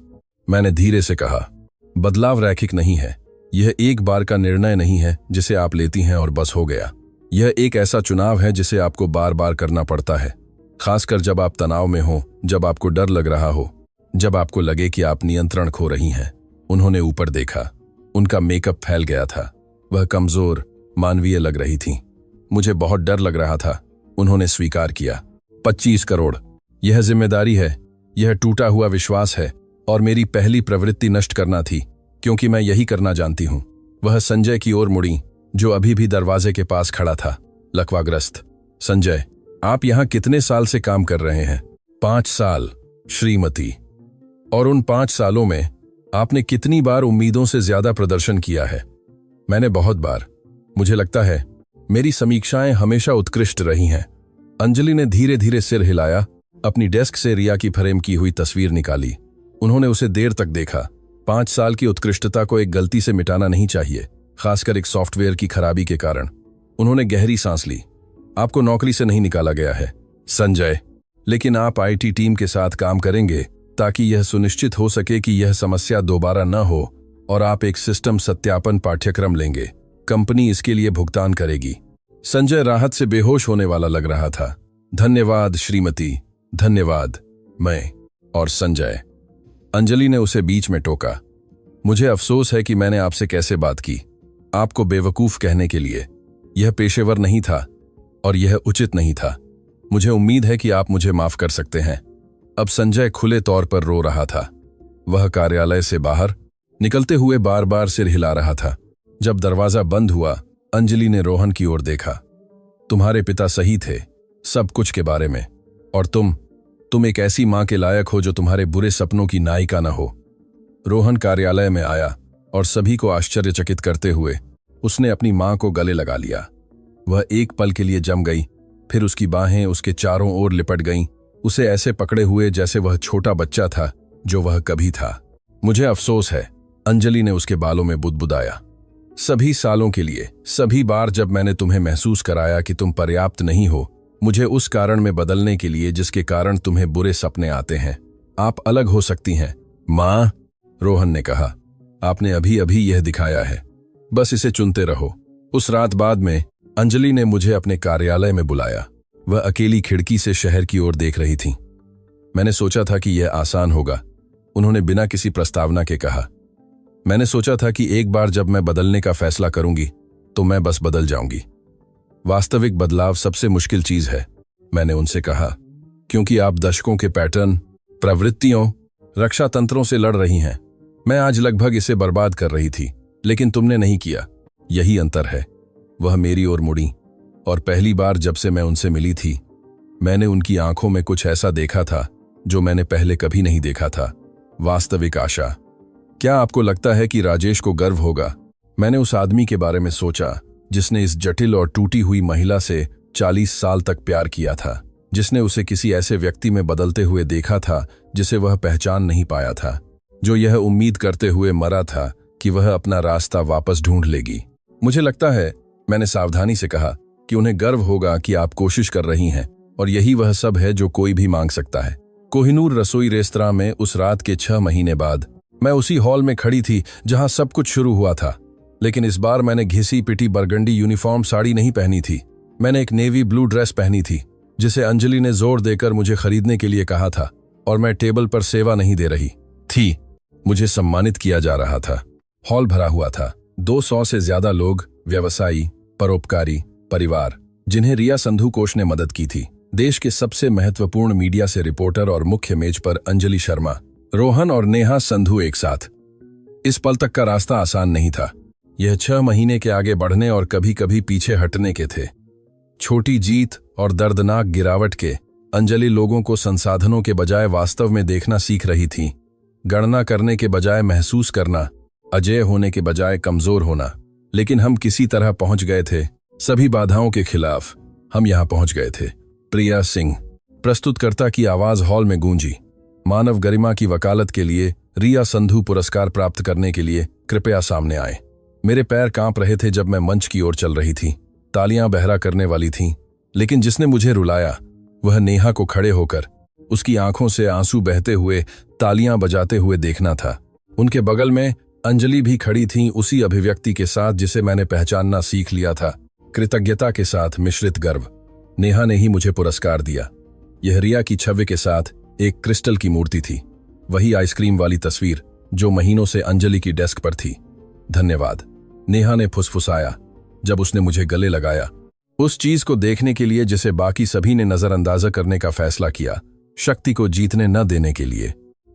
S1: मैंने धीरे से कहा, बदलाव रैखिक नहीं है। यह एक बार का निर्णय नहीं है जिसे आप लेती हैं और बस हो गया। यह एक ऐसा चुनाव है जिसे आपको बार बार करना पड़ता है, खासकर जब आप तनाव में हो, जब आपको डर लग रहा हो, जब आपको लगे कि आप नियंत्रण खो रही हैं। उन्होंने ऊपर देखा। उनका मेकअप फैल गया था। वह कमजोर, मानवीय लग रही थीं। मुझे बहुत डर लग रहा था। उन्होंने स्वीकार किया। 25 करोड़, यह जिम्मेदारी है, यह टूटा हुआ विश्वास है, और मेरी पहली प्रवृत्ति नष्ट करना थी, क्योंकि मैं यही करना जानती हूं। वह संजय की ओर मुड़ी, जो अभी भी दरवाजे के पास खड़ा था, लकवाग्रस्त। संजय, आप यहां कितने साल से काम कर रहे हैं? 5 साल, श्रीमती। और उन 5 सालों में आपने कितनी बार उम्मीदों से ज्यादा प्रदर्शन किया है? मैंने बहुत बार। मुझे लगता है मेरी समीक्षाएं हमेशा उत्कृष्ट रही हैं। अंजलि ने धीरे धीरे सिर हिलाया, अपनी डेस्क से रिया की फ्रेम की हुई तस्वीर निकाली। उन्होंने उसे देर तक देखा। 5 साल की उत्कृष्टता को एक गलती से मिटाना नहीं चाहिए, खासकर एक सॉफ्टवेयर की खराबी के कारण। उन्होंने गहरी सांस ली। आपको नौकरी से नहीं निकाला गया है, संजय, लेकिन आप आईटी टीम के साथ काम करेंगे ताकि यह सुनिश्चित हो सके कि यह समस्या दोबारा न हो, और आप एक सिस्टम सत्यापन पाठ्यक्रम लेंगे। कंपनी इसके लिए भुगतान करेगी। संजय राहत से बेहोश होने वाला लग रहा था। धन्यवाद श्रीमती, धन्यवाद। मैं और संजय। अंजलि ने उसे बीच में टोका। मुझे अफसोस है कि मैंने आपसे कैसे बात की, आपको बेवकूफ कहने के लिए। यह पेशेवर नहीं था और यह उचित नहीं था। मुझे उम्मीद है कि आप मुझे माफ कर सकते हैं। अब संजय खुले तौर पर रो रहा था। वह कार्यालय से बाहर निकलते हुए बार बार सिर हिला रहा था, जब दरवाजा बंद हुआ, अंजलि ने रोहन की ओर देखा। तुम्हारे पिता सही थे सब कुछ के बारे में, और तुम एक ऐसी मां के लायक हो जो तुम्हारे बुरे सपनों की नायिका न हो। रोहन कार्यालय में आया और सभी को आश्चर्यचकित करते हुए उसने अपनी मां को गले लगा लिया। वह एक पल के लिए जम गई, फिर उसकी बाहें उसके चारों ओर लिपट गईं, उसे ऐसे पकड़े हुए जैसे वह छोटा बच्चा था जो वह कभी था। मुझे अफसोस है, अंजलि ने उसके बालों में बुदबुदाया। सभी सालों के लिए, सभी बार जब मैंने तुम्हें महसूस कराया कि तुम पर्याप्त नहीं हो, मुझे उस कारण में बदलने के लिए जिसके कारण तुम्हें बुरे सपने आते हैं। आप अलग हो सकती हैं मां, रोहन ने कहा। आपने अभी अभी यह दिखाया है, बस इसे चुनते रहो। उस रात बाद में अंजलि ने मुझे अपने कार्यालय में बुलाया। वह अकेली खिड़की से शहर की ओर देख रही थी। मैंने सोचा था कि यह आसान होगा, उन्होंने बिना किसी प्रस्तावना के कहा। मैंने सोचा था कि एक बार जब मैं बदलने का फैसला करूंगी तो मैं बस बदल जाऊंगी। वास्तविक बदलाव सबसे मुश्किल चीज है, मैंने उनसे कहा, क्योंकि आप दशकों के पैटर्न, प्रवृत्तियों, रक्षा तंत्रों से लड़ रही हैं। मैं आज लगभग इसे बर्बाद कर रही थी, लेकिन तुमने नहीं किया। यही अंतर है। वह मेरी ओर मुड़ी, और पहली बार जब से मैं उनसे मिली थी, मैंने उनकी आंखों में कुछ ऐसा देखा था जो मैंने पहले कभी नहीं देखा था। वास्तविक आशा। क्या आपको लगता है कि राजेश को गर्व होगा? मैंने उस आदमी के बारे में सोचा जिसने इस जटिल और टूटी हुई महिला से 40 साल तक प्यार किया था, जिसने उसे किसी ऐसे व्यक्ति में बदलते हुए देखा था जिसे वह पहचान नहीं पाया था, जो यह उम्मीद करते हुए मरा था कि वह अपना रास्ता वापस ढूंढ लेगी। मुझे लगता है, मैंने सावधानी से कहा, कि उन्हें गर्व होगा कि आप कोशिश कर रही हैं, और यही वह सब है जो कोई भी मांग सकता है। कोहिनूर रसोई रेस्तरां में उस रात के 6 महीने बाद मैं उसी हॉल में खड़ी थी जहां सब कुछ शुरू हुआ था, लेकिन इस बार मैंने घिसी पिटी बरगंडी यूनिफॉर्म साड़ी नहीं पहनी थी। मैंने एक नेवी ब्लू ड्रेस पहनी थी जिसे अंजलि ने जोर देकर मुझे खरीदने के लिए कहा था, और मैं टेबल पर सेवा नहीं दे रही थी, मुझे सम्मानित किया जा रहा था। हॉल भरा हुआ था, 200 से ज्यादा लोग, व्यवसायी, परोपकारी, परिवार, जिन्हें रिया संधू कोश ने मदद की थी। देश के सबसे महत्वपूर्ण मीडिया से रिपोर्टर, और मुख्य मेज पर अंजलि शर्मा, रोहन और नेहा संधू एक साथ। इस पल तक का रास्ता आसान नहीं था। यह 6 महीने के आगे बढ़ने और कभी कभी पीछे हटने के थे। छोटी जीत और दर्दनाक गिरावट के अंजलि लोगों को संसाधनों के बजाय वास्तव में देखना सीख रही थी। गणना करने के बजाय महसूस करना, अजेय होने के बजाय कमजोर होना। लेकिन हम किसी तरह पहुंच गए थे, सभी बाधाओं के खिलाफ हम यहां पहुंच गए थे। प्रिया सिंह, प्रस्तुतकर्ता की आवाज हॉल में गूंजी। मानव गरिमा की वकालत के लिए रिया संधू पुरस्कार प्राप्त करने के लिए कृपया सामने आए। मेरे पैर कांप रहे थे जब मैं मंच की ओर चल रही थी। तालियां बहरा करने वाली थीं, लेकिन जिसने मुझे रुलाया वह नेहा को खड़े होकर, उसकी आंखों से आंसू बहते हुए, तालियां बजाते हुए देखना था। उनके बगल में अंजलि भी खड़ी थी, उसी अभिव्यक्ति के साथ जिसे मैंने पहचानना सीख लिया था, कृतज्ञता के साथ मिश्रित गर्व। नेहा ने ही मुझे पुरस्कार दिया। यह रिया की छवि के साथ एक क्रिस्टल की मूर्ति थी, वही आइसक्रीम वाली तस्वीर जो महीनों से अंजलि की डेस्क पर थी। धन्यवाद, नेहा ने फुसफुसाया जब उसने मुझे गले लगाया, उस चीज को देखने के लिए जिसे बाकी सभी ने नजरअंदाज करने का फैसला किया, शक्ति को जीतने न देने के लिए।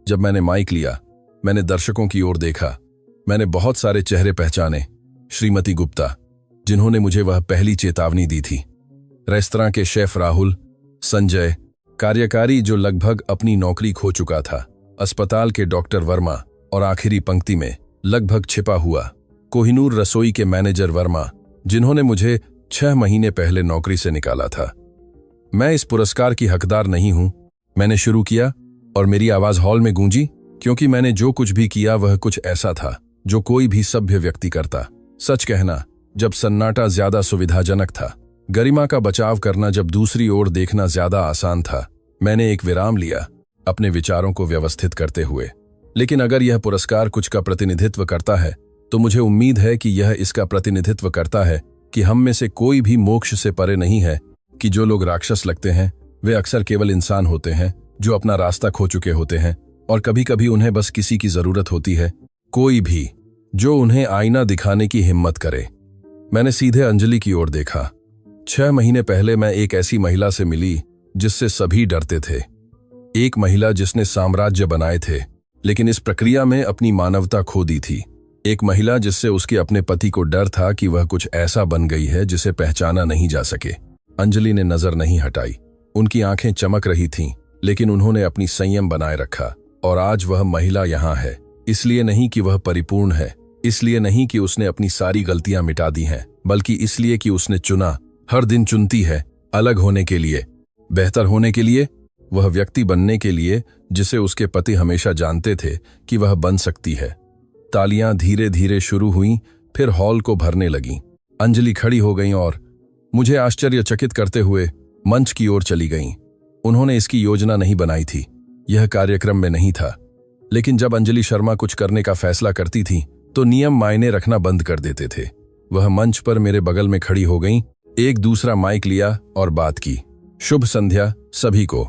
S1: जब मैंने माइक लिया, मैंने दर्शकों की ओर देखा। मैंने बहुत सारे चेहरे पहचाने। श्रीमती गुप्ता, जिन्होंने मुझे वह पहली चेतावनी दी थी, रेस्तरां के शेफ राहुल, संजय, कार्यकारी जो लगभग अपनी नौकरी खो चुका था, अस्पताल के डॉक्टर वर्मा, और आखिरी पंक्ति में लगभग छिपा हुआ कोहिनूर रसोई के मैनेजर वर्मा, जिन्होंने मुझे 6 महीने पहले नौकरी से निकाला था। मैं इस पुरस्कार की हकदार नहीं हूं, मैंने शुरू किया, और मेरी आवाज हॉल में गूंजी, क्योंकि मैंने जो कुछ भी किया वह कुछ ऐसा था जो कोई भी सभ्य व्यक्ति करता। सच कहना जब सन्नाटा ज्यादा सुविधाजनक था, गरिमा का बचाव करना जब दूसरी ओर देखना ज्यादा आसान था। मैंने एक विराम लिया, अपने विचारों को व्यवस्थित करते हुए। लेकिन अगर यह पुरस्कार कुछ का प्रतिनिधित्व करता है, तो मुझे उम्मीद है कि यह इसका प्रतिनिधित्व करता है कि हम में से कोई भी मोक्ष से परे नहीं है, कि जो लोग राक्षस लगते हैं वे अक्सर केवल इंसान होते हैं जो अपना रास्ता खो चुके होते हैं, और कभी कभी उन्हें बस किसी की जरूरत होती है, कोई भी जो उन्हें आईना दिखाने की हिम्मत करे। मैंने सीधे अंजलि की ओर देखा। 6 महीने पहले मैं एक ऐसी महिला से मिली जिससे सभी डरते थे, एक महिला जिसने साम्राज्य बनाए थे, लेकिन इस प्रक्रिया में अपनी मानवता खो दी थी। एक महिला जिससे उसके अपने पति को डर था कि वह कुछ ऐसा बन गई है जिसे पहचाना नहीं जा सके। अंजलि ने नजर नहीं हटाई। उनकी आंखें चमक रही थीं, लेकिन उन्होंने अपनी संयम बनाए रखा। और आज वह महिला यहाँ है, इसलिए नहीं कि वह परिपूर्ण है, इसलिए नहीं कि उसने अपनी सारी गलतियां मिटा दी हैं, बल्कि इसलिए कि उसने चुना, हर दिन चुनती है, अलग होने के लिए, बेहतर होने के लिए, वह व्यक्ति बनने के लिए जिसे उसके पति हमेशा जानते थे कि वह बन सकती है। तालियां धीरे धीरे शुरू हुईं, फिर हॉल को भरने लगीं। अंजलि खड़ी हो गईं और मुझे आश्चर्यचकित करते हुए मंच की ओर चली गईं। उन्होंने इसकी योजना नहीं बनाई थी, यह कार्यक्रम में नहीं था। लेकिन जब अंजलि शर्मा कुछ करने का फैसला करती थी तो नियम मायने रखना बंद कर देते थे। वह मंच पर मेरे बगल में खड़ी हो गईं, एक दूसरा माइक लिया और बात की। शुभ संध्या सभी को।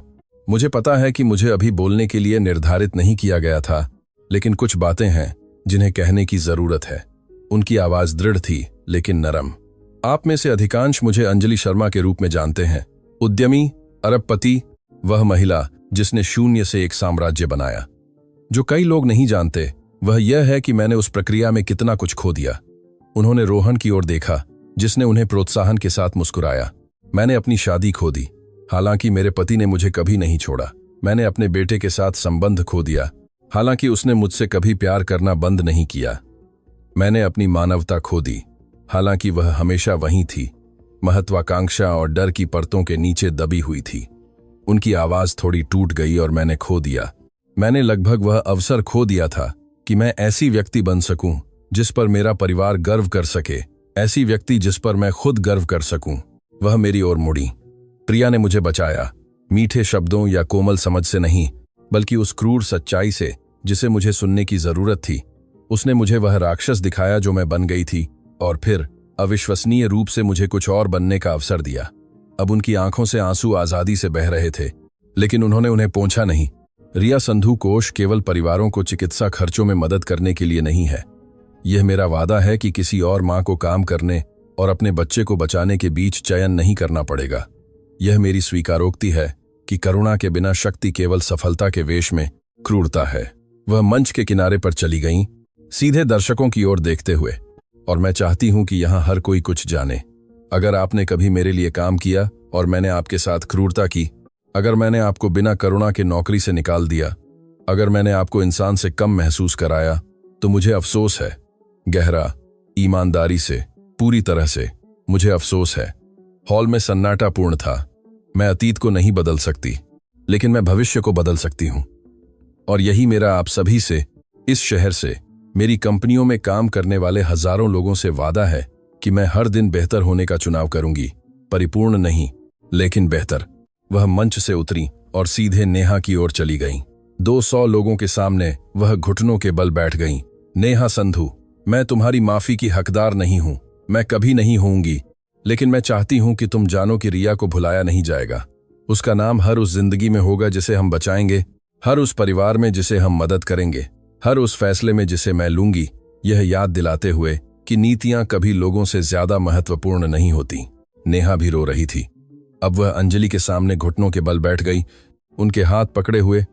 S1: मुझे पता है कि मुझे अभी बोलने के लिए निर्धारित नहीं किया गया था, लेकिन कुछ बातें हैं जिन्हें कहने की जरूरत है। उनकी आवाज दृढ़ थी लेकिन नरम। आप में से अधिकांश मुझे अंजलि शर्मा के रूप में जानते हैं, उद्यमी, अरबपति, वह महिला जिसने शून्य से एक साम्राज्य बनाया। जो कई लोग नहीं जानते वह यह है कि मैंने उस प्रक्रिया में कितना कुछ खो दिया। उन्होंने रोहन की ओर देखा, जिसने उन्हें प्रोत्साहन के साथ मुस्कुराया। मैंने अपनी शादी खो दी, हालांकि मेरे पति ने मुझे कभी नहीं छोड़ा। मैंने अपने बेटे के साथ संबंध खो दिया, हालांकि उसने मुझसे कभी प्यार करना बंद नहीं किया। मैंने अपनी मानवता खो दी, हालांकि वह हमेशा वहीं थी, महत्वाकांक्षा और डर की परतों के नीचे दबी हुई थी। उनकी आवाज थोड़ी टूट गई और मैंने खो दिया। मैंने लगभग वह अवसर खो दिया था कि मैं ऐसी व्यक्ति बन सकूं जिस पर मेरा परिवार गर्व कर सके, ऐसी व्यक्ति जिस पर मैं खुद गर्व कर सकूं। वह मेरी ओर मुड़ी। प्रिया ने मुझे बचाया, मीठे शब्दों या कोमल समझ से नहीं, बल्कि उस क्रूर सच्चाई से जिसे मुझे सुनने की जरूरत थी। उसने मुझे वह राक्षस दिखाया जो मैं बन गई थी, और फिर अविश्वसनीय रूप से मुझे कुछ और बनने का अवसर दिया। अब उनकी आंखों से आंसू आजादी से बह रहे थे, लेकिन उन्होंने उन्हें पोंछा नहीं। रिया संधू कोष केवल परिवारों को चिकित्सा खर्चों में मदद करने के लिए नहीं है। यह मेरा वादा है कि किसी और मां को काम करने और अपने बच्चे को बचाने के बीच चयन नहीं करना पड़ेगा। यह मेरी स्वीकारोक्ति है कि करुणा के बिना शक्ति केवल सफलता के वेश में क्रूरता है। वह मंच के किनारे पर चली गईं, सीधे दर्शकों की ओर देखते हुए। और मैं चाहती हूं कि यहां हर कोई कुछ जाने। अगर आपने कभी मेरे लिए काम किया और मैंने आपके साथ क्रूरता की, अगर मैंने आपको बिना करुणा के नौकरी से निकाल दिया, अगर मैंने आपको इंसान से कम महसूस कराया, तो मुझे अफसोस है। गहरा, ईमानदारी से, पूरी तरह से मुझे अफसोस है। हॉल में सन्नाटा पूर्ण था। मैं अतीत को नहीं बदल सकती, लेकिन मैं भविष्य को बदल सकती हूं। और यही मेरा आप सभी से, इस शहर से, मेरी कंपनियों में काम करने वाले हजारों लोगों से वादा है कि मैं हर दिन बेहतर होने का चुनाव करूंगी। परिपूर्ण नहीं, लेकिन बेहतर। वह मंच से उतरी और सीधे नेहा की ओर चली गईं। 200 लोगों के सामने वह घुटनों के बल बैठ गईं। नेहा संधू, मैं तुम्हारी माफी की हकदार नहीं हूं, मैं कभी नहीं होऊंगी, लेकिन मैं चाहती हूं कि तुम जानो कि रिया को भुलाया नहीं जाएगा। उसका नाम हर उस जिंदगी में होगा जिसे हम बचाएंगे, हर उस परिवार में जिसे हम मदद करेंगे, हर उस फैसले में जिसे मैं लूंगी, यह याद दिलाते हुए कि नीतियां कभी लोगों से ज्यादा महत्वपूर्ण नहीं होती। नेहा भी रो रही थी। अब वह अंजलि के सामने घुटनों के बल बैठ गई, उनके हाथ पकड़े हुए।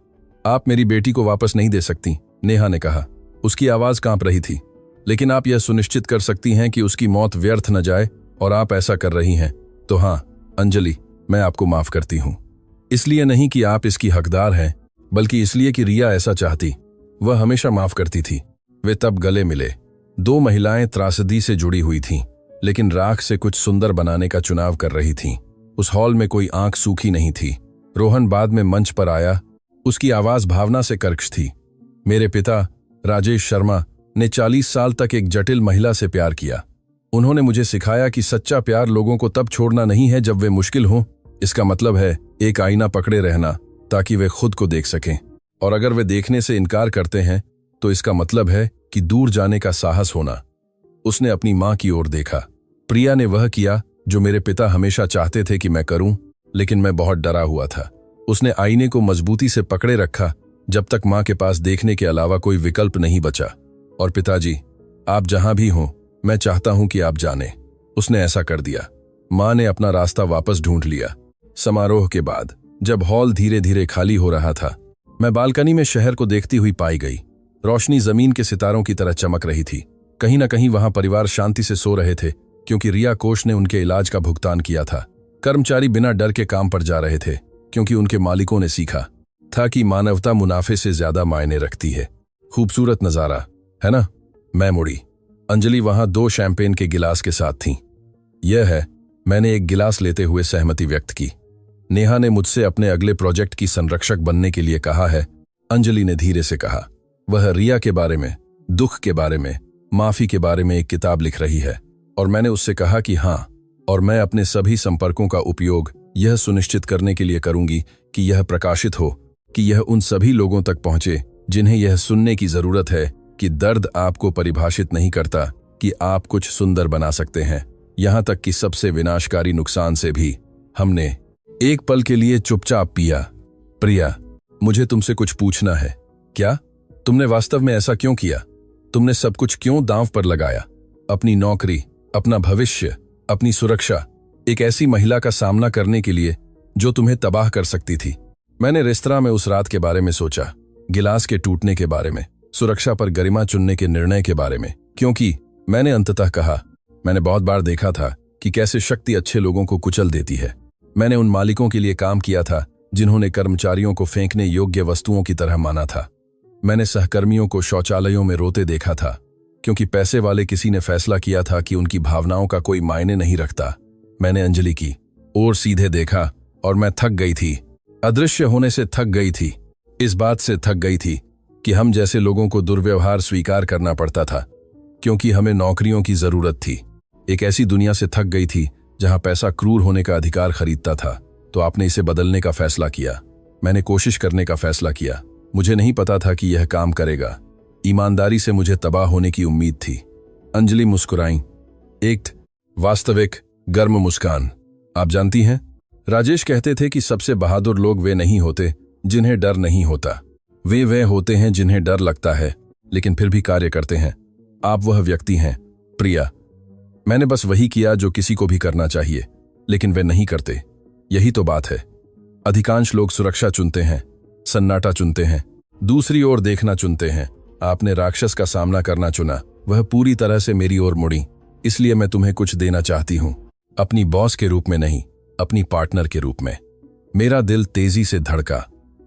S1: आप मेरी बेटी को वापस नहीं दे सकती, नेहा ने कहा। उसकी आवाज कांप रही थी। लेकिन आप यह सुनिश्चित कर सकती हैं कि उसकी मौत व्यर्थ न जाए, और आप ऐसा कर रही हैं। तो हाँ अंजलि, मैं आपको माफ करती हूं। इसलिए नहीं कि आप इसकी हकदार हैं, बल्कि इसलिए कि रिया ऐसा चाहती। वह हमेशा माफ करती थी। वे तब गले मिले। 2 महिलाएं त्रासदी से जुड़ी हुई थीं, लेकिन राख से कुछ सुंदर बनाने का चुनाव कर रही थीं। उस हॉल में कोई आंख सूखी नहीं थी। रोहन बाद में मंच पर आया। उसकी आवाज भावना से कर्कश थी। मेरे पिता राजेश शर्मा ने 40 साल तक एक जटिल महिला से प्यार किया। उन्होंने मुझे सिखाया कि सच्चा प्यार लोगों को तब छोड़ना नहीं है जब वे मुश्किल हों। इसका मतलब है एक आईना पकड़े रहना, ताकि वे खुद को देख सकें। और अगर वे देखने से इनकार करते हैं, तो इसका मतलब है कि दूर जाने का साहस होना। उसने अपनी मां की ओर देखा। प्रिया ने वह किया जो मेरे पिता हमेशा चाहते थे कि मैं करूं, लेकिन मैं बहुत डरा हुआ था। उसने आईने को मजबूती से पकड़े रखा जब तक मां के पास देखने के अलावा कोई विकल्प नहीं बचा। और पिताजी, आप जहां भी हों, मैं चाहता हूं कि आप जानें। उसने ऐसा कर दिया। मां ने अपना रास्ता वापस ढूंढ लिया। समारोह के बाद जब हॉल धीरे धीरे खाली हो रहा था, मैं बालकनी में शहर को देखती हुई पाई गई। रोशनी जमीन के सितारों की तरह चमक रही थी। कहीं ना कहीं वहां परिवार शांति से सो रहे थे, क्योंकि रिया कोष ने उनके इलाज का भुगतान किया था। कर्मचारी बिना डर के काम पर जा रहे थे, क्योंकि उनके मालिकों ने सीखा था कि मानवता मुनाफे से ज्यादा मायने रखती है। खूबसूरत नजारा है ना? मैं मुड़ी। अंजलि वहां 2 शैंपेन के गिलास के साथ थीं। यह है, मैंने एक गिलास लेते हुए सहमति व्यक्त की। नेहा ने मुझसे अपने अगले प्रोजेक्ट की संरक्षक बनने के लिए कहा है, अंजलि ने धीरे से कहा। वह रिया के बारे में, दुख के बारे में, माफी के बारे में एक किताब लिख रही है। और मैंने उससे कहा कि हाँ, और मैं अपने सभी संपर्कों का उपयोग यह सुनिश्चित करने के लिए करूंगी कि यह प्रकाशित हो, कि यह उन सभी लोगों तक पहुंचे जिन्हें यह सुनने की जरूरत है कि दर्द आपको परिभाषित नहीं करता, कि आप कुछ सुंदर बना सकते हैं, यहां तक कि सबसे विनाशकारी नुकसान से भी। हमने एक पल के लिए चुपचाप पिया। प्रिया, मुझे तुमसे कुछ पूछना है। क्या? तुमने वास्तव में ऐसा क्यों किया? तुमने सब कुछ क्यों दांव पर लगाया? अपनी नौकरी, अपना भविष्य, अपनी सुरक्षा, एक ऐसी महिला का सामना करने के लिए जो तुम्हें तबाह कर सकती थी। मैंने रेस्तरां में उस रात के बारे में सोचा, गिलास के टूटने के बारे में, सुरक्षा पर गरिमा चुनने के निर्णय के बारे में, क्योंकि मैंने अंततः कहा, मैंने बहुत बार देखा था कि कैसे शक्ति अच्छे लोगों को कुचल देती है। मैंने उन मालिकों के लिए काम किया था जिन्होंने कर्मचारियों को फेंकने योग्य वस्तुओं की तरह माना था। मैंने सहकर्मियों को शौचालयों में रोते देखा था, क्योंकि पैसे वाले किसी ने फैसला किया था कि उनकी भावनाओं का कोई मायने नहीं रखता। मैंने अंजलि की ओर सीधे देखा और मैं थक गई थी। अदृश्य होने से थक गई थी। इस बात से थक गई थी कि हम जैसे लोगों को दुर्व्यवहार स्वीकार करना पड़ता था, क्योंकि हमें नौकरियों की जरूरत थी। एक ऐसी दुनिया से थक गई थी जहां पैसा क्रूर होने का अधिकार खरीदता था। तो आपने इसे बदलने का फैसला किया। मैंने कोशिश करने का फैसला किया। मुझे नहीं पता था कि यह काम करेगा। ईमानदारी से मुझे तबाह होने की उम्मीद थी। अंजलि मुस्कुराई, एक वास्तविक गर्म मुस्कान। आप जानती हैं, राजेश कहते थे कि सबसे बहादुर लोग वे नहीं होते जिन्हें डर नहीं होता, वे होते हैं जिन्हें डर लगता है लेकिन फिर भी कार्य करते हैं। आप वह व्यक्ति हैं, प्रिया। मैंने बस वही किया जो किसी को भी करना चाहिए, लेकिन वे नहीं करते। यही तो बात है। अधिकांश लोग सुरक्षा चुनते हैं, सन्नाटा चुनते हैं, दूसरी ओर देखना चुनते हैं। आपने राक्षस का सामना करना चुना। वह पूरी तरह से मेरी ओर मुड़ी। इसलिए मैं तुम्हें कुछ देना चाहती हूं, अपनी बॉस के रूप में नहीं, अपनी पार्टनर के रूप में। मेरा दिल तेजी से धड़का।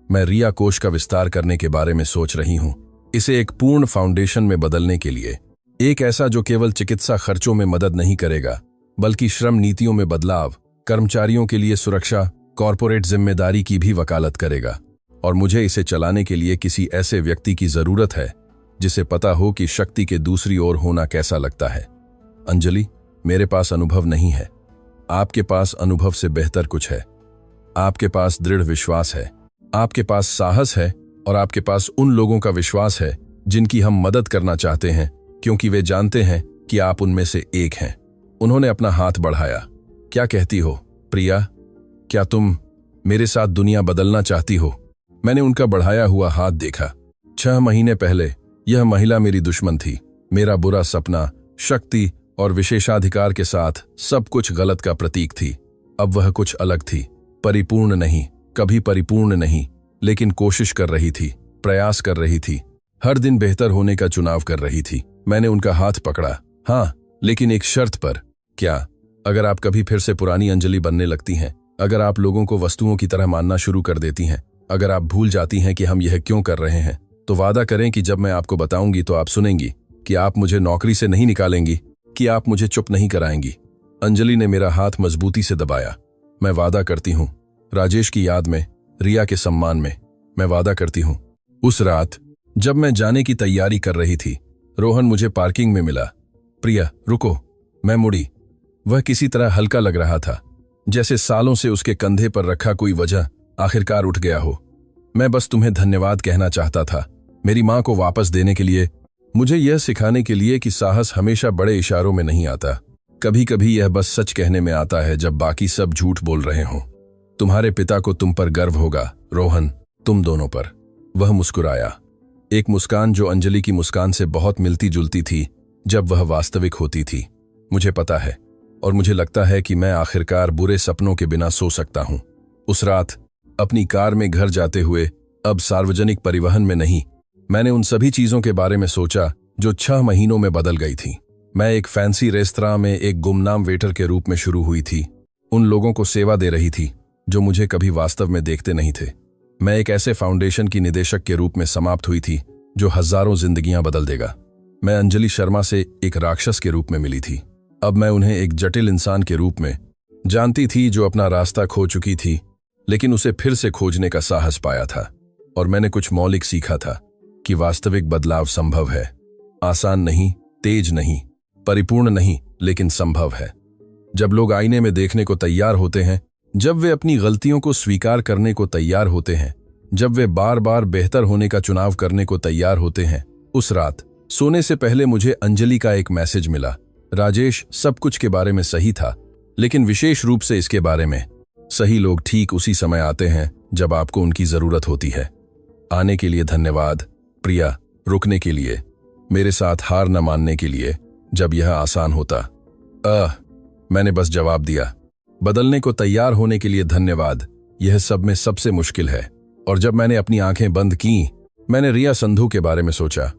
S1: मैं रिया कोष का विस्तार करने के बारे में सोच रही हूं, इसे एक पूर्ण फाउंडेशन में बदलने के लिए। एक ऐसा जो केवल चिकित्सा खर्चों में मदद नहीं करेगा, बल्कि श्रम नीतियों में बदलाव, कर्मचारियों के लिए सुरक्षा, कॉर्पोरेट जिम्मेदारी की भी वकालत करेगा। और मुझे इसे चलाने के लिए किसी ऐसे व्यक्ति की जरूरत है जिसे पता हो कि शक्ति के दूसरी ओर होना कैसा लगता है। अंजलि, मेरे पास अनुभव नहीं है। आपके पास अनुभव से बेहतर कुछ है। आपके पास दृढ़ विश्वास है, आपके पास साहस है, और आपके पास उन लोगों का विश्वास है जिनकी हम मदद करना चाहते हैं, क्योंकि वे जानते हैं कि आप उनमें से एक हैं। उन्होंने अपना हाथ बढ़ाया। क्या कहती हो, प्रिया? क्या तुम मेरे साथ दुनिया बदलना चाहती हो? मैंने उनका बढ़ाया हुआ हाथ देखा। 6 महीने पहले यह महिला मेरी दुश्मन थी। मेरा बुरा सपना, शक्ति और विशेषाधिकार के साथ सब कुछ गलत का प्रतीक थी। अब वह कुछ अलग थी। परिपूर्ण नहीं, कभी परिपूर्ण नहीं, लेकिन कोशिश कर रही थी, प्रयास कर रही थी, हर दिन बेहतर होने का चुनाव कर रही थी। मैंने उनका हाथ पकड़ा। हाँ, लेकिन एक शर्त पर। क्या? अगर आप कभी फिर से पुरानी अंजलि बनने लगती हैं, अगर आप लोगों को वस्तुओं की तरह मानना शुरू कर देती हैं, अगर आप भूल जाती हैं कि हम यह क्यों कर रहे हैं, तो वादा करें कि जब मैं आपको बताऊंगी तो आप सुनेंगी, कि आप मुझे नौकरी से नहीं निकालेंगी, कि आप मुझे चुप नहीं कराएंगी। अंजलि ने मेरा हाथ मजबूती से दबाया। मैं वादा करती हूं, राजेश की याद में, रिया के सम्मान में, मैं वादा करती हूं। उस रात जब मैं जाने की तैयारी कर रही थी, रोहन मुझे पार्किंग में मिला। प्रिया, रुको। मैं मुड़ी। वह किसी तरह हल्का लग रहा था, जैसे सालों से उसके कंधे पर रखा कोई वजह आखिरकार उठ गया हो। मैं बस तुम्हें धन्यवाद कहना चाहता था, मेरी मां को वापस देने के लिए, मुझे यह सिखाने के लिए कि साहस हमेशा बड़े इशारों में नहीं आता। कभी कभी यह बस सच कहने में आता है जब बाकी सब झूठ बोल रहे हों। तुम्हारे पिता को तुम पर गर्व होगा, रोहन, तुम दोनों पर। वह मुस्कुराया, एक मुस्कान जो अंजलि की मुस्कान से बहुत मिलती जुलती थी जब वह वास्तविक होती थी। मुझे पता है, और मुझे लगता है कि मैं आखिरकार बुरे सपनों के बिना सो सकता हूं। उस रात अपनी कार में घर जाते हुए, अब सार्वजनिक परिवहन में नहीं, मैंने उन सभी चीजों के बारे में सोचा जो 6 महीनों में बदल गई थी। मैं एक फैंसी रेस्तरां में एक गुमनाम वेटर के रूप में शुरू हुई थी, उन लोगों को सेवा दे रही थी जो मुझे कभी वास्तव में देखते नहीं थे। मैं एक ऐसे फाउंडेशन की निदेशक के रूप में समाप्त हुई थी जो हजारों जिंदगियां बदल देगा। मैं अंजलि शर्मा से एक राक्षस के रूप में मिली थी। अब मैं उन्हें एक जटिल इंसान के रूप में जानती थी जो अपना रास्ता खो चुकी थी, लेकिन उसे फिर से खोजने का साहस पाया था। और मैंने कुछ मौलिक सीखा था कि वास्तविक बदलाव संभव है। आसान नहीं, तेज नहीं, परिपूर्ण नहीं, लेकिन संभव है। जब लोग आईने में देखने को तैयार होते हैं, जब वे अपनी गलतियों को स्वीकार करने को तैयार होते हैं, जब वे बार बार बेहतर होने का चुनाव करने को तैयार होते हैं। उस रात सोने से पहले मुझे अंजलि का एक मैसेज मिला। राजेश, सब कुछ के बारे में सही था, लेकिन विशेष रूप से इसके बारे में। सही लोग ठीक उसी समय आते हैं जब आपको उनकी जरूरत होती है। आने के लिए धन्यवाद प्रिया, रुकने के लिए, मेरे साथ हार न मानने के लिए जब यह आसान होता। मैंने बस जवाब दिया। बदलने को तैयार होने के लिए धन्यवाद, यह सब में सबसे मुश्किल है। और जब मैंने अपनी आंखें बंद की, मैंने रिया संधू के बारे में सोचा।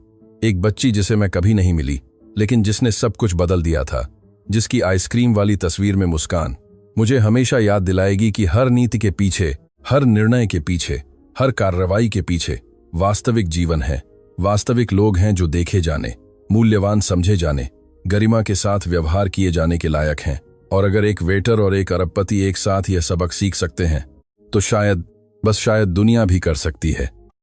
S1: एक बच्ची जिसे मैं कभी नहीं मिली, लेकिन जिसने सब कुछ बदल दिया था, जिसकी आइसक्रीम वाली तस्वीर में मुस्कान मुझे हमेशा याद दिलाएगी कि हर नीति के पीछे, हर निर्णय के पीछे, हर कार्रवाई के पीछे वास्तविक जीवन है। वास्तविक लोग हैं जो देखे जाने, मूल्यवान समझे जाने, गरिमा के साथ व्यवहार किए जाने के लायक हैं। और अगर एक वेटर और एक अरबपति एक साथ यह सबक सीख सकते हैं, तो शायद, बस शायद दुनिया भी कर सकती है।